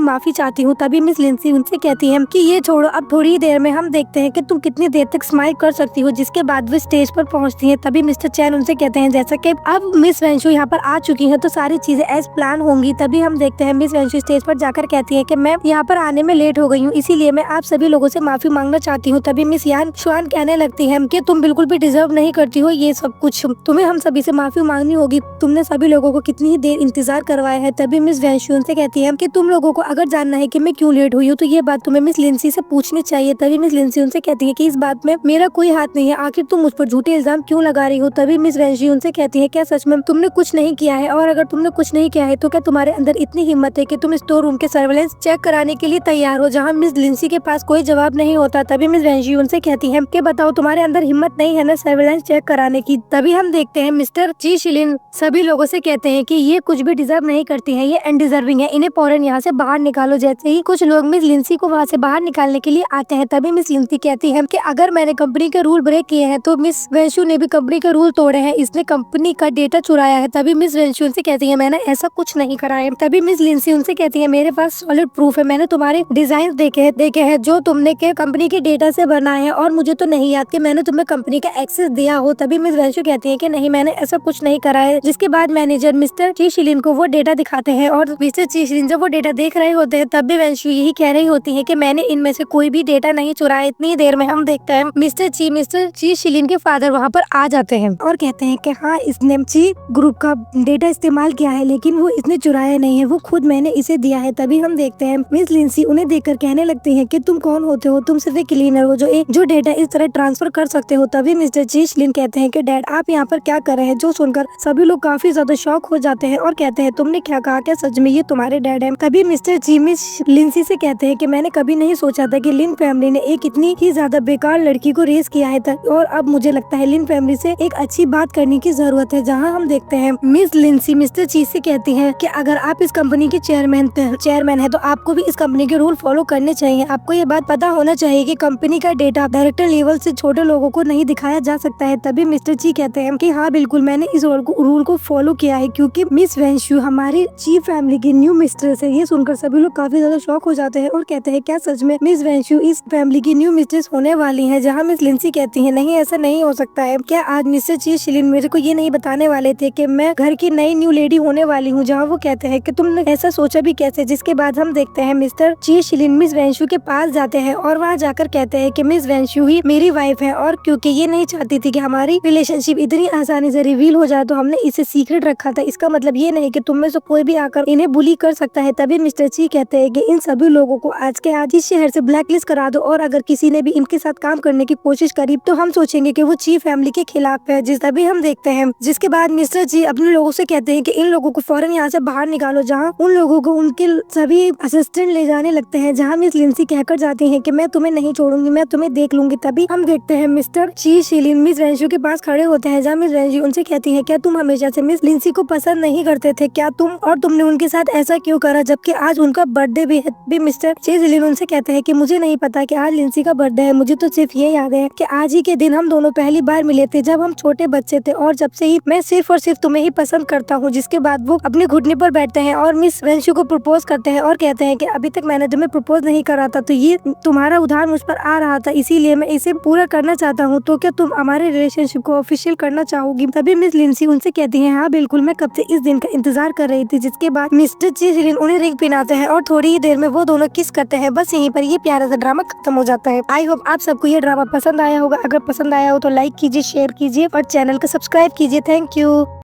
माफी चाहती हूँ। तभी मिस लिंसी उनसे कहती है कि ये छोड़ो, अब थोड़ी देर में हम देखते हैं कि तुम कितनी देर तक स्माइल कर सकती हो। जिसके बाद वो स्टेज पर पहुँचती है। तभी मिस्टर चैन उनसे कहते हैं जैसा कि अब मिस वैंशु यहाँ पर आ चुकी है तो सारी चीजें एज प्लान होंगी। तभी हम देखते हैं मिस वैंशु स्टेज पर जाकर कहती है कि मैं यहाँ पर आने में लेट हो गई हूँ, इसीलिए मैं आप सभी लोगों से माफी मांगना चाहती हूँ। तभी मिस यांशुआन कहने लगती है कि तुम बिल्कुल भी डिजर्व नहीं करती हो ये सब कुछ, तुम्हें हम सभी से माफी मांगनी होगी, तुमने सभी लोगों को कितनी ही देर इंतजार करवाया है। तभी मिस वैंशु से कहती है कि तुम लोगों को अगर जानना है कि मैं क्यों लेट हुई हूँ तो ये बात तुम्हें मिस लिंसी से पूछनी चाहिए। तभी मिस लिंसी उनसे कहती है कि इस बात में मेरा कोई हाथ नहीं है, आखिर तुम मुझ पर झूठे इल्जाम क्यों लगा रही हो। तभी मिस वैंशु उनसे कहती है क्या सच में तुमने कुछ नहीं किया है, और अगर तुमने कुछ नहीं किया है तो क्या तुम्हारे अंदर इतनी हिम्मत है कि तुम स्टोर रूम के सर्वेलेंस चेक कराने के लिए तैयार हो। जहाँ मिस लिंसी के पास कोई जवाब नहीं होता। तभी मिस वैंशु उनसे कहती है कि बताओ तुम्हारे अंदर हिम्मत नहीं है ना सर्वेलेंस चेक कराने की। तभी हम देखते हैं मिस्टर ची शिलिन सभी लोगों से कहते हैं कि ये कुछ भी डिजर्व नहीं करती है, ये अनडिजर्विंग है, इन्हें फौरन यहाँ से बाहर निकालो। जैसे ही कुछ लोग मिस लिंसी को वहाँ से बाहर निकालने के लिए आते हैं तभी मिस लिंसी कहती है कि अगर मैंने कंपनी के रूल ब्रेक किए हैं तो मिस वैंशु ने भी कंपनी के रूल तोड़े हैं, इसने कंपनी का डेटा चुराया है। तभी मिस वैंशु उनसे कहती है मैंने ऐसा कुछ नहीं करा है। तभी मिस लिंसी उनसे कहती है मेरे पास सॉलिड प्रूफ है, मैंने तुम्हारे डिजाइन देखे हैं जो तुमने के कंपनी के डेटा से बनाए हैं, और मुझे तो नहीं याद कि मैंने तुम्हें कंपनी का एक्सेस दिया हो। तभी मिस वैंशु कहती है कि नहीं मैंने ऐसा कुछ नहीं करा है। जिसके बाद मैनेजर मिस्टर ची शिलिन को वो डेटा दिखाते हैं और मिस्टर ची शिलिन जब वो डेटा देख रहे होते हैं तब भी वैंशु यही कह रही होती है कि मैंने इनमें से कोई भी डेटा नहीं चुराया। इतनी देर में हम देखते हैं मिस्टर ची शिलिन के फादर वहाँ पर आ जाते हैं और कहते हैं कि हाँ इसने ची ग्रुप का डेटा इस्तेमाल किया है, लेकिन वो इसने चुराया नहीं है, वो खुद मैंने इसे दिया है। तभी हम देखते हैं मिस लिंसी उन्हें देखकर कहने लगती है कि तुम कौन होते हो, तुम सिर्फ एक क्लीनर हो जो डेटा इस तरह ट्रांसफर कर सकते हो। तभी मिस्टर ची शिलिन कहते हैं कि डैड आप यहाँ पर क्या कर रहे हैं। जो सुनकर सभी लोग काफी ज्यादा शॉक हो जाते हैं और कहते हैं तुमने क्या कहा, क्या सच में ये तुम्हारे डैड हैं। तभी मिस्टर ची मिस लिंसी से कहते हैं कि मैंने कभी नहीं सोचा था कि लिन फैमिली ने एक इतनी ही ज्यादा बेकार लड़की को रेस किया है और अब मुझे लगता है लिन फैमिली से एक अच्छी बात करने की जरूरत है। जहाँ हम देखते हैं मिस लिंसी मिस्टर ची से कहती है कि अगर आप इस कंपनी के चेयरमैन है तो आपको भी इस कंपनी के रूल फॉलो करने चाहिए। आपको ये बात पता होना चाहिए कि कंपनी का डेटा डायरेक्टर लेवल से छोटे लोगों को नहीं दिखाया जा सकता है। तभी मिस्टर ची कहते हैं कि हाँ बिल्कुल मैंने इस रूल को फॉलो किया है क्योंकि मिस वैंशु हमारी ची फैमिली की न्यू मिस्ट्रेस है। ये सुनकर सभी लोग काफी ज्यादा शॉक हो जाते हैं और कहते हैं क्या सच में मिस वैंशु इस फैमिली की न्यू मिस्ट्रेस होने वाली है। जहाँ मिस लिंसी कहती है नहीं ऐसा नहीं हो सकता है, क्या आज मिस्टर ची शिलिन मेरे को ये नहीं बताने वाले थे कि मैं घर की नई न्यू लेडी होने वाली हूँ। जहाँ वो कहते हैं कि तुमने ऐसा सोचा भी कैसे। जिसके बाद हम देखते देखते हैं मिस्टर ची शिलिन मिस वेंशु के पास जाते हैं और वहाँ जाकर कहते हैं कि मिस वेंशु ही मेरी वाइफ है, और क्योंकि ये नहीं चाहती थी कि हमारी रिलेशनशिप इतनी आसानी से रिवील हो जाए तो हमने इसे सीक्रेट रखा था। इसका मतलब ये नहीं कि तुम में से कोई भी आकर इन्हें बुली कर सकता है। तभी मिस्टर ची कहते हैं कि इन सभी लोगों को आज के आज इस शहर से ब्लैकलिस्ट करा दो, और अगर किसी ने भी इनके साथ काम करने की कोशिश करी तो हम सोचेंगे कि वो ची फैमिली के खिलाफ है। जिस तभी हम देखते हैं जिसके बाद मिस्टर ची अपने लोगों से कहते हैं कि इन लोगों को फौरन यहाँ से बाहर निकालो, जहाँ उन लोगों को उनके सभी असिस्टेंट ले जाने लगते हैं, जहाँ मिस लिंसी कहकर जाती है कि मैं तुम्हें नहीं छोड़ूंगी, मैं तुम्हें देख लूंगी। तभी हम देखते हैं मिस्टर ची शिलिन मिस वेंशु के पास खड़े होते हैं, जहाँ मिस वेंशु उनसे कहती है क्या तुम हमेशा से मिस लिंसी को पसंद नहीं करते थे क्या तुमने उनके साथ ऐसा क्यों करा, जबकि आज उनका बर्थडे भी है। भी मिस्टर ची शिलिन उनसे कहते हैं कि मुझे नहीं पता कि आज लिंसी का बर्थडे है, मुझे तो सिर्फ ये याद है कि आज ही के दिन हम दोनों पहली बार मिले थे जब हम छोटे बच्चे थे, और जब से ही मैं सिर्फ और सिर्फ तुम्हें ही पसंद करता हूँ। जिसके बाद वो अपने घुटने पर बैठते हैं और मिस वेंशु को प्रपोज करते हैं और कहते हैं कि अभी तक मैंने तुम्हें प्रपोज नहीं करा था, तो ये तुम्हारा उधार मुझ पर आ रहा था, इसीलिए मैं इसे पूरा करना चाहता हूँ, तो क्या तुम हमारे रिलेशनशिप को ऑफिशियल करना चाहोगी। तभी मिस लिंसी उनसे कहती है हाँ बिल्कुल, मैं कब से इस दिन का इंतजार कर रही थी। जिसके बाद मिस्टर ची शिलिन उन्हें रिंग पहनाते हैं और थोड़ी ही देर में वो दोनों किस करते हैं। बस यहीं पर ये प्यारा सा ड्रामा खत्म हो जाता है। आई होप आप सबको ये ड्रामा पसंद आया होगा। अगर पसंद आया हो तो लाइक कीजिए, शेयर कीजिए और चैनल को सब्सक्राइब कीजिए। Thank you.